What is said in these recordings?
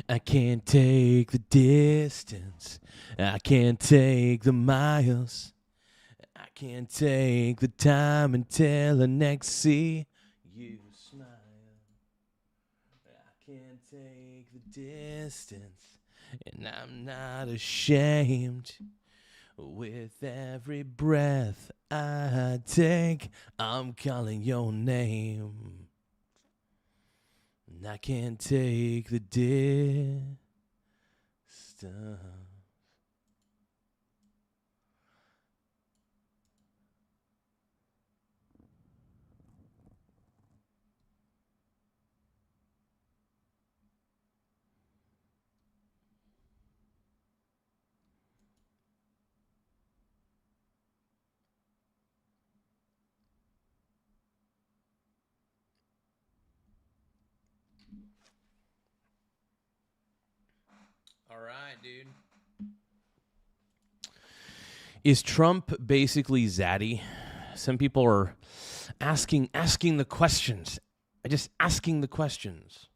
I can't take the distance. I can't take the miles. I can't take the time until I next see you smile. I can't take the distance, and I'm not ashamed. With every breath I take, I'm calling your name. And I can't take the distance. All right, dude. Is Trump basically Zaddy? Some people are asking the questions. Just asking the questions.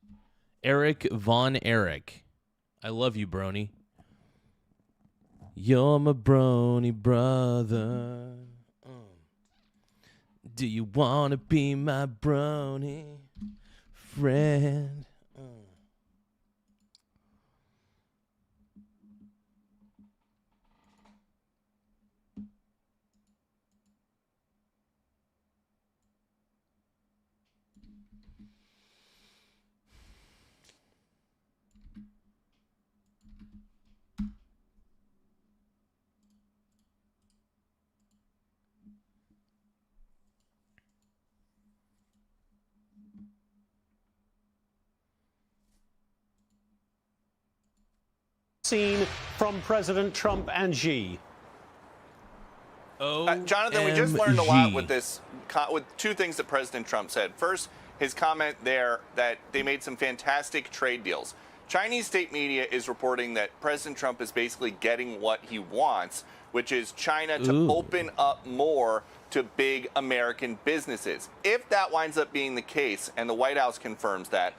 Eric Von Eric. I love you, brony. You're my brony brother. Do you want to be my brony friend? Seen from President Trump and Xi. Jonathan, we just learned a lot with this, with two things that President Trump said. First, his comment there that they made some fantastic trade deals. Chinese state media is reporting that President Trump is basically getting what he wants, which is China to open up more to big American businesses. If that winds up being the case, and the White House confirms that,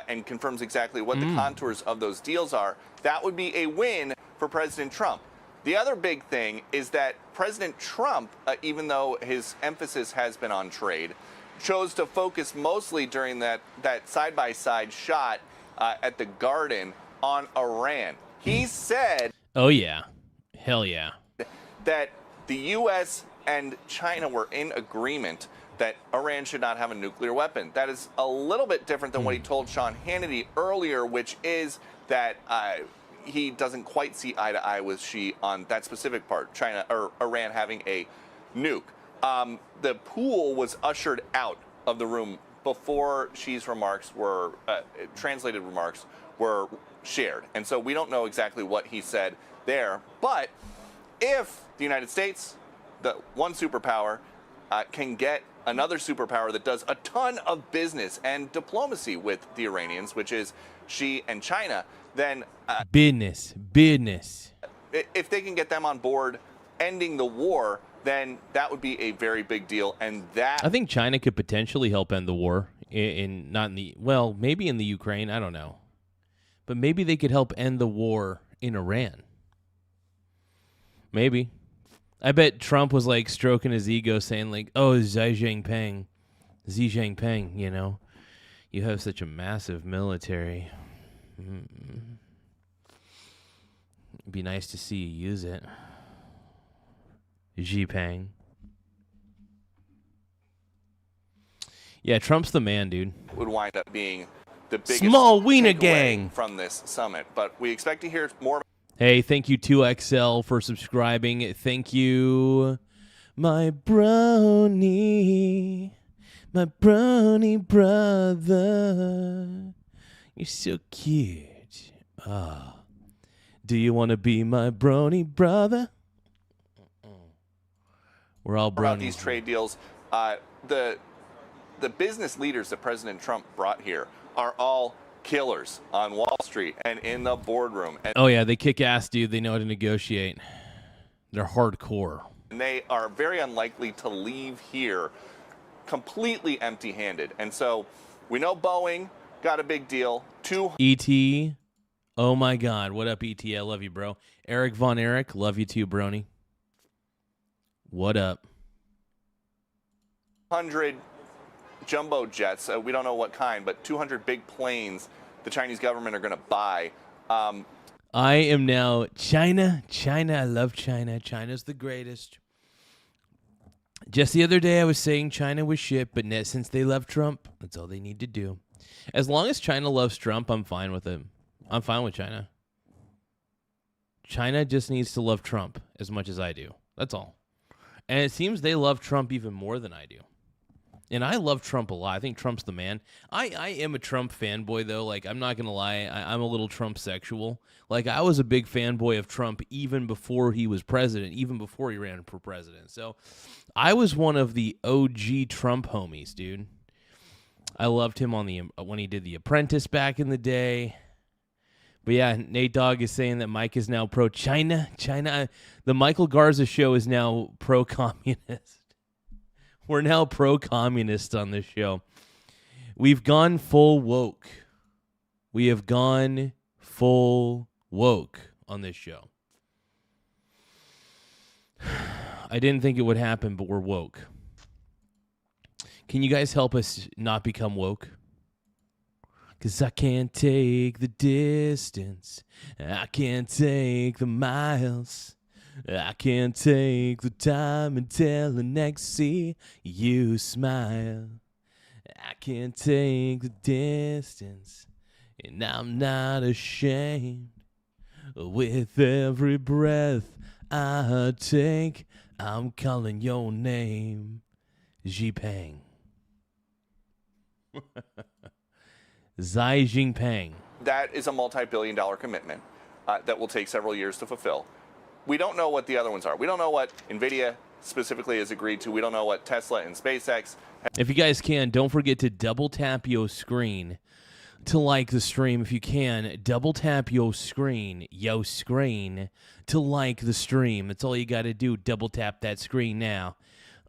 and confirms exactly what the contours of those deals are, that would be a win for President Trump. The other big thing is that President Trump, even though his emphasis has been on trade, chose to focus mostly during that side-by-side shot at the Garden on Iran. He said... Oh, yeah. Hell yeah. ...that the U.S. and China were in agreement that Iran should not have a nuclear weapon. That is a little bit different than what he told Sean Hannity earlier, which is that he doesn't quite see eye to eye with Xi on that specific part, China or Iran having a nuke. The pool was ushered out of the room before Xi's remarks were, translated remarks were shared. And so we don't know exactly what he said there. But if the United States, the one superpower, can get another superpower that does a ton of business and diplomacy with the Iranians, which is Xi and China, then... business. If they can get them on board ending the war, then that would be a very big deal. And that... I think China could potentially help end the war. Maybe in the Ukraine. I don't know. But maybe they could help end the war in Iran. Maybe. I bet Trump was like stroking his ego saying like, oh, Xi Jinping, you know, you have such a massive military. It'd be nice to see you use it. Xi Jinping. Yeah, Trump's the man, dude. Would wind up being the biggest small wiener gang from this summit. But we expect to hear more. Hey, thank you 2XL for subscribing. Thank you, my brony brother. You're so cute. Do you want to be my brony brother? We're all bronies. About these trade deals, the business leaders that President Trump brought here are all killers on Wall Street and in the boardroom. And oh, yeah, they kick ass, dude. They know how to negotiate. They're hardcore. And they are very unlikely to leave here completely empty-handed. And so we know Boeing got a big deal. E.T. Oh my God. What up, E.T.? I love you, bro. Eric Von Erich. Love you too, brony. What up? 200 jumbo jets. We don't know what kind, but 200 big planes the Chinese government are going to buy. I am now China. I love China. China's the greatest. Just the other day I was saying China was shit, but since they love Trump, that's all they need to do. As long as China loves Trump, I'm fine with it. I'm fine with China. China just needs to love Trump as much as I do. That's all. And it seems they love Trump even more than I do. And I love Trump a lot. I think Trump's the man. I am a Trump fanboy, though. Like, I'm not going to lie. I'm a little Trump sexual. Like, I was a big fanboy of Trump even before he was president, even before he ran for president. So I was one of the OG Trump homies, dude. I loved him when he did The Apprentice back in the day. But yeah, Nate Dogg is saying that Mike is now pro-China. The Michael Garza Show is now pro-communist. We're now pro-communist on this show. We've gone full woke. We have gone full woke on this show. I didn't think it would happen, but we're woke. Can you guys help us not become woke? Because I can't take the distance. I can't take the miles. I can't take the time until the next see you smile. I can't take the distance, and I'm not ashamed. With every breath I take, I'm calling your name, Xi Jinping. Xi Jinping. That is a multi-billion-dollar commitment that will take several years to fulfill. We don't know what the other ones are. We don't know what NVIDIA specifically has agreed to. We don't know what Tesla and SpaceX. If you guys can, don't forget to double tap your screen to like the stream. If you can, double tap your screen to like the stream. That's all you got to do. Double tap that screen now.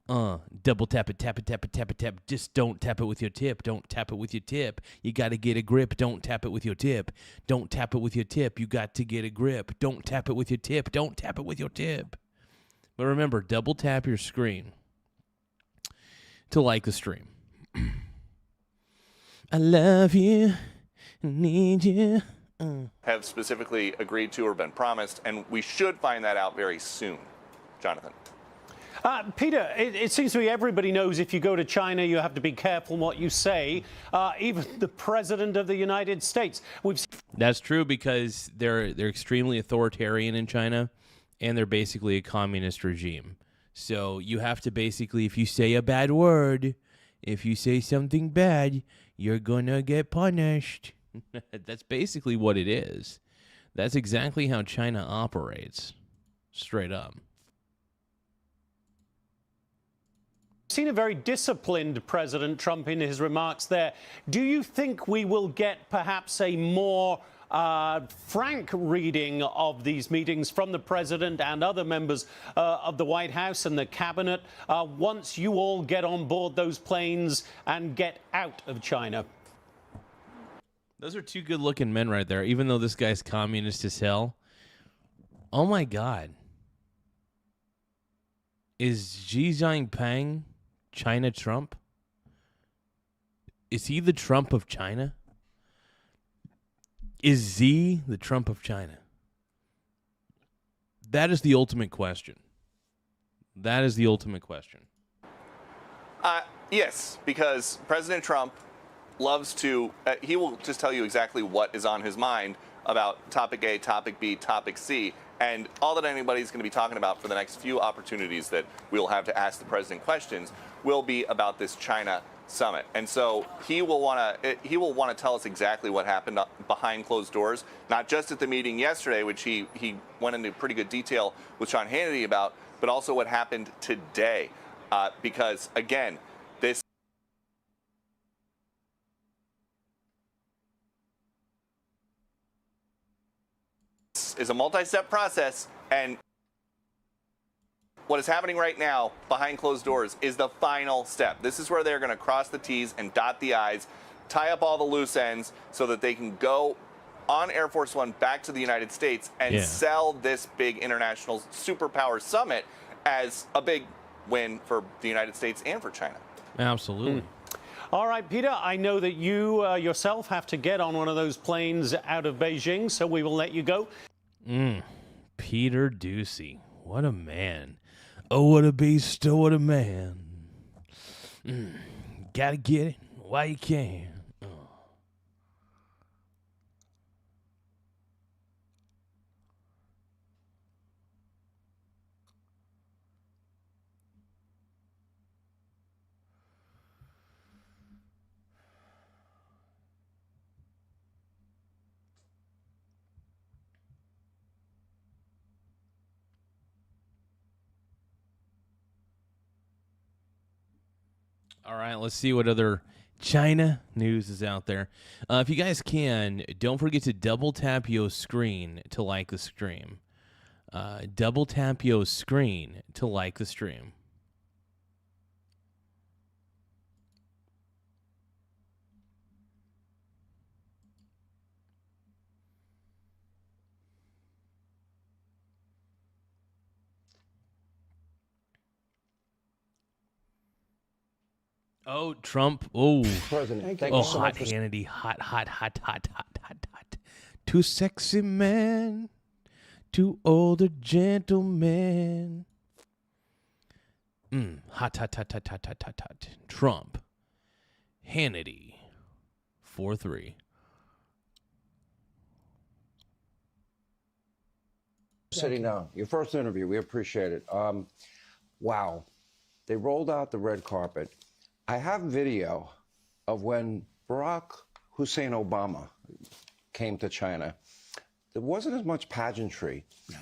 Double tap it, tap it, tap it, tap it, tap. Just don't tap it with your tip. Don't tap it with your tip. You got to get a grip. Don't tap it with your tip. Don't tap it with your tip. You got to get a grip. Don't tap it with your tip. Don't tap it with your tip. But remember, double tap your screen to like the stream. I love you. I need you. Have specifically agreed to or been promised, and we should find that out very soon. Jonathan. Peter, it seems to me everybody knows if you go to China, you have to be careful what you say. Even the President of the United States. That's true because they're extremely authoritarian in China, and they're basically a communist regime. So you have to basically, if you say a bad word, if you say something bad, you're gonna get punished. That's basically what it is. That's exactly how China operates. Straight up. Seen a very disciplined President Trump in his remarks there. Do you think we will get perhaps a more frank reading of these meetings from the president and other members of the White House and the cabinet once you all get on board those planes and get out of China? Those are two good-looking men right there, even though this guy's communist as hell. Oh, my God. Is Xi Jinping China Trump? Is he the Trump of China? Is Xi the Trump of China? That is the ultimate question. That is the ultimate question. Yes, because President Trump loves to, he will just tell you exactly what is on his mind about topic A, topic B, topic C. And all that anybody's going to be talking about for the next few opportunities that we'll have to ask the president questions will be about this China summit. And so he will want to tell us exactly what happened behind closed doors, not just at the meeting yesterday, which he went into pretty good detail with Sean Hannity about, but also what happened today. Because, again, this is a multi-step process, and what is happening right now, behind closed doors, is the final step. This is where they're going to cross the T's and dot the I's. But also what happened today is a multi-step process, and what is happening right now, behind closed doors, is the final step. This is where they're going to cross the T's and dot the I's. But also what happened today is a multi-step process, and what is happening right now, behind closed doors, is the final step. This is where they're going to cross the T's and dot the I's. tie up all the loose ends so that they can go on Air Force One back to the United States and sell this big international superpower summit as a big win for the United States and for China. Absolutely. All right, Peter, I know that you yourself have to get on one of those planes out of Beijing, so we will let you go. Peter Ducey. What a man. Oh, what a beast. Oh, what a man. Gotta get it while you can. All right, let's see what other China news is out there. If you guys can, don't forget to double tap your screen to like the stream. Double tap your screen to like the stream. Oh, Trump. Oh, President, oh, hot Hannity. Hot, hot, hot, hot, hot, hot, hot. Too sexy man. Too older gentleman. Hot, hot, hot, hot, hot, hot, hot, hot. Trump. Hannity. 4-3. Sitting down. Your first interview, we appreciate it. Wow. They rolled out the red carpet. I have video of when Barack Hussein Obama came to China. There wasn't as much pageantry. No.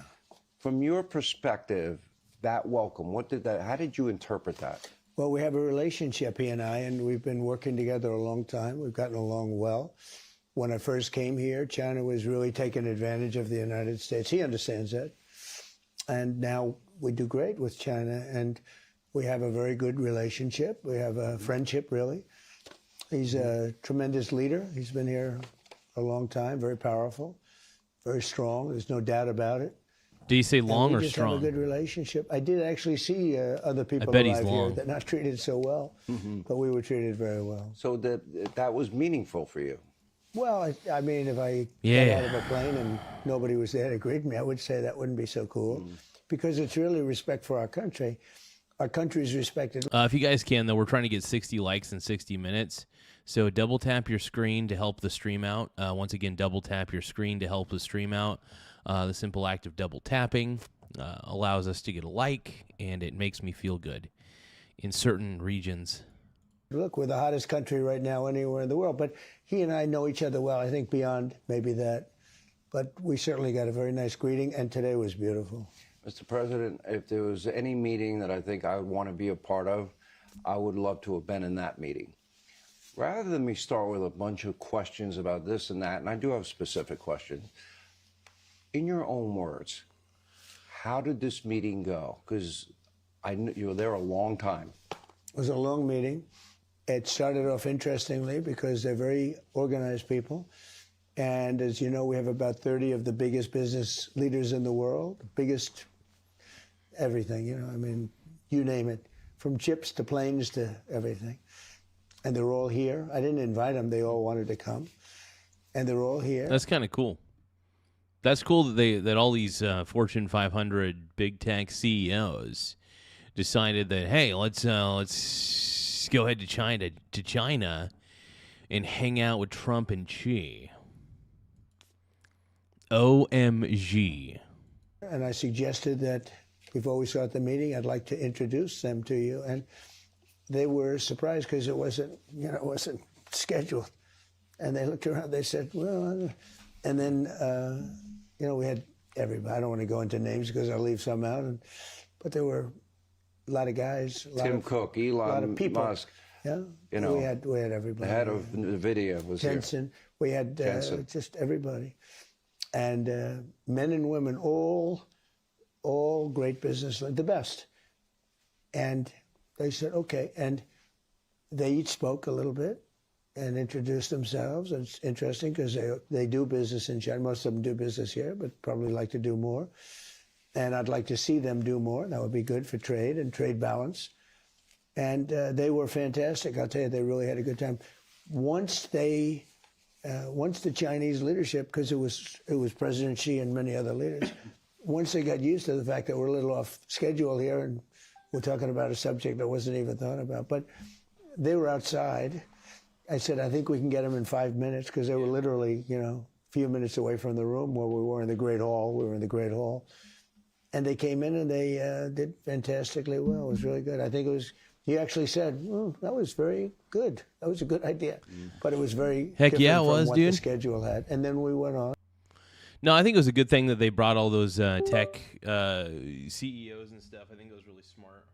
From your perspective, that welcome, how did you interpret that? Well, we have a relationship, he and I, and we've been working together a long time. We've gotten along well. When I first came here, China was really taking advantage of the United States. He understands that. And now we do great with China, and we have a very good relationship. We have a friendship, really. He's a tremendous leader. He's been here a long time, very powerful, very strong. There's no doubt about it. Do you say long or we just strong? have a good relationship. I did actually see other people bet he's alive here long. that not treated so well, but we were treated very well. So that was meaningful for you? Well, I mean, if I got out of a plane and nobody was there to greet me, I would say that wouldn't be so cool, because it's really respect for our country. Our country is respected. If you guys can, though, we're trying to get 60 likes in 60 minutes. So double tap your screen to help the stream out. Once again, double tap your screen to help the stream out. The simple act of double tapping allows us to get a like, and it makes me feel good in certain regions. Look, we're the hottest country right now anywhere in the world, but he and I know each other well, I think beyond maybe that. But we certainly got a very nice greeting, and today was beautiful. Mr. President, if there was any meeting that I think I would want to be a part of, I would love to have been in that meeting. Rather than me start with a bunch of questions about this and that, and I do have specific questions, in your own words, how did this meeting go? Because you were there a long time. It was a long meeting. It started off interestingly because they're very organized people. And as you know, we have about 30 of the biggest business leaders in the world, biggest everything, you know, I mean, you name it, from chips to planes to everything. And they're all here. I didn't invite them. They all wanted to come. And they're all here. That's kind of cool. That's cool that all these Fortune 500 big tech CEOs decided that, hey, let's go ahead to China and hang out with Trump and Xi. OMG. And I suggested that before we start the meeting, I'd like to introduce them to you. And they were surprised because it wasn't scheduled. And they looked around, they said, well, and then, we had everybody. I don't want to go into names because I'll leave some out. But there were a lot of guys. Tim Cook, Elon, a lot of people. Musk. Yeah, we had everybody. The head of NVIDIA was Jensen. here. We had just everybody. And men and women, all great business, the best. And they said, okay. And they each spoke a little bit. and introduce themselves. It's interesting because they do business in China. Most of them do business here, but probably like to do more. And I'd like to see them do more. That would be good for trade and trade balance. And they were fantastic. I'll tell you, they really had a good time. Once the Chinese leadership, because it was President Xi and many other leaders, once they got used to the fact that we're a little off schedule here and we're talking about a subject that wasn't even thought about, but they were outside. I said, I think we can get them in 5 minutes, because they were literally, a few minutes away from the room where we were in the Great Hall. We were in the Great Hall. And they came in and they did fantastically well. It was really good. I think he actually said, that was very good. That was a good idea. But it was very different from what the schedule had. And then we went on. No, I think it was a good thing that they brought all those tech CEOs and stuff. I think it was really smart.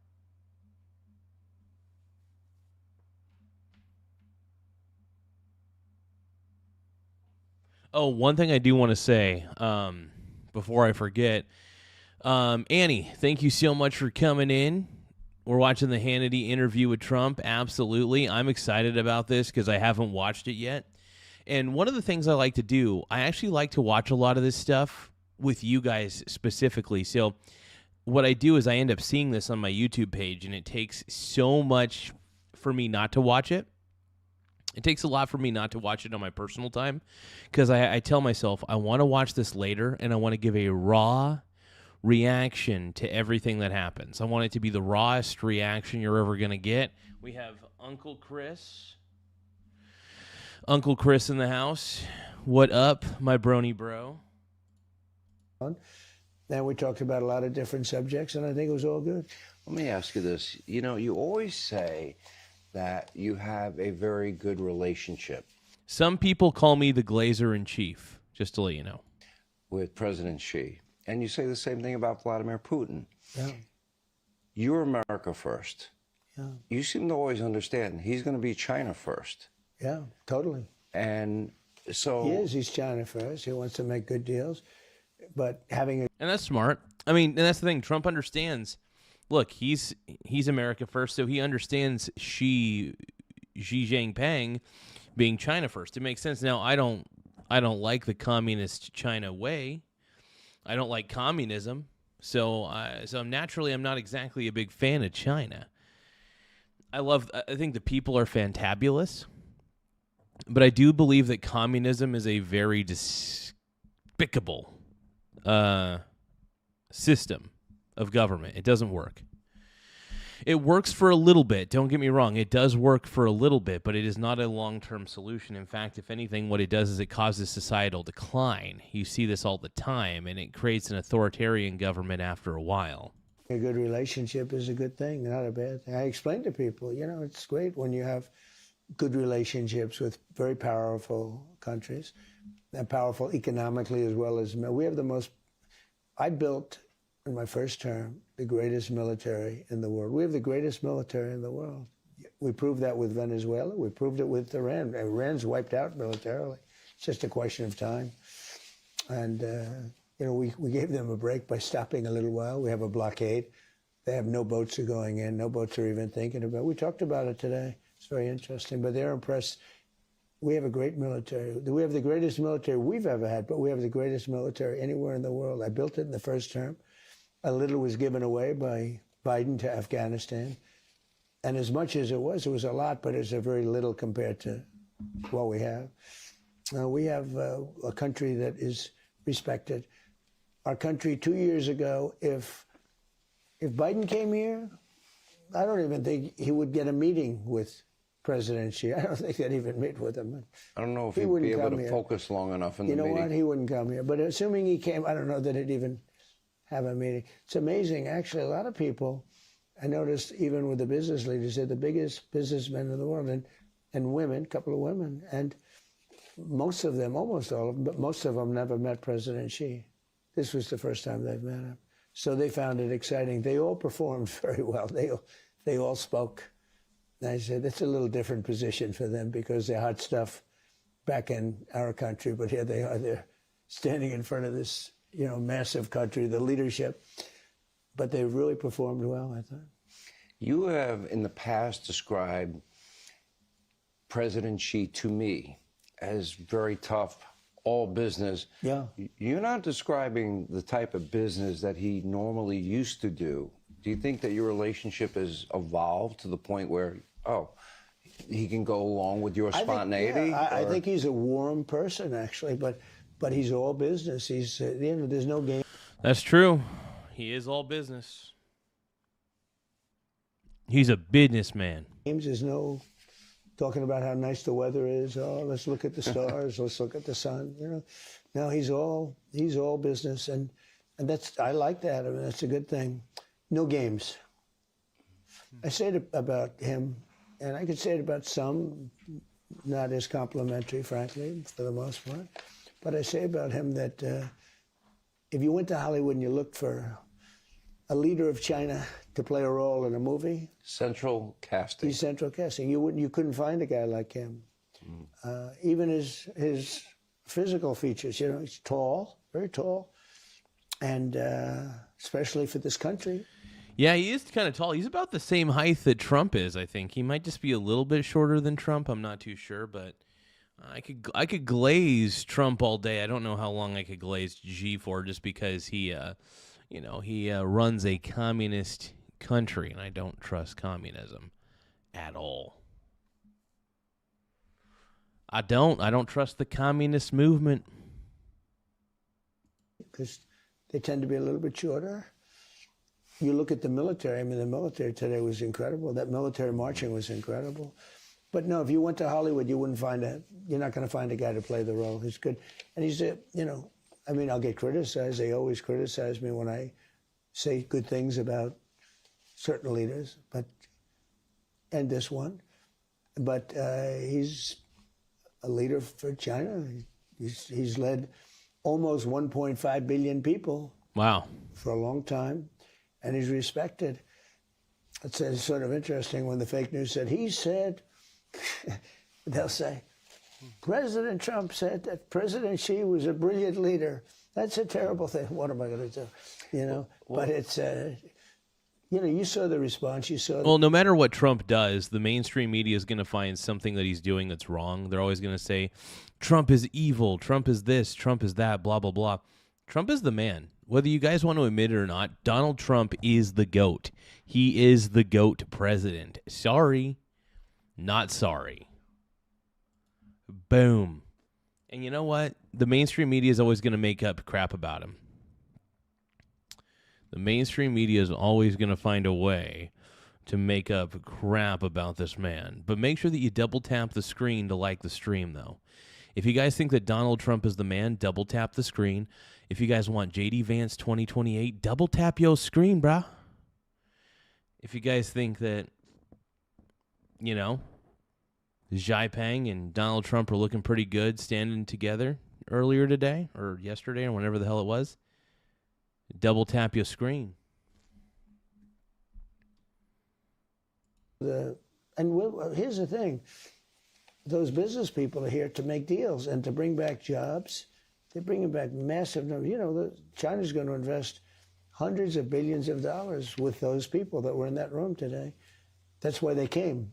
Oh, one thing I do want to say before I forget, Annie, thank you so much for coming in. We're watching the Hannity interview with Trump. Absolutely. I'm excited about this because I haven't watched it yet. And one of the things I like to do, I actually like to watch a lot of this stuff with you guys specifically. So what I do is I end up seeing this on my YouTube page, and it takes so much for me not to watch it. It takes a lot for me not to watch it on my personal time, because I tell myself I want to watch this later and I want to give a raw reaction to everything that happens. I want it to be the rawest reaction you're ever going to get. We have Uncle Chris in the house. What up, my brony bro? Then we talked about a lot of different subjects, and I think it was all good. Let me ask you this. You always say that you have a very good relationship. Some people call me the Glazer in chief, just to let you know. With President Xi. And you say the same thing about Vladimir Putin. Yeah. You're America first. Yeah. You seem to always understand he's going to be China first. Yeah, totally. And so... He's China first. He wants to make good deals. But having a... And that's smart. I mean, and that's the thing. Trump understands... Look, he's America first, so he understands Xi Jinping being China first. It makes sense. Now, I don't like the communist China way. I don't like communism, so I'm not exactly a big fan of China. I think the people are fantabulous, but I do believe that communism is a very despicable system of government. It doesn't work. It works for a little bit. Don't get me wrong. It does work for a little bit, but it is not a long-term solution. In fact, if anything, what it does is it causes societal decline. You see this all the time, and it creates an authoritarian government after a while. A good relationship is a good thing, not a bad thing. I explain to people, it's great when you have good relationships with very powerful countries, and powerful economically as well as... We have the most... I built... in my first term, the greatest military in the world. We have the greatest military in the world. We proved that with Venezuela. We proved it with Iran. Iran's wiped out militarily. It's just a question of time. And, we gave them a break by stopping a little while. We have a blockade. They have no boats are going in. No boats are even thinking about it. We talked about it today. It's very interesting. But they're impressed. We have a great military. We have the greatest military we've ever had, but we have the greatest military anywhere in the world. I built it in the first term. A little was given away by Biden to Afghanistan. And as much as it was a lot, but it's a very little compared to what we have. We have a country that is respected. Our country 2 years ago, if Biden came here, I don't even think he would get a meeting with President Xi. I don't think they'd even meet with him. I don't know if he'd be able to focus long enough in the meeting. You know what? He wouldn't come here. But assuming he came, I don't know that he'd even have a meeting. It's amazing. Actually, a lot of people, I noticed even with the business leaders, they're the biggest businessmen in the world, and women, a couple of women. And most of them, almost all of them, but most of them never met President Xi. This was the first time they've met him. So they found it exciting. They all performed very well. They all spoke. And I said, it's a little different position for them because they're hot stuff back in our country, but here they are. They're standing in front of this massive country, the leadership, but they really performed well, I thought. You have in the past described President Xi, to me, as very tough, all business. Yeah. You're not describing the type of business that he normally used to do. Do you think that your relationship has evolved to the point where, he can go along with your spontaneity? I think he's a warm person, actually, but he's all business. He's, there's no game. That's true. He is all business. He's a businessman. There's no talking about how nice the weather is. Oh, let's look at the stars. Let's look at the sun. No, he's all business, and I like that. I mean, that's a good thing. No games. I say it about him, and I could say it about some, not as complimentary, frankly, for the most part. But I say about him that if you went to Hollywood and you looked for a leader of China to play a role in a movie, central casting. He's central casting. You couldn't find a guy like him. Even his physical features. He's tall, very tall, and especially for this country. Yeah, he is kind of tall. He's about the same height that Trump is, I think. He might just be a little bit shorter than Trump. I'm not too sure, but I could glaze Trump all day. I don't know how long I could glaze Xi for, just because he runs a communist country, and I don't trust communism at all. I don't trust the communist movement. Because they tend to be a little bit shorter. You look at the military. I mean, the military today was incredible. That military marching was incredible. But no, if you went to Hollywood, you're not going to find a guy to play the role. He's good. And he's I'll get criticized. They always criticize me when I say good things about certain leaders, and this one. But he's a leader for China. He's led almost 1.5 billion people. Wow. For a long time. And he's respected. It's sort of interesting when the fake news said, he said, they'll say, President Trump said that President Xi was a brilliant leader. That's a terrible thing. What am I going to do? But it's, you saw the response. Well, no matter what Trump does, the mainstream media is going to find something that he's doing that's wrong. They're always going to say, Trump is evil, Trump is this, Trump is that, blah, blah, blah. Trump is the man. Whether you guys want to admit it or not, Donald Trump is the GOAT. He is the GOAT president. Sorry, not sorry. Boom. And you know what? The mainstream media is always going to make up crap about him. The mainstream media is always going to find a way to make up crap about this man. But make sure that you double tap the screen to like the stream, though. If you guys think that Donald Trump is the man, double tap the screen. If you guys want J.D. Vance 2028, double tap your screen, brah. If you guys think that, Xi Jinping and Donald Trump are looking pretty good standing together earlier today or yesterday or whenever the hell it was, double tap your screen. Here's the thing. Those business people are here to make deals and to bring back jobs. They're bringing back massive numbers. China's going to invest hundreds of billions of dollars with those people that were in that room today. That's why they came.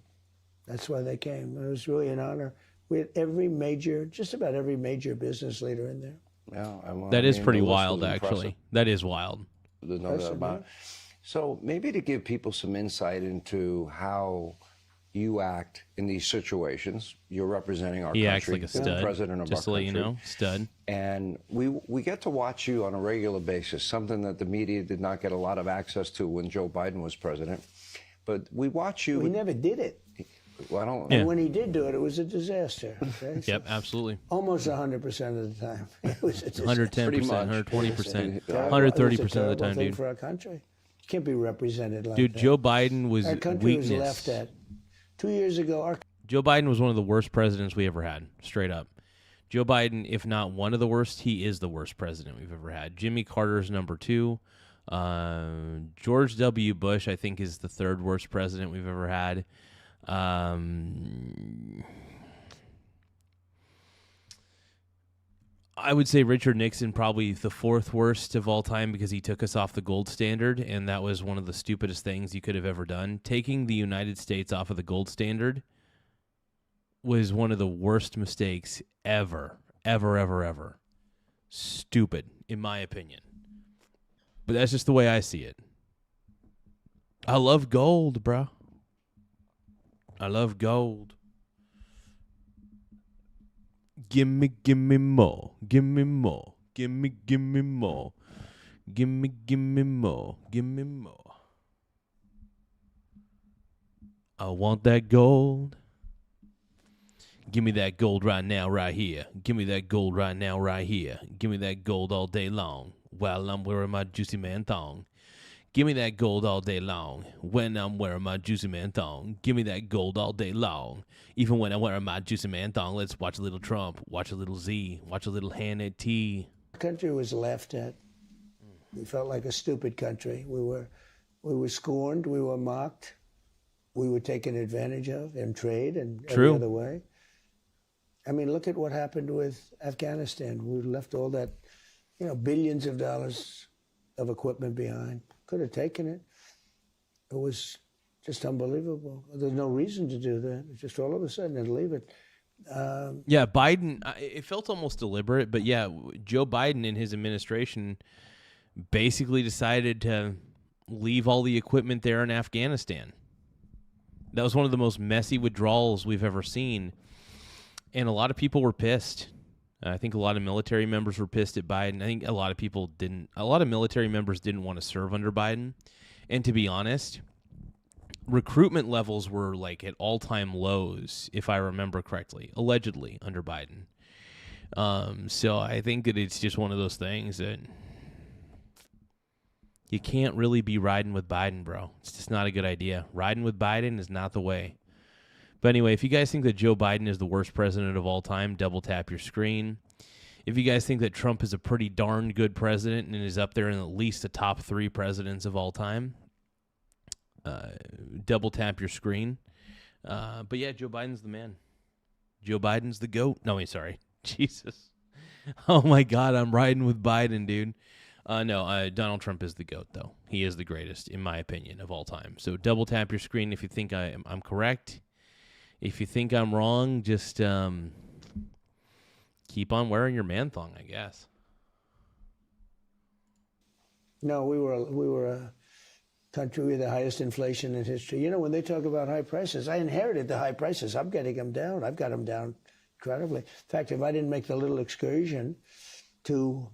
It was really an honor. We had just about every major business leader in there. Yeah, that is pretty wild, actually. That is wild. There's no doubt about it. So maybe to give people some insight into how you act in these situations. You're representing our country. He acts like a stud, president of just to our let you country. know, stud. And we get to watch you on a regular basis, something that the media did not get a lot of access to when Joe Biden was president. But we watch you. He never did it. Well, I don't. And when he did do it, it was a disaster. Okay? Yep, absolutely. Almost 100% of the time. It was a disaster. 110%, 120%, 130% of the time, dude. For our country. You can't be represented like Dude, that. Joe Biden was our country weakness. was left at. 2 years ago, Joe Biden was one of the worst presidents we ever had, straight up. Joe Biden, if not one of the worst, he is the worst president we've ever had. Jimmy Carter's number 2. George W. Bush, I think, is the 3rd worst president we've ever had. I would say Richard Nixon probably the 4th worst of all time because he took us off the gold standard, and that was one of the stupidest things you could have ever done. Taking the United States off of the gold standard was one of the worst mistakes ever. Stupid, in my opinion. But that's just the way I see it. I love gold, bro. I love gold. Gimme more. Gimme more. Gimme more. Gimme more. I want that gold. Give me that gold right now, right here. Give me that gold right now, right here. Give me that gold all day long while I'm wearing my juicy man thong. Give me that gold all day long when I'm wearing my juicy man thong. Give me that gold all day long. Even when I'm wearing my juicy man thong, let's watch a little Trump, watch a little Z, watch a little Hannity. The country was laughed at. We felt like a stupid country. We were scorned. We were mocked. We were taken advantage of in trade and every other way. I mean, look at what happened with Afghanistan. We left all that, billions of dollars of equipment behind. Could have taken it. It was just unbelievable. There's no reason to do that. It's just all of a sudden and leave it. Yeah, Biden, it felt almost deliberate, but yeah, Joe Biden and his administration basically decided to leave all the equipment there in Afghanistan. That was one of the most messy withdrawals we've ever seen. And a lot of people were pissed. I think a lot of military members were pissed at Biden. I think a lot of military members didn't want to serve under Biden. And to be honest, recruitment levels were like at all-time lows, if I remember correctly, allegedly under Biden. So I think that it's just one of those things that you can't really be riding with Biden, bro. It's just not a good idea. Riding with Biden is not the way. But anyway, if you guys think that Joe Biden is the worst president of all time, double tap your screen. If you guys think that Trump is a pretty darn good president and is up there in at least the top 3 presidents of all time, double tap your screen. But yeah, Joe Biden's the man. Joe Biden's the GOAT. No, sorry. Jesus. Oh my God, I'm riding with Biden, dude. No, Donald Trump is the GOAT, though. He is the greatest, in my opinion, of all time. So double tap your screen if you think I'm correct. If you think I'm wrong, just keep on wearing your man thong, I guess. No, we were a country with the highest inflation in history. When they talk about high prices, I inherited the high prices. I'm getting them down. I've got them down incredibly. In fact, if I didn't make the little excursion to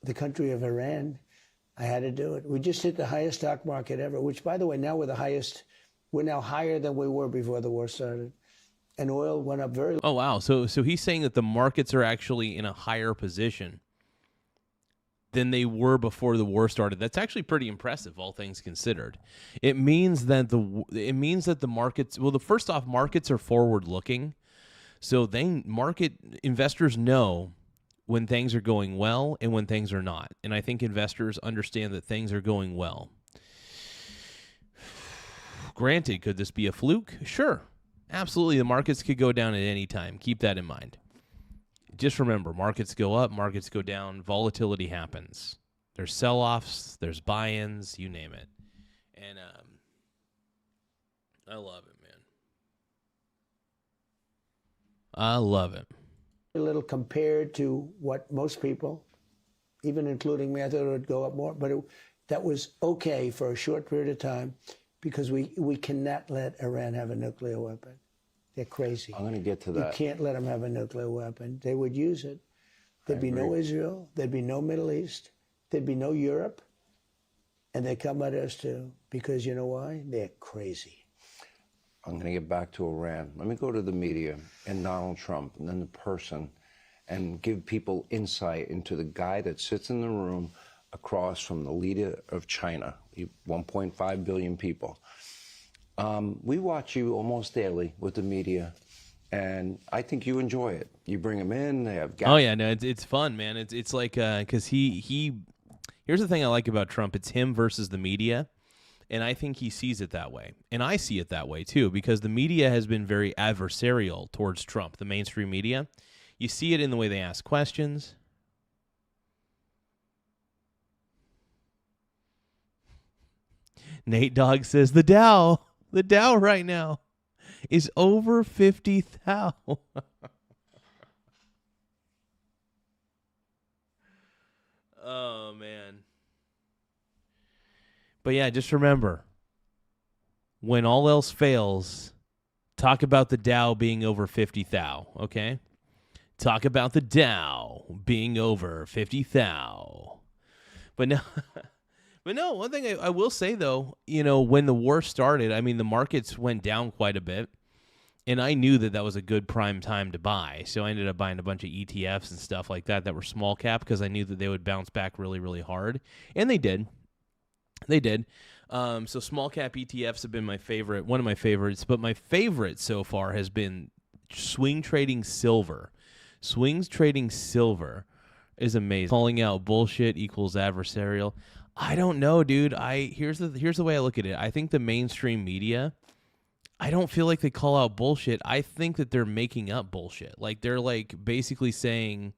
the country of Iran, I had to do it. We just hit the highest stock market ever, which, by the way, now we're now higher than we were before the war started. And oil went up very low. Oh, wow. So he's saying that the markets are actually in a higher position than they were before the war started. That's actually pretty impressive, all things considered. It means that the markets, well, first off, markets are forward-looking. So market investors know when things are going well and when things are not. And I think investors understand that things are going well. Granted, could this be a fluke? Sure. Absolutely. The markets could go down at any time. Keep that in mind. Just remember, markets go up, markets go down, volatility happens. There's sell-offs, there's buy-ins, you name it. And I love it, man. I love it. A little compared to what most people, even including me, I thought it would go up more. But that was okay for a short period of time because we cannot let Iran have a nuclear weapon. They're crazy. I'm going to get to that. You can't let them have a nuclear weapon. They would use it. There'd be no Israel. There'd be no Middle East. There'd be no Europe. And they come at us too. Because you know why? They're crazy. I'm going to get back to Iran. Let me go to the media and Donald Trump and then the person and give people insight into the guy that sits in the room across from the leader of China, 1.5 billion people. We watch you almost daily with the media, and I think you enjoy it. You bring them in, they have Oh, yeah, no, it's fun, man. It's like, because here's the thing I like about Trump. It's him versus the media. And I think he sees it that way. And I see it that way, too, because the media has been very adversarial towards Trump, the mainstream media. You see it in the way they ask questions. Nate Dogg says, the Dow right now. is over 50,000. Oh, man. But yeah, just remember, when all else fails, talk about the Dow being over 50,000, okay? Talk about the Dow being over 50,000. But no, but no, one thing I will say, though, you know, when the war started, I mean, the markets went down quite a bit. And I knew that that was a good prime time to buy. So I ended up buying a bunch of ETFs and stuff like that were small cap because I knew that they would bounce back really, really hard. And they did. They did. So small cap ETFs have been my favorite, one of my favorites. But my favorite so far has been swing trading silver. Swings trading silver is amazing. Calling out bullshit equals adversarial. I don't know, dude. Here's the way I look at it. I think the mainstream media, I don't feel like they call out bullshit. I think that they're making up bullshit. Like, they're like basically saying,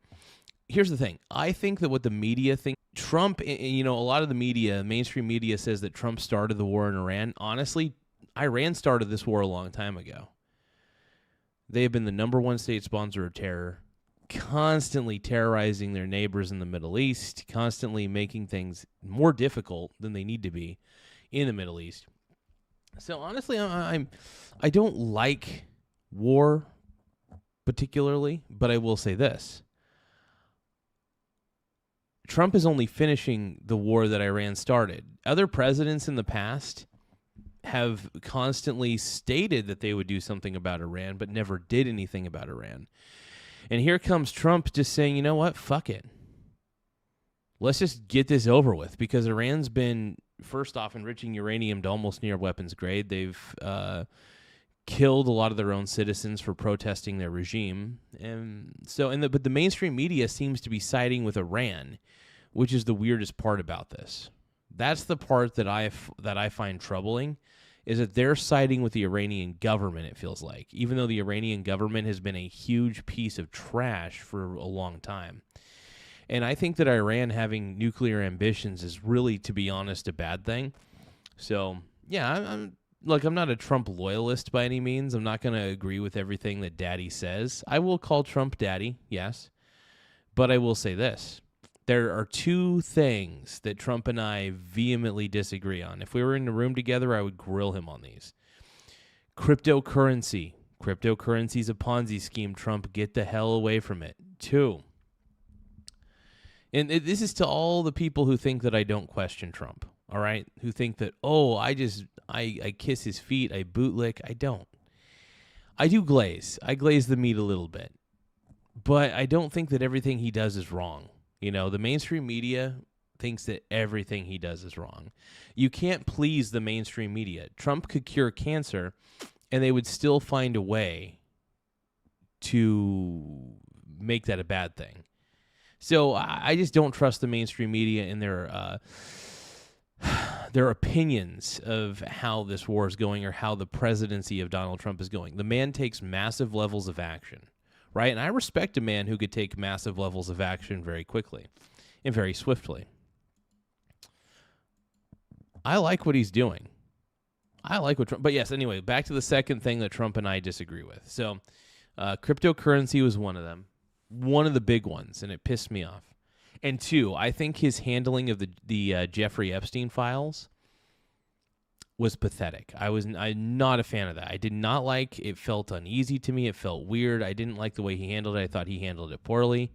here's the thing. I think that what the media think, Trump, you know, a lot of the media, mainstream media says that Trump started the war in Iran. Honestly, Iran started this war a long time ago. They have been the number one state sponsor of terror, constantly terrorizing their neighbors in the Middle East, constantly making things more difficult than they need to be in the Middle East. So honestly, I don't like war particularly, but I will say this. Trump is only finishing the war that Iran started. Other presidents in the past have constantly stated that they would do something about Iran, but never did anything about Iran. And here comes Trump just saying, you know what, fuck it. Let's just get this over with, because Iran's been, first off, enriching uranium to almost near weapons grade. They've killed a lot of their own citizens for protesting their regime. And so, but the mainstream media seems to be siding with Iran, which is the weirdest part about this. That's the part that I find troubling, is that they're siding with the Iranian government, it feels like, even though the Iranian government has been a huge piece of trash for a long time. And I think that Iran having nuclear ambitions is really, to be honest, a bad thing. So, yeah, I'm not a Trump loyalist by any means. I'm not going to agree with everything that Daddy says. I will call Trump Daddy, yes. But I will say this. There are two things that Trump and I vehemently disagree on. If we were in a room together, I would grill him on these. Cryptocurrency. Cryptocurrency's a Ponzi scheme, Trump. Get the hell away from it. 2. And this is to all the people who think that I don't question Trump, all right? Who think that, oh, I kiss his feet, I bootlick. I don't. I do glaze. I glaze the meat a little bit. But I don't think that everything he does is wrong. You know, the mainstream media thinks that everything he does is wrong. You can't please the mainstream media. Trump could cure cancer, and they would still find a way to make that a bad thing. So I just don't trust the mainstream media in their opinions of how this war is going or how the presidency of Donald Trump is going. The man takes massive levels of action, right? And I respect a man who could take massive levels of action very quickly and very swiftly. I like what he's doing. I like what Trump... But yes, anyway, back to the second thing that Trump and I disagree with. So cryptocurrency was one of them. One of the big ones, and it pissed me off. And 2, I think his handling of the Jeffrey Epstein files was pathetic. I'm not a fan of that. I did not like it. Felt uneasy to me. It felt weird. I didn't like the way he handled it. I thought he handled it poorly.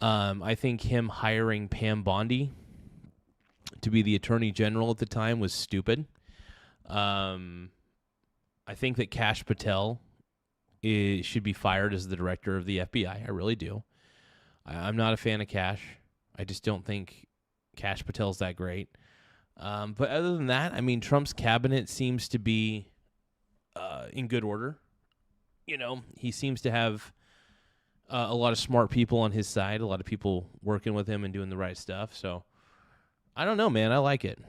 I think him hiring Pam Bondi to be the attorney general at the time was stupid. I think that Kash Patel should be fired as the director of the FBI. I really do. I'm not a fan of Kash. I just don't think Kash Patel's that great. But other than that, I mean, Trump's cabinet seems to be in good order. You know, he seems to have a lot of smart people on his side, a lot of people working with him and doing the right stuff. So, I don't know, man. I like it.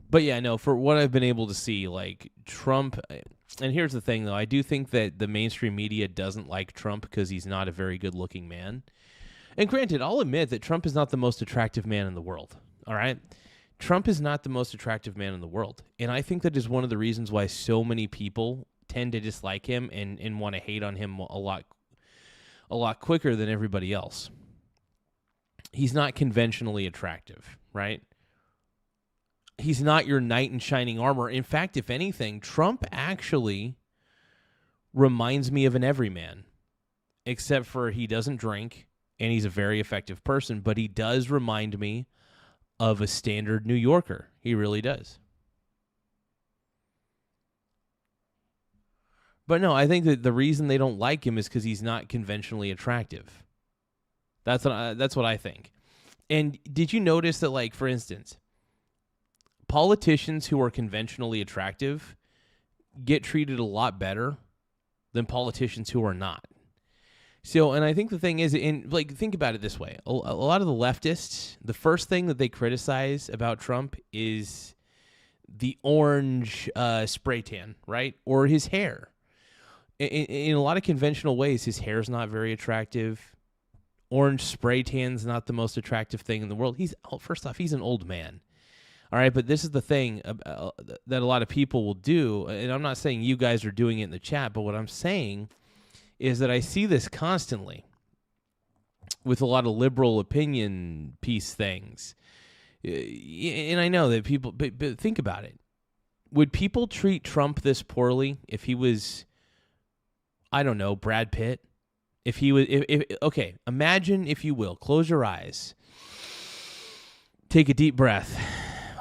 But yeah, no, for what I've been able to see, like Trump, and here's the thing, though. I do think that the mainstream media doesn't like Trump because he's not a very good-looking man. And granted, I'll admit that Trump is not the most attractive man in the world, all right? Trump is not the most attractive man in the world. And I think that is one of the reasons why so many people tend to dislike him and want to hate on him a lot quicker than everybody else. He's not conventionally attractive, right? He's not your knight in shining armor. In fact, if anything, Trump actually reminds me of an everyman, except for he doesn't drink and he's a very effective person, but he does remind me of a standard New Yorker. He really does. But no, I think that the reason they don't like him is because he's not conventionally attractive. That's what I think. And did you notice that, like, for instance, politicians who are conventionally attractive get treated a lot better than politicians who are not? So, and I think the thing is, think about it this way. A lot of the leftists, the first thing that they criticize about Trump is the orange spray tan, right? Or his hair. In a lot of conventional ways, his hair's not very attractive. Orange spray tan's not the most attractive thing in the world. First off, he's an old man. All right, but this is the thing that a lot of people will do, and I'm not saying you guys are doing it in the chat, but what I'm saying is that I see this constantly with a lot of liberal opinion piece things. And I know that people, but think about it. Would people treat Trump this poorly if he was, I don't know, Brad Pitt? If he was, okay, imagine, if you will, close your eyes, take a deep breath,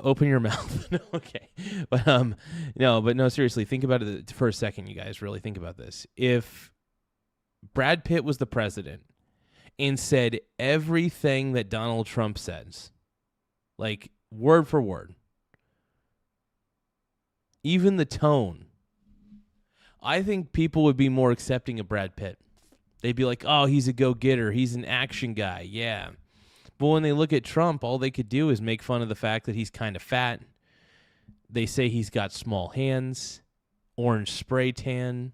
open your mouth. Okay. But no, seriously, think about it for a second, you guys. Really think about this. If Brad Pitt was the president and said everything that Donald Trump says, like word for word, even the tone, I think people would be more accepting of Brad Pitt. They'd be like, oh, he's a go-getter. He's an action guy. Yeah. But when they look at Trump, all they could do is make fun of the fact that he's kind of fat. They say he's got small hands, orange spray tan,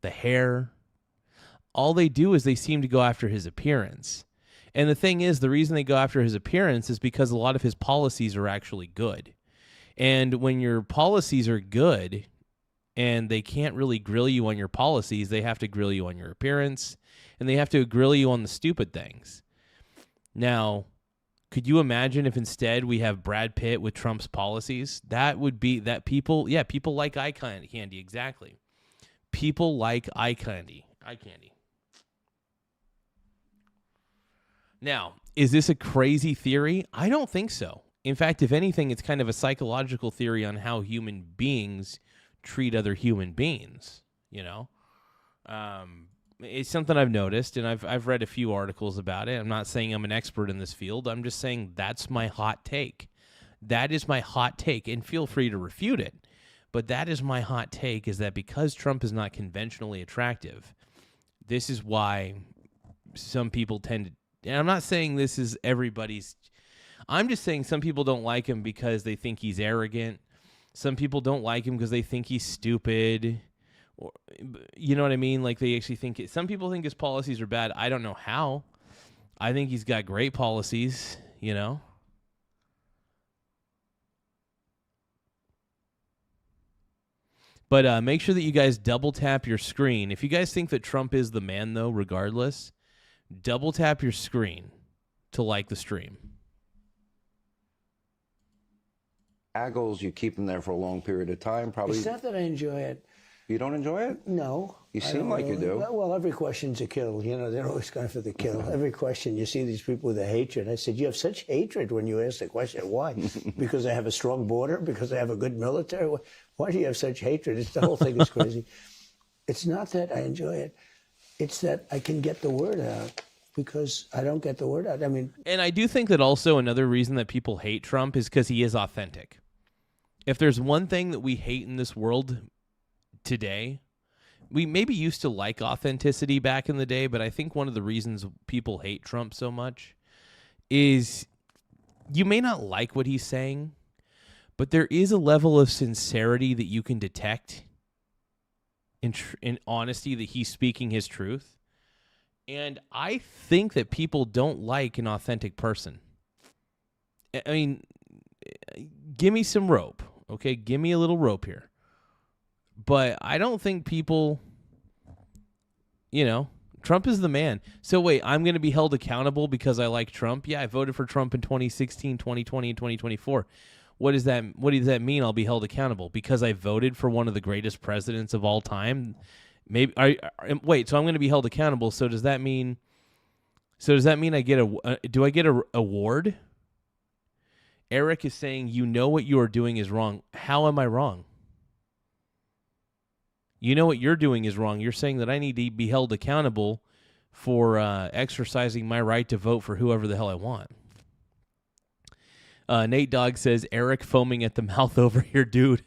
the hair. All they do is they seem to go after his appearance. And the thing is, the reason they go after his appearance is because a lot of his policies are actually good. And when your policies are good and they can't really grill you on your policies, they have to grill you on your appearance, and they have to grill you on the stupid things. Now, could you imagine if instead we have Brad Pitt with Trump's policies? That would be that people like eye candy, exactly. People like eye candy. Now, is this a crazy theory? I don't think so. In fact, if anything, it's kind of a psychological theory on how human beings treat other human beings, you know? It's something I've noticed, and I've read a few articles about it. I'm not saying I'm an expert in this field. I'm just saying that's my hot take. That is my hot take, and feel free to refute it. But that is my hot take, is that because Trump is not conventionally attractive, this is why some people tend to, and I'm not saying this is everybody's, I'm just saying some people don't like him because they think he's arrogant. Some people don't like him because they think he's stupid. Or, you know what I mean? Like, they actually think some people think his policies are bad. I don't know how. I think he's got great policies, you know? But make sure that you guys double tap your screen. If you guys think that Trump is the man, though, regardless, double tap your screen to like the stream. Haggles, you keep them there for a long period of time. Probably. It's not that I enjoy it. You don't enjoy it? No. You seem like you do. Well, every question's a kill. You know, they're always going for the kill. Every question, you see these people with a hatred. I said, you have such hatred when you ask the question. Why? Because I have a strong border? Because I have a good military? Why do you have such hatred? The whole thing is crazy. It's not that I enjoy it. It's that I can get the word out, because I don't get the word out. I mean, and I do think that also another reason that people hate Trump is because he is authentic. If there's one thing that we hate in this world today, we maybe used to like authenticity back in the day, but I think one of the reasons people hate Trump so much is you may not like what he's saying, but there is a level of sincerity that you can detect in honesty that he's speaking his truth. And I think that people don't like an authentic person. I mean, give me some rope. Okay, give me a little rope here. But I don't think people, Trump is the man. So wait, I'm going to be held accountable because I like Trump? Yeah, I voted for Trump in 2016, 2020, and 2024. What does that mean? I'll be held accountable because I voted for one of the greatest presidents of all time? Maybe wait, so I'm going to be held accountable. So does that mean I get do I get a award? Eric is saying, you know what you are doing is wrong. How am I wrong? You know what you're doing is wrong. You're saying that I need to be held accountable for exercising my right to vote for whoever the hell I want. Nate Dogg says, Eric foaming at the mouth over here, dude.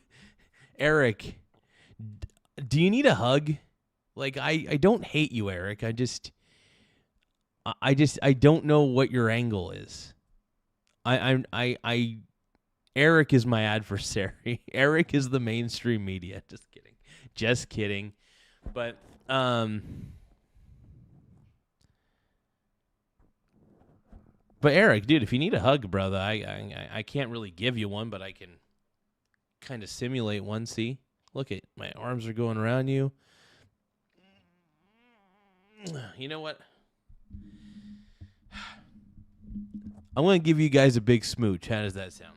Eric, do you need a hug? Like, I don't hate you, Eric. I don't know what your angle is. Eric is my adversary. Eric is the mainstream media. Just kidding. But Eric, dude, if you need a hug, brother, I can't really give you one, but I can kind of simulate one. See? Look at my arms are going around you. You know what? I'm going to give you guys a big smooch. How does that sound?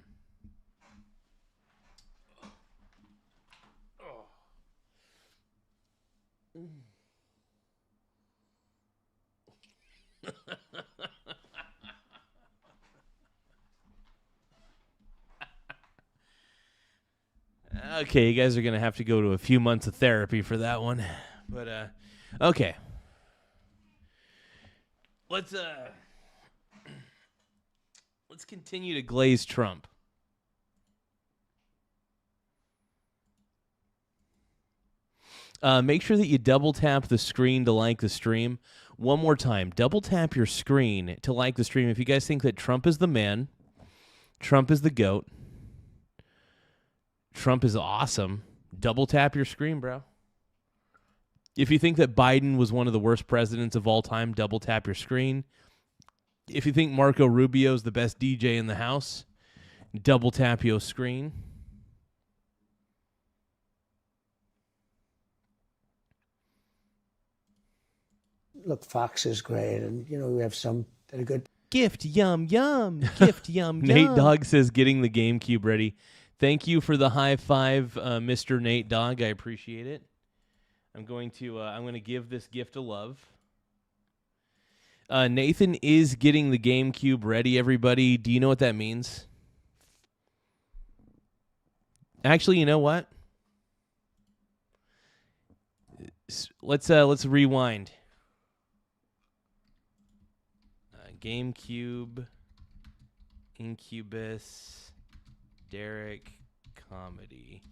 Okay, you guys are going to have to go to a few months of therapy for that one. But, okay. Let's continue to glaze Trump. Make sure that you double tap the screen to like the stream. One more time, double tap your screen to like the stream. If you guys think that Trump is the man, Trump is the GOAT, Trump is awesome, double tap your screen, bro. If you think that Biden was one of the worst presidents of all time, double tap your screen. If you think Marco Rubio is the best DJ in the house, double tap your screen. Look, Fox is great, and we have some that are good. Gift yum yum. Gift yum yum. Nate Dogg says getting the GameCube ready. Thank you for the high five, Mr. Nate Dogg. I appreciate it. I'm going to give this gift of love. Nathan is getting the GameCube ready, everybody. Do you know what that means? Actually, you know what? Let's rewind. GameCube, Incubus, Derek, Comedy.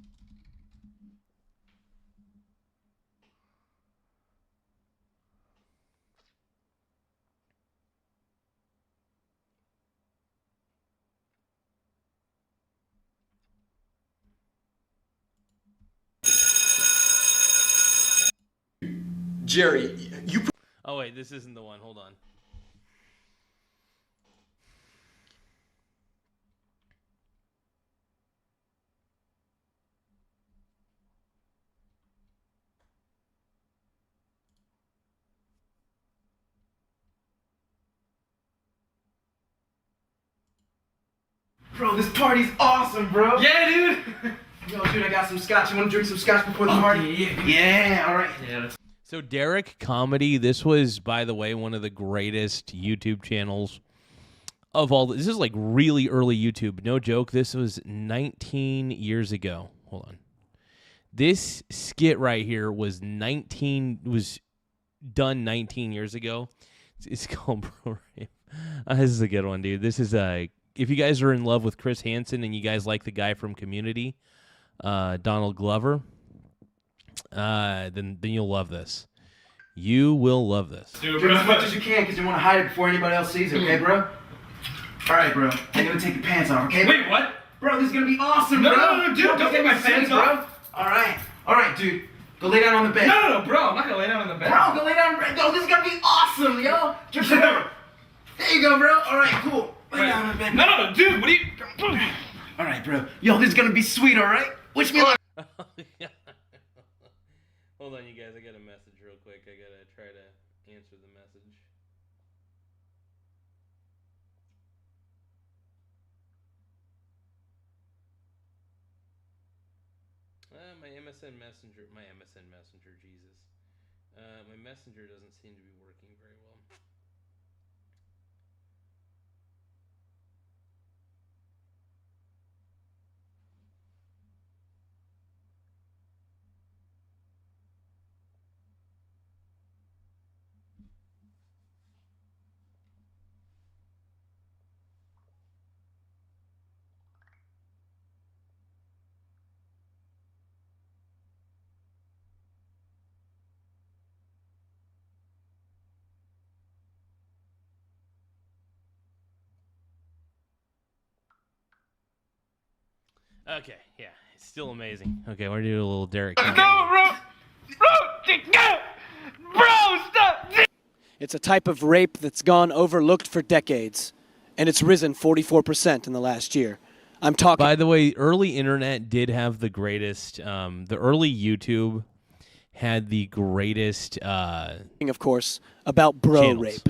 Jerry, you... Oh, wait, this isn't the one. Hold on. Bro, this party's awesome, bro. Yeah, dude. Yo, dude, I got some scotch. You want to drink some scotch before the party? Yeah, all right. Yeah. So Derek Comedy, this was, by the way, one of the greatest YouTube channels of all. This is like really early YouTube. No joke. This was 19 years ago. Hold on. This skit right here was done 19 years ago. It's called Bro Rape. This is a good one, dude. This is if you guys are in love with Chris Hansen and you guys like the guy from Community, Donald Glover, then you'll love this. You will love this. Dude, as much as you can because you want to hide it before anybody else sees it, okay, bro? All right, bro. I'm going to take your pants off, okay? Wait, what? Bro, this is going to be awesome, bro. No, dude, don't take my pants off. All right, dude. Go lay down on the bed. No, bro, I'm not going to lay down on the bed. Bro, go lay down on the bed. Yo, this is going to be awesome, yo. Just there you go, bro. All right, cool. Lay down on the bed. No, dude, what are you... All right, bro. Yo, this is gonna be sweet, all right? Wish me luck. Hold on, you guys. I got a message real quick. I gotta try to answer the message. My MSN Messenger, Jesus. My Messenger doesn't seem to be working very well. Okay, yeah, it's still amazing. Okay, we're gonna do a little Derek. Go, bro! Bro, stop! It's a type of rape that's gone overlooked for decades, and it's risen 44% in the last year. I'm talking. By the way, early internet did have the greatest. The early YouTube had the greatest. Of course, about bro channels. rape.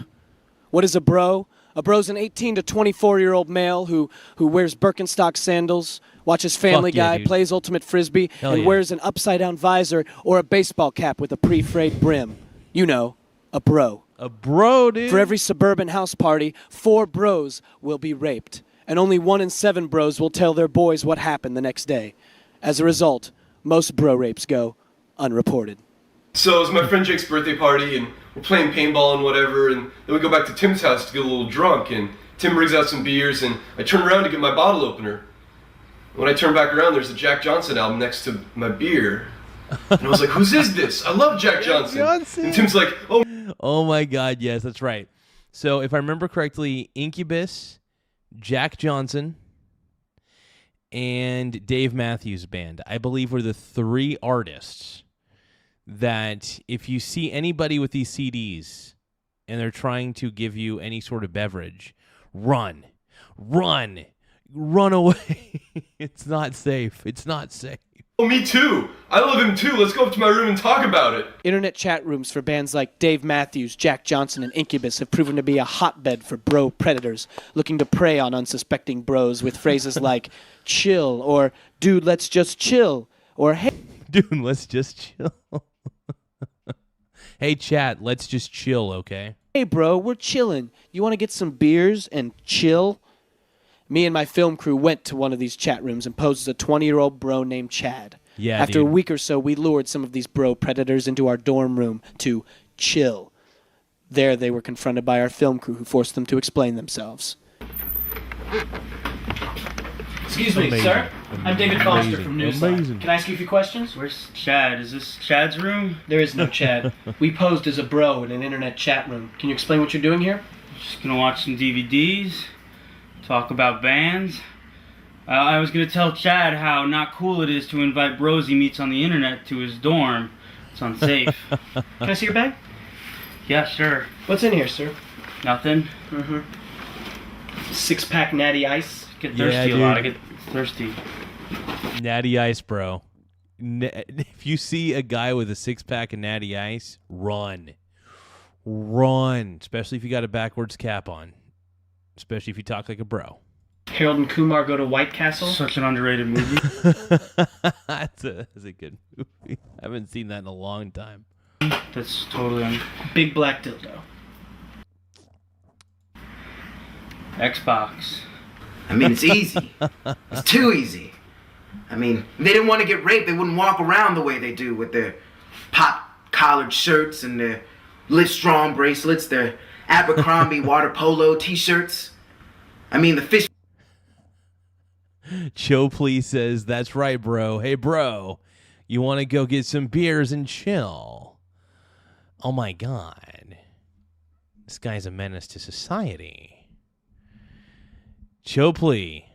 What is a bro? A bro's an 18 to 24-year-old male who wears Birkenstock sandals, watches Family Fuck yeah, Guy, dude. plays Ultimate Frisbee, Hell and yeah. wears an upside-down visor or a baseball cap with a pre-frayed brim. You know, a bro. A bro, dude. For every suburban house party, 4 bros will be raped, and only 1 in 7 bros will tell their boys what happened the next day. As a result, most bro rapes go unreported. So it was my friend Jake's birthday party, and we're playing paintball and whatever, and then we go back to Tim's house to get a little drunk, and Tim brings out some beers, and I turn around to get my bottle opener. When I turn back around, there's a Jack Johnson album next to my beer. And I was like, whose is this? I love Jack Johnson. And Tim's like, oh. Oh my God, yes, that's right. So if I remember correctly, Incubus, Jack Johnson, and Dave Matthews Band, I believe, were the 3 artists that if you see anybody with these CDs and they're trying to give you any sort of beverage, run away. It's not safe. It's not safe. Oh, me too. I love him too. Let's go up to my room and talk about it. Internet chat rooms for bands like Dave Matthews, Jack Johnson, and Incubus have proven to be a hotbed for bro predators looking to prey on unsuspecting bros with phrases like chill or dude, let's just chill or hey, Dude, let's just chill. Hey, chat, let's just chill, okay? hey bro, we're chilling. You want to get some beers and chill? Me and my film crew went to one of these chat rooms and posed as a 20-year-old bro named Chad. Yeah, After dude. a week or so, we lured some of these bro predators into our dorm room to chill. There they were confronted by our film crew who forced them to explain themselves. Excuse me, Amazing. sir. I'm David Foster Amazing. from Newsline. Amazing. Can I ask you a few questions? Where's Chad? Is this Chad's room? There is no Chad. We posed as a bro in an internet chat room. Can you explain what you're doing here? Just gonna watch some DVDs, talk about bands. I was gonna tell Chad how not cool it is to invite bros he meets on the internet to his dorm. It's unsafe. Can I see your bag? Yeah, sure. What's in here, sir? Nothing. 6-pack Natty Ice. Get Yeah, thirsty a lot. I dude. get thirsty. Natty Ice, bro. If you see a guy with a 6-pack of Natty Ice, run. Run. Especially if you got a backwards cap on. Especially if you talk like a bro. Harold and Kumar go to White Castle. Such an underrated movie. That's a good movie. I haven't seen that in a long time. That's totally Big black dildo. Xbox. I mean, it's easy. It's too easy. I mean, if they didn't want to get raped, they wouldn't walk around the way they do with their pop-collared shirts and their Livestrong bracelets, their Abercrombie water polo t-shirts. I mean, the fish... Chopley says, that's right, bro. Hey, bro, you want to go get some beers and chill? Oh, my God. This guy's a menace to society. Chopley.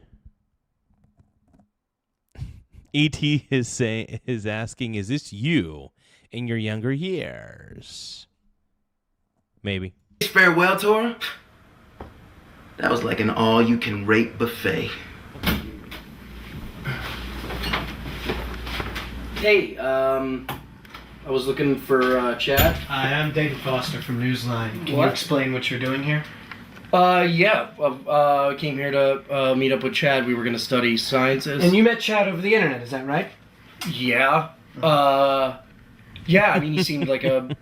E.T. is asking, is this you in your younger years? Maybe. farewell tour, that was like an all-you-can-rape buffet. Hey, I was looking for Chad. Hi, I'm David Foster from Newsline. Can What? you explain what you're doing here? Yeah. I came here to meet up with Chad. We were gonna study sciences. And you met Chad over the internet, is that right? Yeah. Yeah. I mean, he seemed like a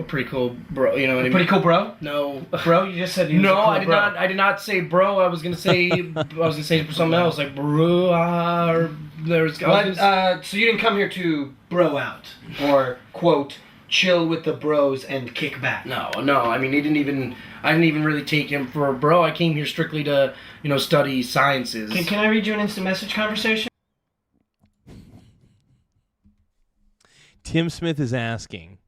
pretty cool bro. You know what I mean? Pretty cool, bro. No. Bro, you just said you was a No, cool I did bro. not. I did not say bro. I was gonna say. Something else like bro. Or there's. So you didn't come here to bro out or quote chill with the bros and kick back. No. I mean, I didn't even really take him for a bro. I came here strictly to, study sciences. Can I read you an instant message conversation? Tim Smith is asking,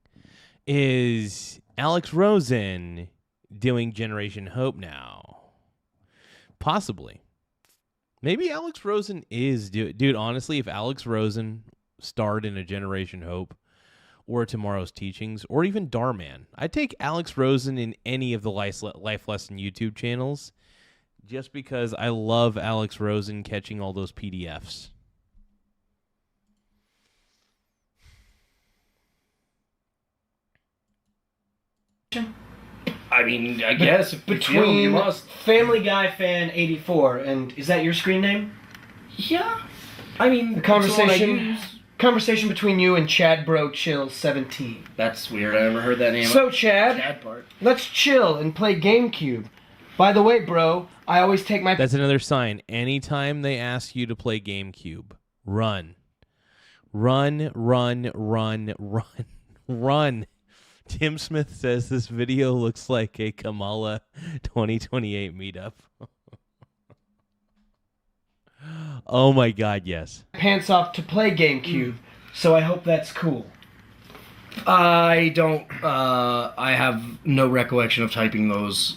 is Alex Rosen doing Generation Hope now? Possibly. Maybe Alex Rosen is dude, honestly, if Alex Rosen starred in a Generation Hope or Tomorrow's Teachings or even Darman, I'd take Alex Rosen in any of the Life Lesson YouTube channels just because I love Alex Rosen catching all those PDFs. I mean, I guess if you feel you Between must. Family Guy Fan 84 and is that your screen name? Yeah. I mean, The it's the one I conversation use. conversation between you and Chad Bro Chill 17. That's weird. I never heard that name. So Chad, Chad part. let's chill and play GameCube. By the way, bro, I always take my That's another sign. Anytime they ask you to play GameCube, run. Run, run, run, run, run. Tim Smith says this video looks like a Kamala 2028 meetup. Oh my God, yes. pants off to play GameCube. So I hope that's cool. I don't. I have no recollection of typing those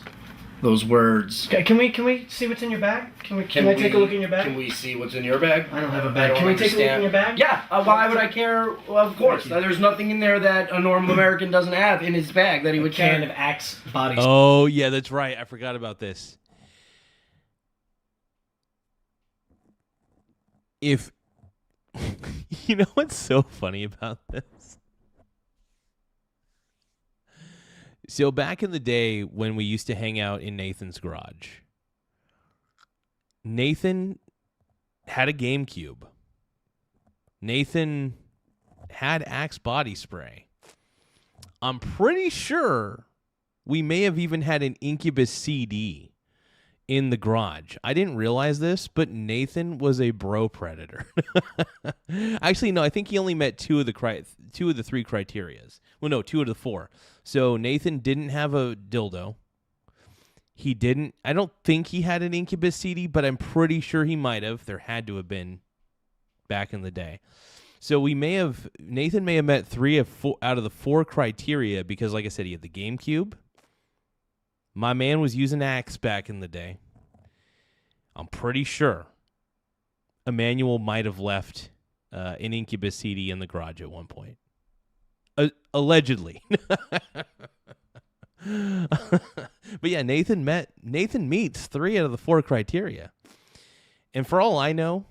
words. Okay, can we see what's in your bag? Can I take a look in your bag? Can we see what's in your bag? I don't have a I bag. don't Can we take a look in understand. your bag? Yeah. Why would I care? Well, of course. There's nothing in there that a normal American doesn't have in his bag that he would Can carry. of Axe body. Oh, yeah, that's right. I forgot about this. If you know what's so funny about this? So back in the day when we used to hang out in Nathan's garage, Nathan had a GameCube. Nathan had Axe body spray. I'm pretty sure we may have even had an Incubus CD in the garage. I didn't realize this, but Nathan was a bro predator. Actually, no, I think he only met two of the three criterias. Well, no, 2 of the 4. So Nathan didn't have a dildo. I don't think he had an Incubus CD, but I'm pretty sure he might have. There had to have been back in the day. So Nathan may have met 3 out of the 4 criteria because, like I said, he had the GameCube. My man was using Axe back in the day. I'm pretty sure Emmanuel might have left an Incubus CD in the garage at one point. Allegedly. But yeah, Nathan meets 3 out of the 4 criteria. And for all I know,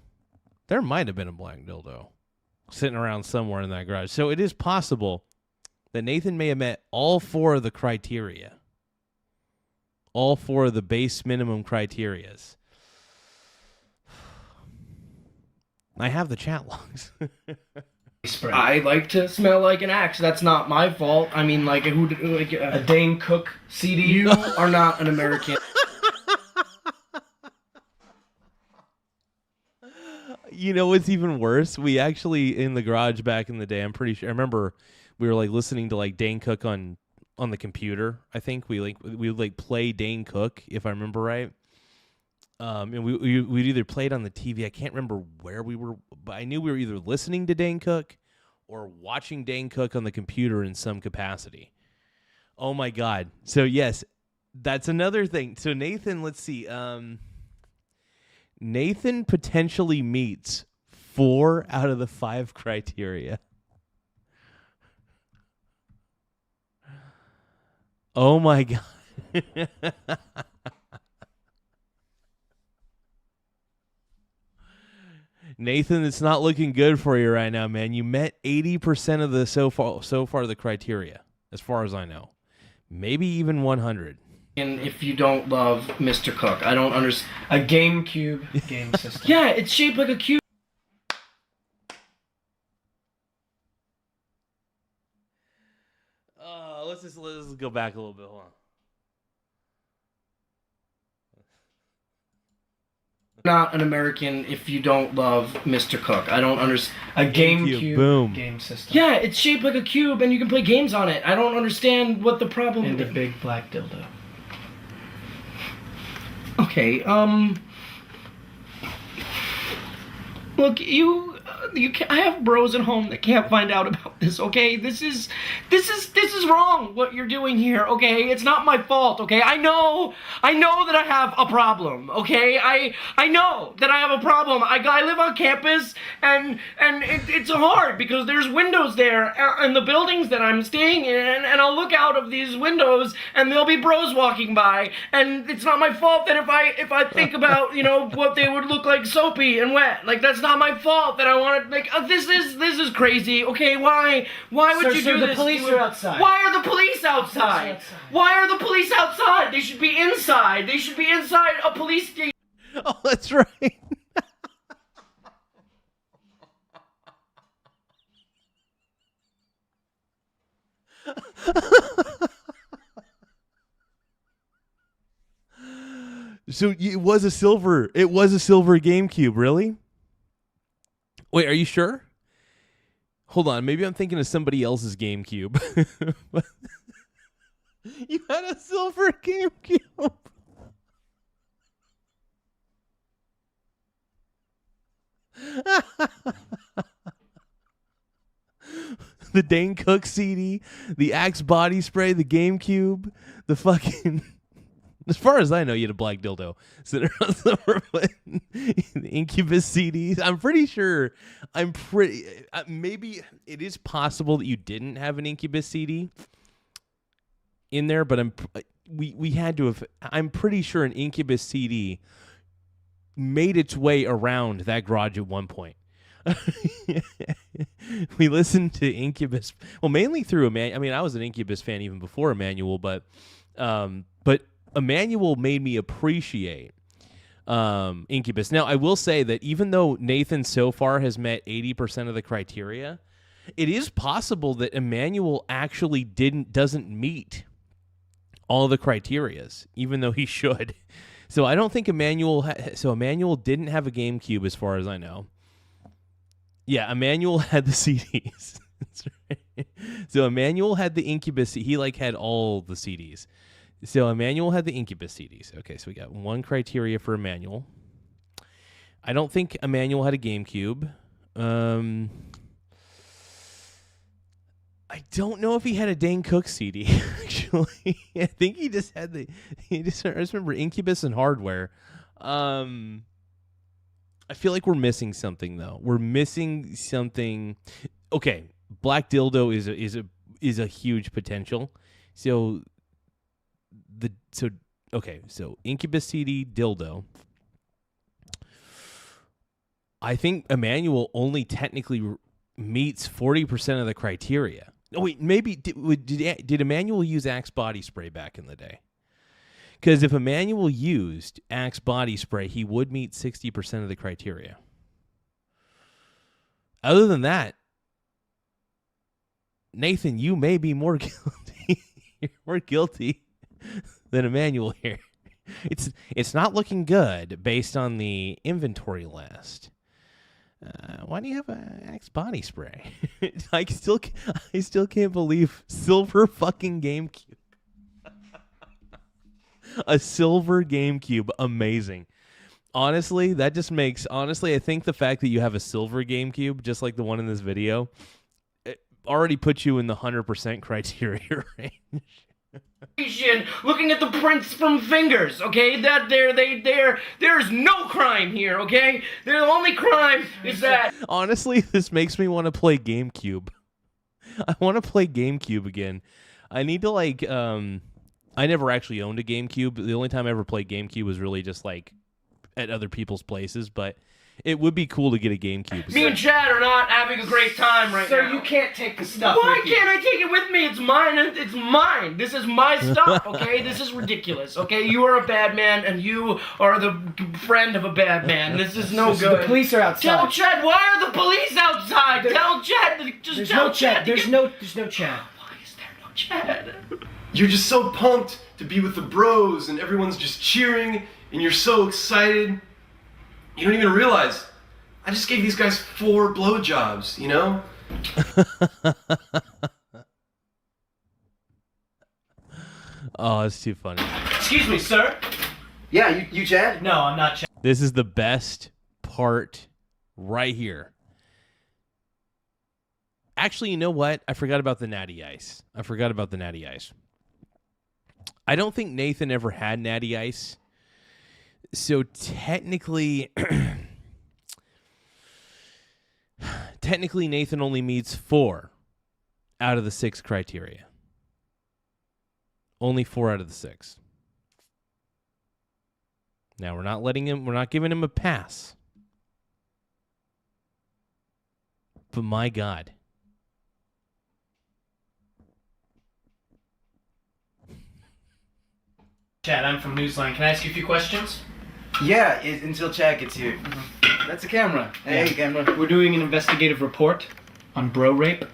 there might have been a black dildo sitting around somewhere in that garage. So it is possible that Nathan may have met all 4 of the criteria. All 4 of the base minimum criterias. I have the chat logs. I like to smell like an axe. That's not my fault. I mean, like A Dane Cook CD. You are not an American. You know what's even worse? We actually, in the garage back in the day, I'm pretty sure, I remember we were like listening to like Dane Cook on the computer. I think we would play Dane Cook, if I remember right. And we'd either play it on the TV. I can't remember where we were, but I knew we were either listening to Dane Cook or watching Dane Cook on the computer in some capacity. Oh my God. So yes, that's another thing. So Nathan, let's see. Nathan potentially meets 4 out of the 5 criteria. Oh my God. Nathan, it's not looking good for you right now, man. You met 80% of the so far the criteria, as far as I know. Maybe even 100. And if you don't love Mr. Cook, I don't understand. A GameCube game system. Yeah, it's shaped like a cube. Let's go back a little bit. Hold on. Not an American if you don't love Mr. Cook. I don't understand. A GameCube Boom. game system. Yeah, it's shaped like a cube and you can play games on it. I don't understand what the problem is. And a big black dildo. Okay, look, I have bros at home that can't find out about this, okay? This is wrong, what you're doing here, okay? It's not my fault, okay? I know that I have a problem, okay? I know that I have a problem. I live on campus, and it's hard because there's windows there in the buildings that I'm staying in, and I'll look out of these windows, and there'll be bros walking by, and it's not my fault that if I think about, what they would look like soapy and wet, like, that's not my fault that I want to, like, this is crazy, okay? Why would you do the this? Police are outside. Why are the police outside? Why are the police outside? They should be inside. They should be inside a police station. Oh, that's right. So it was a silver GameCube, really? Wait, are you sure? Hold on, maybe I'm thinking of somebody else's GameCube. You had a silver GameCube. The Dane Cook CD, the Axe body spray, the GameCube, the fucking... As far as I know, you had a black dildo. The Incubus CDs. I'm pretty sure. Maybe it is possible that you didn't have an Incubus CD in there, but we had to have. I'm pretty sure an Incubus CD made its way around that garage at one point. We listened to Incubus. Well, mainly through Emmanuel. I mean, I was an Incubus fan even before Emmanuel, but Emmanuel made me appreciate Incubus. Now, I will say that even though Nathan so far has met 80% of the criteria, it is possible that Emmanuel actually doesn't meet all the criterias, even though he should. So I don't think Emmanuel didn't have a GameCube as far as I know. Yeah, Emmanuel had the CDs. That's right. So Emmanuel had the Incubus. He had all the CDs. So Emmanuel had the Incubus CDs. Okay, so we got one criteria for Emmanuel. I don't think Emmanuel had a GameCube. I don't know if he had a Dane Cook CD, actually. I think he just had I just remember Incubus and Hardware. I feel like we're missing something, though. We're missing something. Okay, Black Dildo is a huge potential. So Incubus CD Dildo. I think Emmanuel only technically meets 40% of the criteria. Oh wait, maybe did Emmanuel use Axe body spray back in the day? Because if Emmanuel used Axe body spray, he would meet 60% of the criteria. Other than that, Nathan, you may be more guilty. You're more guilty than Emmanuel here. It's not looking good based on the inventory list. Why do you have an Axe body spray? I still can't believe silver fucking GameCube. A silver GameCube, amazing. Honestly, that just makes. Honestly, I think the fact that you have a silver GameCube, just like the one in this video, it already puts you in the 100% criteria range. Looking at the prints from fingers, okay? There's no crime here, okay? The only crime is that. Honestly, this makes me want to play GameCube. I want to play GameCube again. I need to I never actually owned a GameCube. The only time I ever played GameCube was really just at other people's places. But It would be cool to get a GameCube. Me and Chad are not having a great time right Sir, now. you can't take the stuff Why with you. can't I take it with me? It's mine. It's mine. This is my stuff, okay? This is ridiculous, okay? You are a bad man, and you are the friend of a bad man. This is no good. The police are outside. Tell Chad, why are the police outside? Tell Chad, There's no Chad. There's no Chad. Why is there no Chad? You're just so pumped to be with the bros, and everyone's just cheering, and you're so excited. You don't even realize I just gave these guys 4 blowjobs, you know? Oh, it's too funny. Excuse me, sir. Yeah, you Chad? No, I'm not Chad. This is the best part right here. Actually, you know what? I forgot about the Natty Ice. I don't think Nathan ever had Natty Ice. So technically, Nathan only meets 4 out of the 6 criteria. Only 4 out of the 6. Now we're not giving him a pass. But my God. Chad, I'm from Newsline. Can I ask you a few questions? Yeah, until Chad gets here. That's a camera. Hey, camera. We're doing an investigative report on bro rape.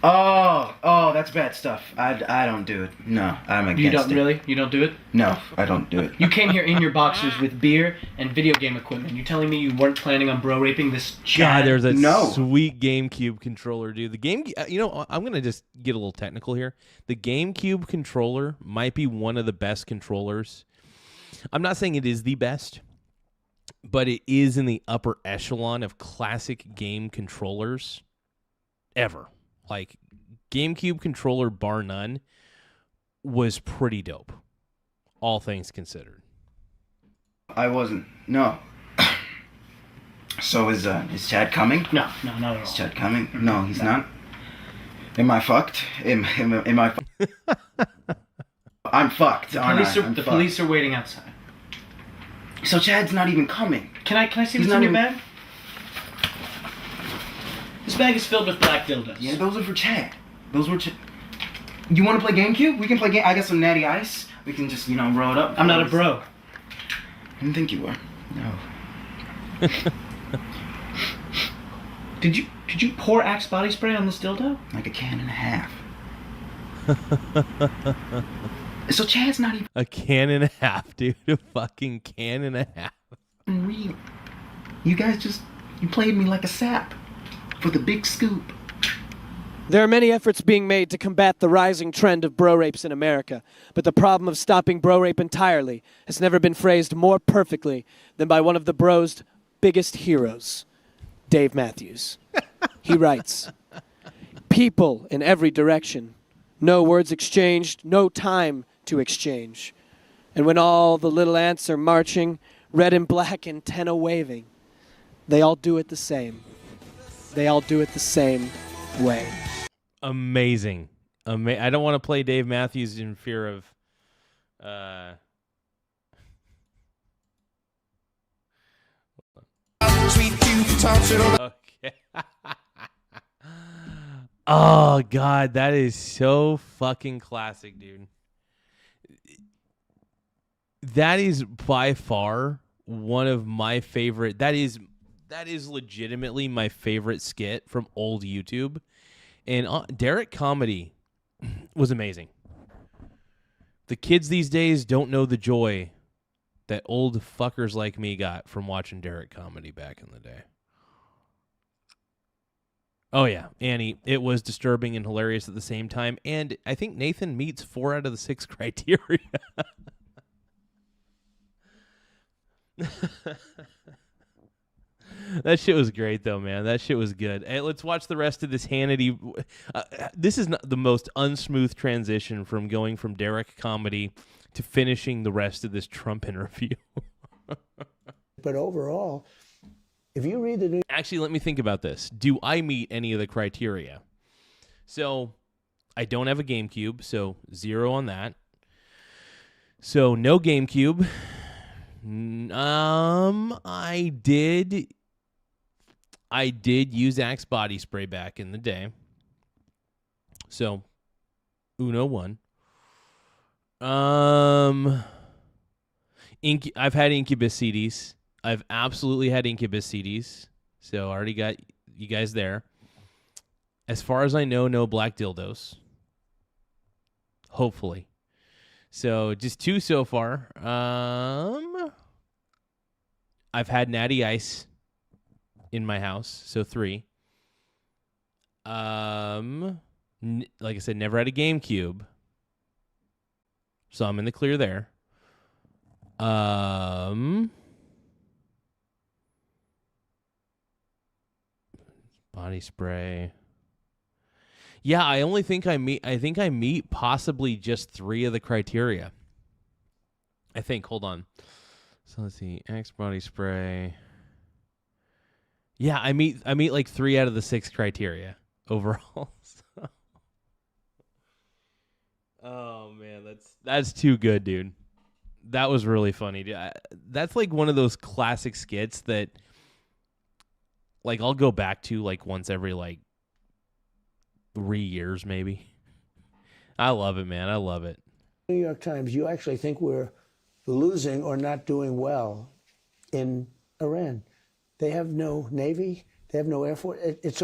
Oh, that's bad stuff. I don't do it. No, I'm against it. You don't really? You don't do it? No, I don't do it. You came here in your boxers with beer and video game equipment. You're telling me you weren't planning on bro raping this Chad? God, there's a sweet GameCube controller, dude. The game, I'm gonna just get a little technical here. The GameCube controller might be one of the best controllers. I'm not saying it is the best, but it is in the upper echelon of classic game controllers ever. Like, GameCube controller, bar none, was pretty dope, all things considered. I wasn't. No. So is Chad coming? No, not at all. Is Chad coming? No, he's not. Am I fucked? Am I? I'm fucked. The police are waiting outside. So Chad's not even coming. Can I see what's in your bag? This bag is filled with black dildos. Yeah, those are for Chad. Those were You want to play GameCube? We can play I got some Natty Ice. We can just, roll it up. I'm not a bro. I didn't think you were. No. Did you pour Axe body spray on this dildo? Like a can and a half. So Chad's not even a can and a half, dude. A fucking can and a half. Real. You guys you played me like a sap for the big scoop. There are many efforts being made to combat the rising trend of bro rapes in America, but the problem of stopping bro rape entirely has never been phrased more perfectly than by one of the bro's biggest heroes, Dave Matthews. He writes, "People in every direction, no words exchanged, no time to exchange. And when all the little ants are marching, red and black antenna waving, they all do it the same. They all do it the same way." Amazing. I don't want to play Dave Matthews in fear of okay. Oh God, that is so fucking classic, dude. That is by far one of my favorite. That is legitimately my favorite skit from old YouTube. And Derek comedy was amazing. The kids these days don't know the joy that old fuckers like me got from watching Derek comedy back in the day. Oh, yeah, Annie, it was disturbing and hilarious at the same time. And I think Nathan meets 4 out of the 6 criteria. That shit was great, though, man. That shit was good. Hey, let's watch the rest of this Hannity. This is not the most unsmooth transition from going from Derek comedy to finishing the rest of this Trump interview. But overall, if you read the news... Actually, let me think about this. Do I meet any of the criteria? So, I don't have a GameCube, so 0 on that. So, no GameCube. I did I did use Axe body spray back in the day. So, Uno one. I've had Incubus CDs. I've absolutely had Incubus CDs. So I already got you guys there. As far as I know, no black dildos. Hopefully. So just 2 so far. I've had Natty Ice in my house, so 3. Like I said, never had a GameCube. So I'm in the clear there. Body spray. Yeah, I think I meet possibly just 3 of the criteria. I think. Hold on. So let's see. Axe body spray. Yeah, I meet like 3 out of the 6 criteria overall. Oh man, that's too good, dude. That was really funny, dude. That's like one of those classic skits that like I'll go back to like once every like 3 years maybe. I love it, man. I love it. New York Times, you actually think we're losing or not doing well in Iran. They have no Navy. They have no Air Force. It's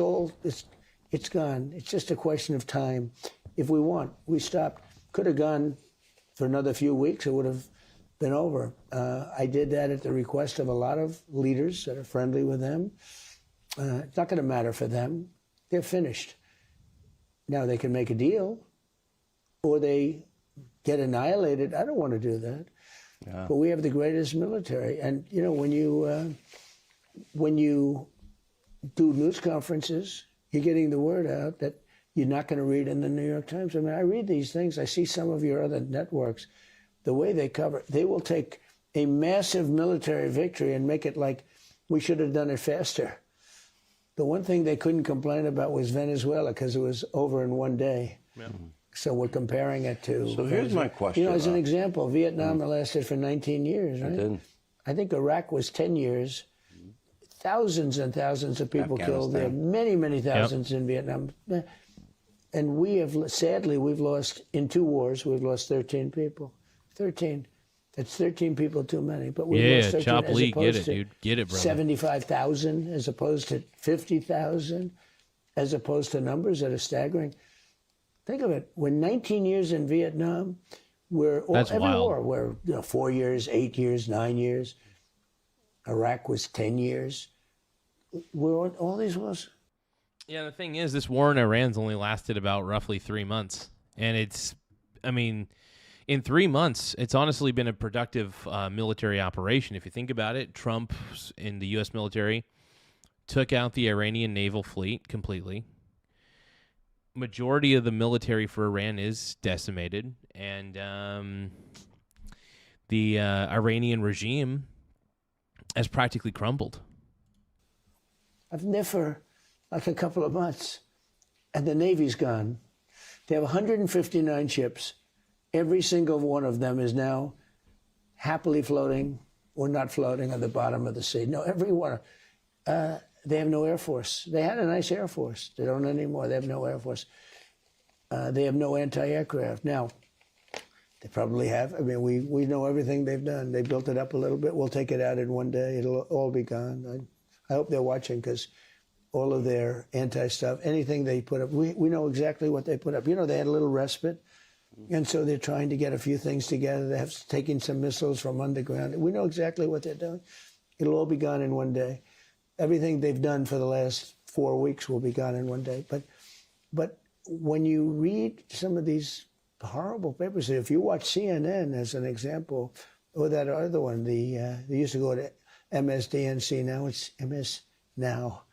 gone. It's just a question of time. If we want, we stopped. Could have gone for another few weeks. It would have been over. I did that at the request of a lot of leaders that are friendly with them. It's not going to matter for them. They're finished. Now they can make a deal or they get annihilated. I don't want to do that. Yeah. But we have the greatest military. And, you know, when you do news conferences, you're getting the word out that you're not going to read in the New York Times. I mean, I read these things. I see some of your other networks. The way they cover, they will take a massive military victory and make it like we should have done it faster. The one thing they couldn't complain about was Venezuela because it was over in one day. Yeah. So we're comparing it to. So here's my question. You know, as an example, Vietnam lasted for 19 years, right? It did. I think Iraq was 10 years. Thousands and thousands of people killed there. Many, many thousands in Vietnam. And we have, sadly, we've lost, in 2 wars, we've lost 13 people. 13. That's 13 people too many. But we've lost 13 Chop as Lee, opposed get it, to dude. Get it, brother. 75,000 as opposed to 50,000, as opposed to numbers that are staggering. Think of it. We're 19 years in Vietnam. Every war, we're 4 years, 8 years, 9 years. Iraq was 10 years. We're on all these wars. Yeah, the thing is, this war in Iran's only lasted about roughly 3 months. And in 3 months, it's honestly been a productive military operation. If you think about it, Trump in the U.S. military took out the Iranian naval fleet completely. Majority of the military for Iran is decimated. And the Iranian regime has practically crumbled. I've never, like a couple of months, and the Navy's gone. They have 159 ships. Every single one of them is now happily floating or not floating at the bottom of the sea. No, every one. They have no Air Force. They had a nice Air Force. They don't anymore. They have no Air Force. They have no anti-aircraft. Now, they probably have. I mean, we know everything they've done. They built it up a little bit. We'll take it out in one day. It'll all be gone. I hope they're watching because all of their anti-stuff, anything they put up, we know exactly what they put up. You know, they had a little respite. And so they're trying to get a few things together. They have taken some missiles from underground. We know exactly what they're doing. It'll all be gone in one day. Everything they've done for the last 4 weeks will be gone in one day. But when you read some of these horrible papers, if you watch CNN as an example, or that other one, they used to go to MSDNC, now it's MS Now.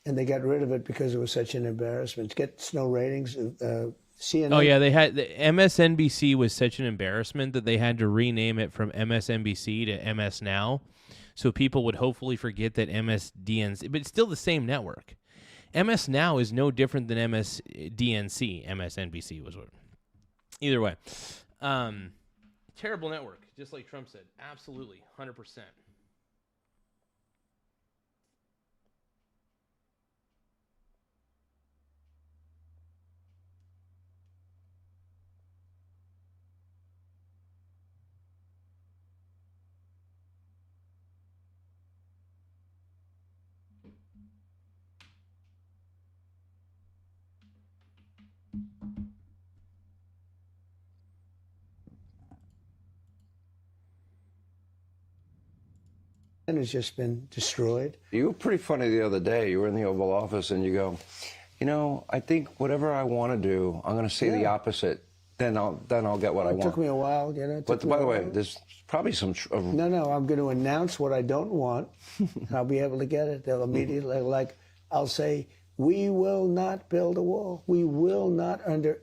And they got rid of it because it was such an embarrassment. Gets no ratings. CNN. Oh yeah, they had the MSNBC was such an embarrassment that they had to rename it from MSNBC to MS Now, so people would hopefully forget that MSDNC, but it's still the same network. MS Now is no different than MSDNC. MSNBC was what. Either way, terrible network, just like Trump said. Absolutely, 100%. And it's just been destroyed. You were pretty funny the other day. You were in the Oval Office and you go, you know, I think whatever I want to do, I'm going to say the opposite. Then I'll get what I want. It took me a while, you know. But by the way, there's probably some. No, I'm going to announce what I don't want. I'll be able to get it. They'll immediately, like, I'll say, we will not build a wall. We will not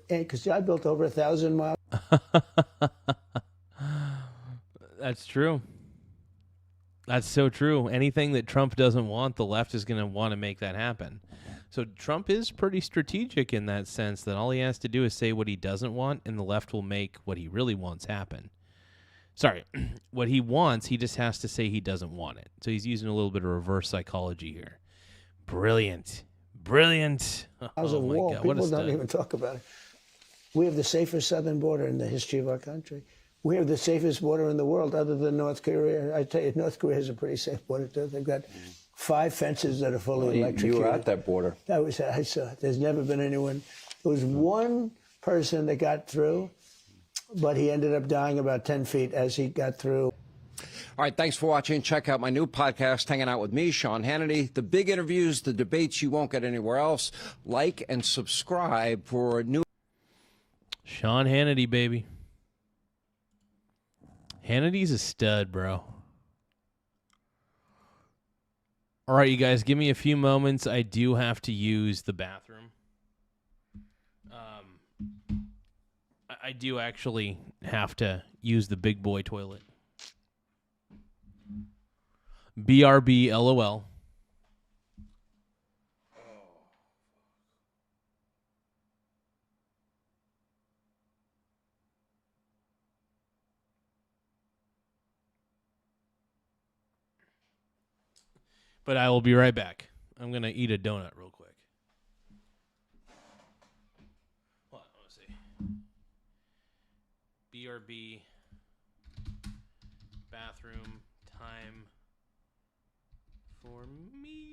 because I built over 1,000 miles. That's true. That's so true. Anything that Trump doesn't want, the left is going to want to make that happen. So Trump is pretty strategic in that sense that all he has to do is say what he doesn't want, and the left will make what he really wants happen. Sorry, what he wants, he just has to say he doesn't want it. So he's using a little bit of reverse psychology here. Brilliant. Brilliant. Miles of my wall. God, what a People don't stud. even talk about it. We have the safest southern border in the history of our country. We have the safest border in the world other than North Korea. I tell you, North Korea has a pretty safe border, too. They've got 5 fences that are fully electrocuted. You were at that border. I saw it. There's never been anyone. There was one person that got through, but he ended up dying about 10 feet as he got through. All right, thanks for watching. Check out my new podcast, Hanging Out with me, Sean Hannity. The big interviews, the debates you won't get anywhere else. Like and subscribe for new. Sean Hannity, baby. Hannity's a stud, bro. All right, you guys, give me a few moments. I do have to use the bathroom. I do actually have to use the big boy toilet. BRB LOL. But I will be right back. I'm going to eat a donut real quick. Hold on, let's see. BRB bathroom time for me.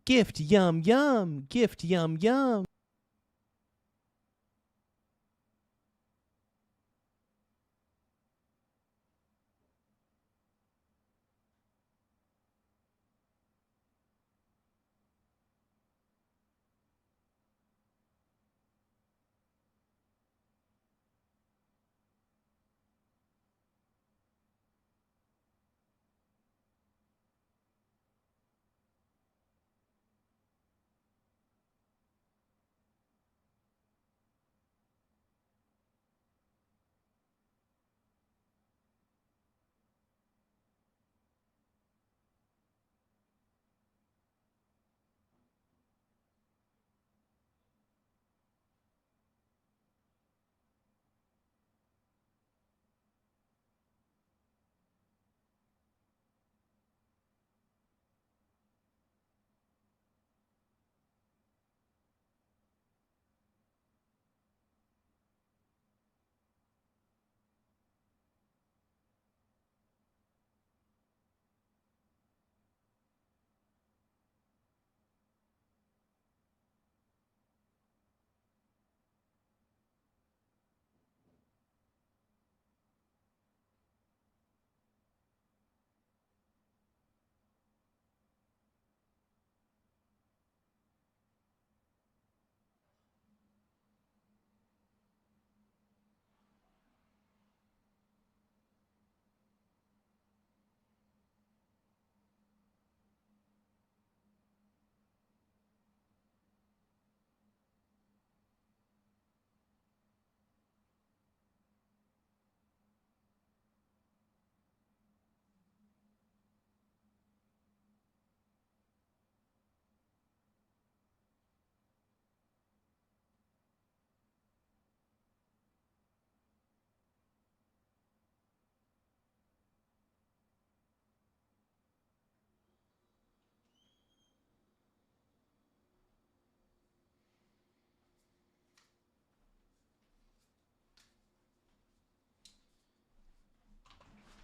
Gift yum yum. Gift yum yum.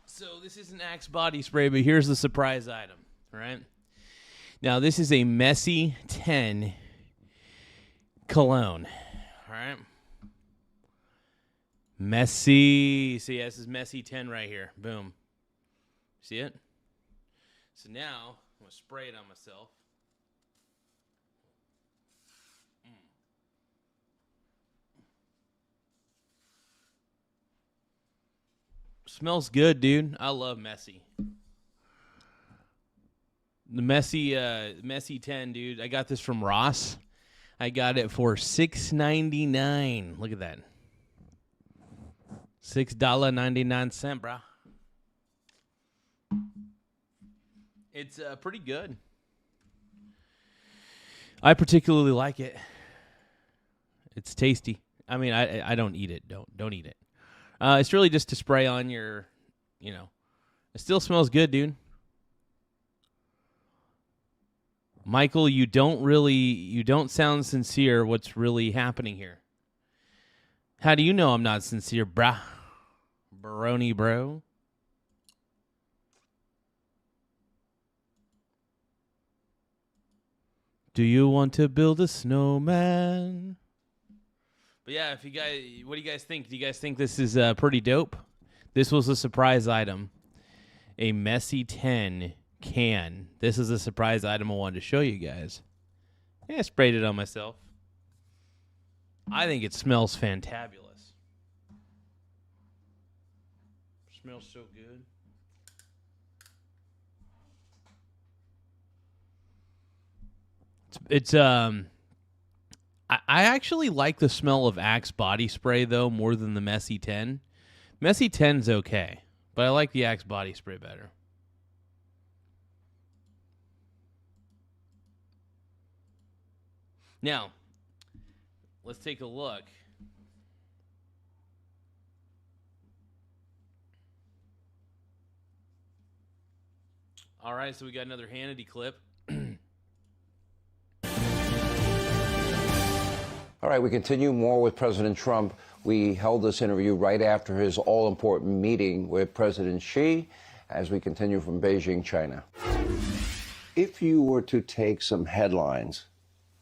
So this is an Axe body spray, but here's the surprise item, all right? Now, this is a Messy 10 cologne, all right? Messy. So, yeah, this is Messy 10 right here. Boom. See it? So now, I'm going to spray it on myself. Smells good, dude. I love Messy. The Messy 10, dude. I got this from Ross. I got it for $6.99. Look at that. $6.99, bro. It's pretty good. I particularly like it. It's tasty. I mean, I don't eat it. Don't eat it. It's really just to spray on your, you know. It still smells good, dude. Michael, you don't sound sincere. What's really happening here? How do you know I'm not sincere, brah? Baroni, bro. Do you want to build a snowman? But yeah, if you guys, what do you guys think? Do you guys think this is pretty dope? This was a surprise item. A Messy 10 can. This is a surprise item I wanted to show you guys. Yeah, I sprayed it on myself. I think it smells fantabulous. Smells so good. It's I actually like the smell of Axe body spray, though, more than the Messy 10. Messy 10's okay, but I like the Axe body spray better. Now, let's take a look. All right, so we got another Hannity clip. All right, we continue more with President Trump. We held this interview right after his all-important meeting with President Xi as we continue from Beijing, China. if you were to take some headlines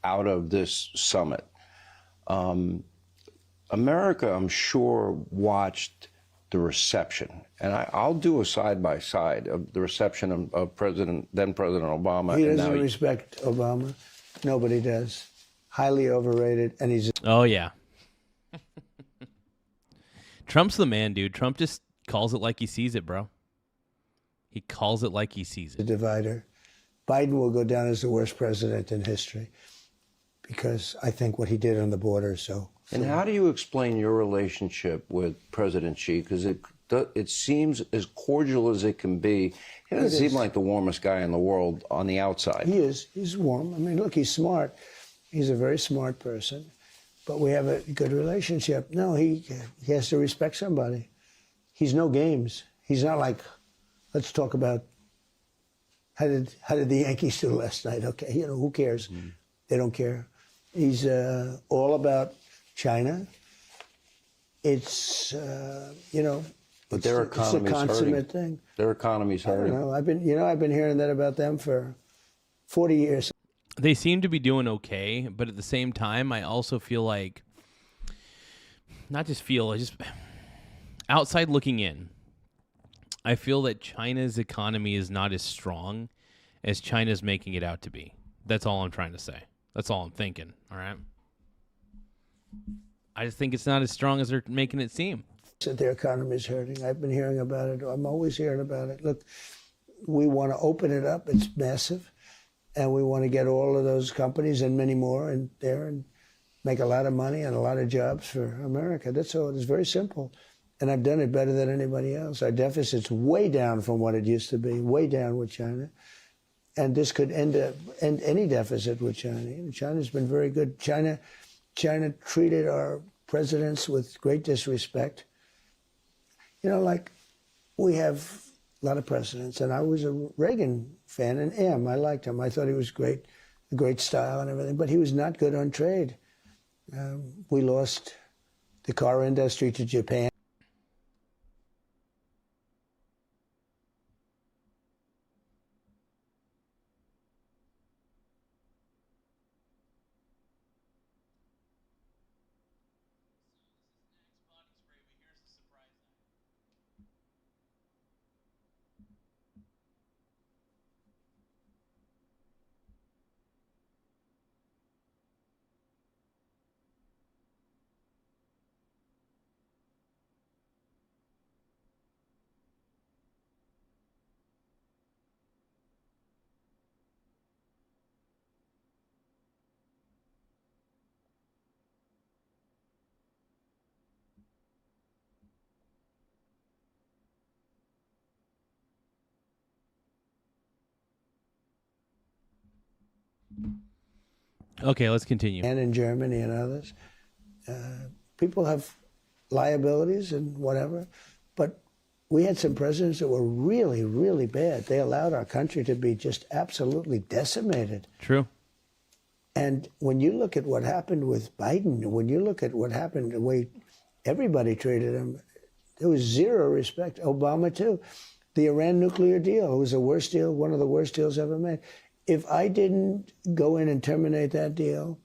out of this summit, America, I'm sure, watched the reception. And I'll do a side-by-side of the reception of then President Obama. He doesn't respect Obama. Nobody does. Highly overrated, and he's... Oh, yeah. Trump's the man, dude. Trump just calls it like he sees it, bro. He calls it like he sees it. The divider. Biden will go down as the worst president in history because I think what he did on the border. So. And how do you explain your relationship with President Xi? Because it seems as cordial as it can be. He doesn't seem like the warmest guy in the world on the outside. He is. He's warm. I mean, look, he's smart. He's a very smart person. But we have a good relationship. No, he has to respect somebody. He's no games. He's not like, let's talk about how did the Yankees do last night? Okay, you know, who cares? They don't care. He's all about China. It's you know, but their economy's it's a consummate hurting. thing. Their economy's hurting. I don't know. I've been hearing that about them for 40 years. They seem to be doing okay, but at the same time, I also feel like, I just outside looking in, I feel that China's economy is not as strong as China's making it out to be. That's all I'm trying to say. That's all I'm thinking, all right? I just think it's not as strong as they're making it seem. That their economy is hurting. I've been hearing about it. I'm always hearing about it. Look, we want to open it up. It's massive. And we want to get all of those companies and many more in there and make a lot of money and a lot of jobs for America. That's all. It's very simple. And I've done it better than anybody else. Our deficit's way down from what it used to be, way down with China. And this could end any deficit with China. China's been very good. China treated our presidents with great disrespect. You know, like we have a lot of presidents, and I was a Reagan fan and am. I liked him. I thought he was great, a great style and everything, but he was not good on trade. We lost the car industry to Japan. Okay, let's continue. And in Germany and others. People have liabilities and whatever, but we had some presidents that were really, really bad. They allowed our country to be just absolutely decimated. True. And when you look at what happened with Biden, when you look at what happened, the way everybody treated him, there was zero respect. Obama, too. The Iran nuclear deal was the worst deal, one of the worst deals ever made. If I didn't go in and terminate that deal,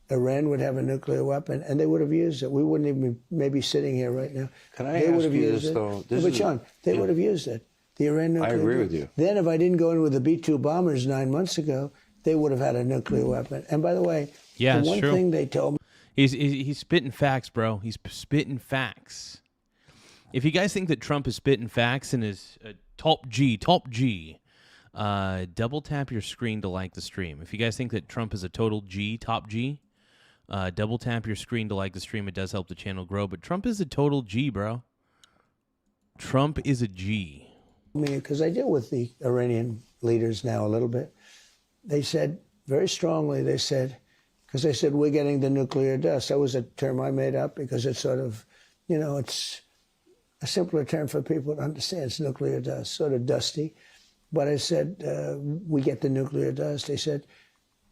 Iran would have a nuclear weapon, and they would have used it. We wouldn't even maybe sitting here right now. Can I ask you this, though? But Sean, they would have used it. The Iran nuclear deal. I agree with you. Then if I didn't go in with the B-2 bombers 9 months ago, they would have had a nuclear weapon. And by the way, yeah, the one true. thing they told me... He's spitting facts, bro. He's spitting facts. If you guys think that Trump is spitting facts and is top G, double tap your screen to like the stream. If you guys think that Trump is a total G, top G, double tap your screen to like the stream. It does help the channel grow. But Trump is a total G, bro. Trump is a G. I mean, because I deal with the Iranian leaders now a little bit. They said very strongly, because they said, we're getting the nuclear dust. That was a term I made up because it's sort of, it's a simpler term for people to understand. It's nuclear dust, sort of dusty. But I said, we get the nuclear dust. They said,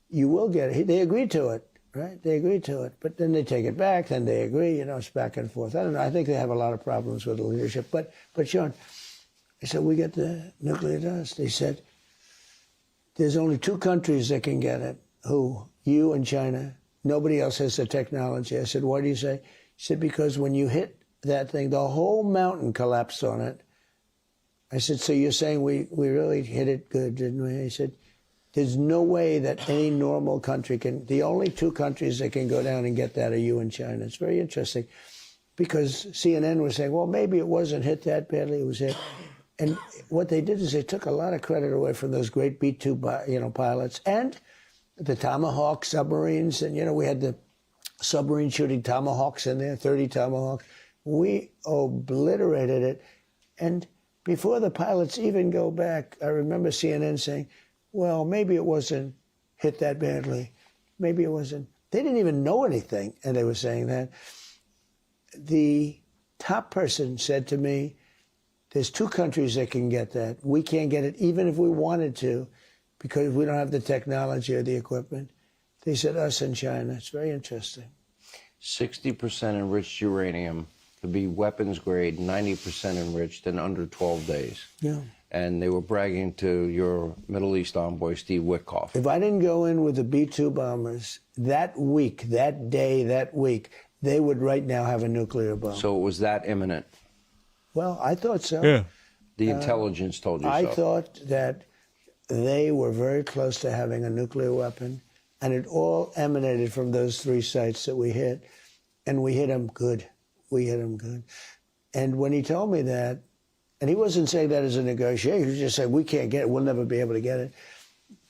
you will get it. They agreed to it, right? They agreed to it. But then they take it back, then they agree. It's back and forth. I don't know. I think they have a lot of problems with the leadership. But Sean, I said, we get the nuclear dust. They said, there's only 2 countries that can get it. Who? You and China. Nobody else has the technology. I said, why do you say? He said, because when you hit that thing, the whole mountain collapsed on it. I said, so you're saying we really hit it good, didn't we? He said, there's no way that any normal country can. The only 2 countries that can go down and get that are you and China. It's very interesting because CNN was saying, well, maybe it wasn't hit that badly. It was hit. And what they did is they took a lot of credit away from those great B-2 pilots and the Tomahawk submarines. And, we had the submarine shooting Tomahawks in there, 30 Tomahawks. We obliterated it. And before the pilots even go back, I remember CNN saying, well, maybe it wasn't hit that badly. Maybe it wasn't. They didn't even know anything, and they were saying that. The top person said to me, there's 2 countries that can get that. We can't get it even if we wanted to because we don't have the technology or the equipment. They said us and China. It's very interesting. 60% enriched uranium to be weapons grade, 90% enriched in under 12 days. Yeah. And they were bragging to your Middle East envoy, Steve Witkoff. If I didn't go in with the B-2 bombers that week, that day, that week, they would right now have a nuclear bomb. So it was that imminent? Well, I thought so. Yeah. The intelligence told you I so. thought that they were very close to having a nuclear weapon, and it all emanated from those 3 sites that we hit, and we hit them good. We hit them good. And when he told me that, and he wasn't saying that as a negotiation, he was just saying, we can't get it, we'll never be able to get it.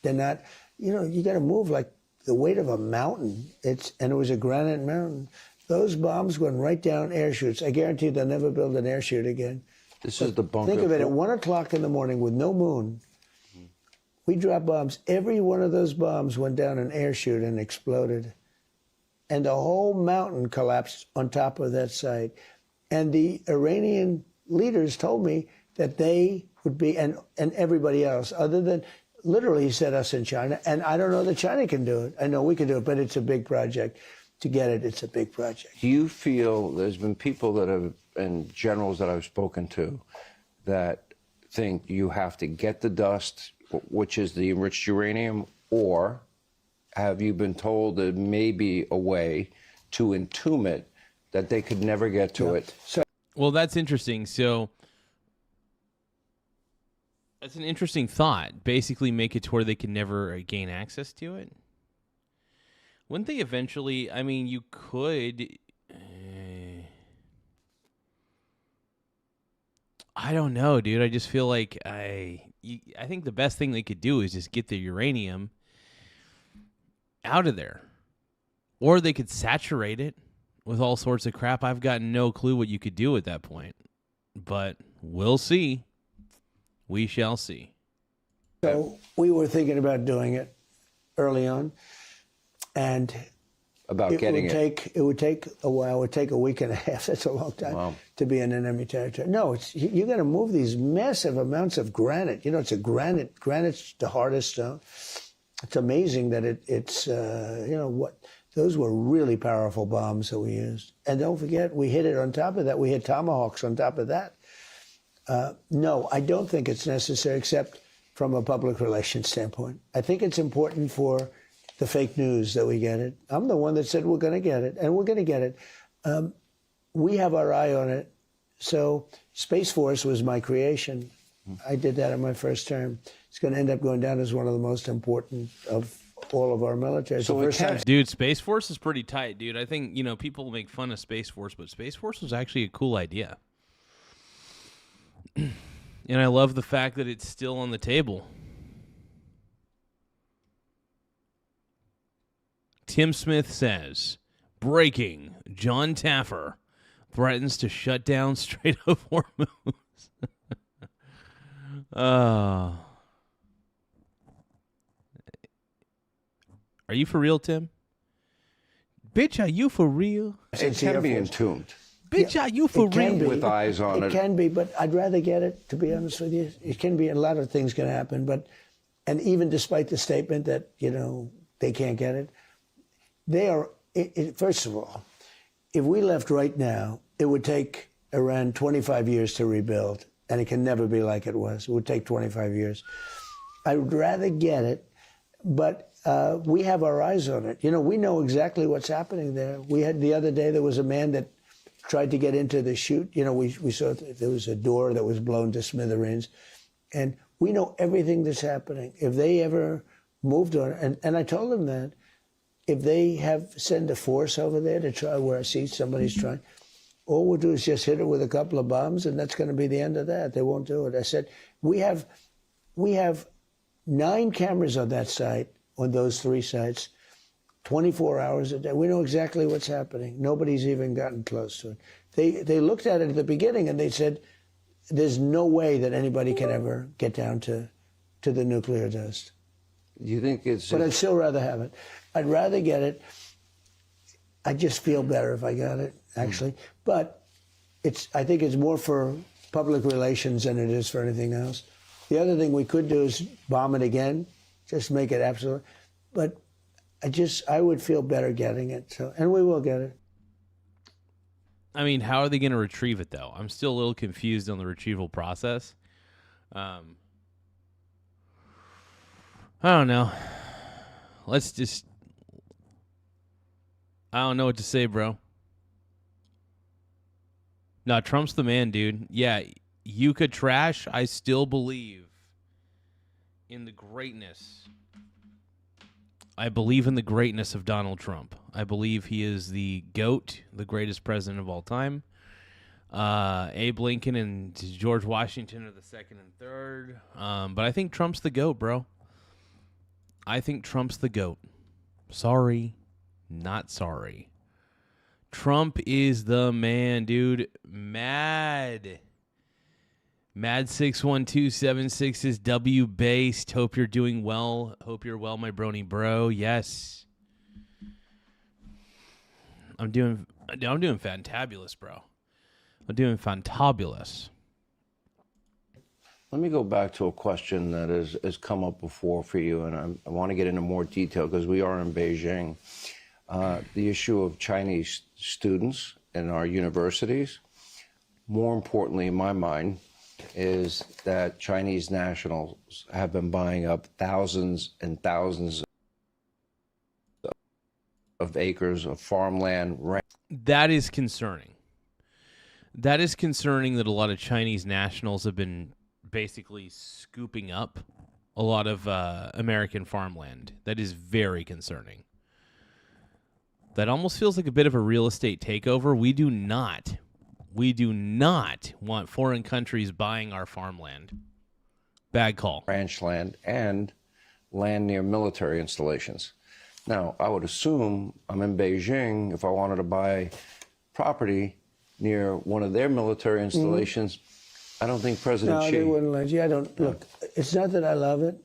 They're not, you got to move like the weight of a mountain. And it was a granite mountain. Those bombs went right down air chutes. I guarantee they'll never build an air chute again. This is the bunker. Think of it, at 1 o'clock in the morning with no moon, we dropped bombs. Every one of those bombs went down an air chute and exploded. And the whole mountain collapsed on top of that site. And the Iranian leaders told me that they would be, and everybody else, other than, literally he said us in China, and I don't know that China can do it. I know we can do it, but it's a big project. To get it, it's a big project. Do you feel there's been people that have, and generals that I've spoken to, that think you have to get the dust, which is the enriched uranium, or have you been told there may be a way to entomb it that they could never get to it? Well, that's interesting. So that's an interesting thought. Basically make it to where they can never gain access to it. Wouldn't they eventually, I mean, you could, I don't know, dude. I just feel like I think the best thing they could do is just get the uranium out of there. Or they could saturate it with all sorts of crap. I've got no clue what you could do at that point. But we'll see. We shall see. So we were thinking about doing it early on. And about getting it. It would take a while. It would take a week and a half. That's a long time to be in enemy territory. No, you got to move these massive amounts of granite. It's a granite. Granite's the hardest stone. It's amazing that it's those were really powerful bombs that we used. And don't forget, we hit it on top of that. We hit Tomahawks on top of that. No, I don't think it's necessary, except from a public relations standpoint. I think it's important for the fake news that we get it. I'm the one that said we're going to get it, and we're going to get it. We have our eye on it. So Space Force was my creation. I did that in my first term. It's going to end up going down as one of the most important of all of our military. So dude, Space Force is pretty tight, dude. I think, people make fun of Space Force, but Space Force was actually a cool idea. And I love the fact that it's still on the table. Tim Smith says, breaking, John Taffer threatens to shut down Strait of Hormuz. Are you for real, Tim? Bitch, are you for real? It can be entombed. Bitch, are you for real? With eyes on it. It can be, but I'd rather get it, to be honest with you. It can be, a lot of things can happen, and even despite the statement that, they can't get it, they are, first of all, if we left right now, it would take Iran 25 years to rebuild, and it can never be like it was. It would take 25 years. I'd rather get it, but we have our eyes on it. You know, we know exactly what's happening there. We had the other day, there was a man that tried to get into the chute. You know, we saw there was a door that was blown to smithereens. And we know everything that's happening. If they ever moved on, and I told them that, if they send a force over there to try where I see somebody's trying, all we'll do is just hit it with a couple of bombs, and that's going to be the end of that. They won't do it. I said, we have 9 cameras on that site, on those 3 sites, 24 hours a day. We know exactly what's happening. Nobody's even gotten close to it. They looked at it at the beginning, and they said, there's no way that anybody can ever get down to the nuclear dust. You think it's... But I'd still rather have it. I'd rather get it. I just feel better if I got it, actually. But I think it's more for public relations than it is for anything else. The other thing we could do is bomb it again, just make it absolute. But I would feel better getting it. So, and we will get it. I mean, how are they going to retrieve it, though? I'm still a little confused on the retrieval process. I don't know. I don't know what to say, bro. No, Trump's the man, dude. Yeah, you could trash. I still believe in the greatness. I believe in the greatness of Donald Trump. I believe he is the GOAT, the greatest president of all time. Abe Lincoln and George Washington are the second and third. But I think Trump's the GOAT, bro. I think Trump's the GOAT. Sorry, not sorry. Trump is the man, dude. Mad 61276 is W-based. Hope you're doing well. Hope you're well, my brony bro. Yes. I'm doing fantabulous, bro. I'm doing fantabulous. Let me go back to a question that has come up before for you, and I want to get into more detail because we are in Beijing. The issue of Chinese students in our universities. More importantly, in my mind, is that Chinese nationals have been buying up thousands and thousands of acres of farmland. That is concerning. That is concerning that a lot of Chinese nationals have been basically scooping up a lot of American farmland. That is very concerning. That almost feels like a bit of a real estate takeover. We do not want foreign countries buying our farmland. Bad call. Ranch land and land near military installations. Now, I would assume I'm in Beijing. If I wanted to buy property near one of their military installations, I don't think President Xi... No, they wouldn't let you. Look, it's not that I love it.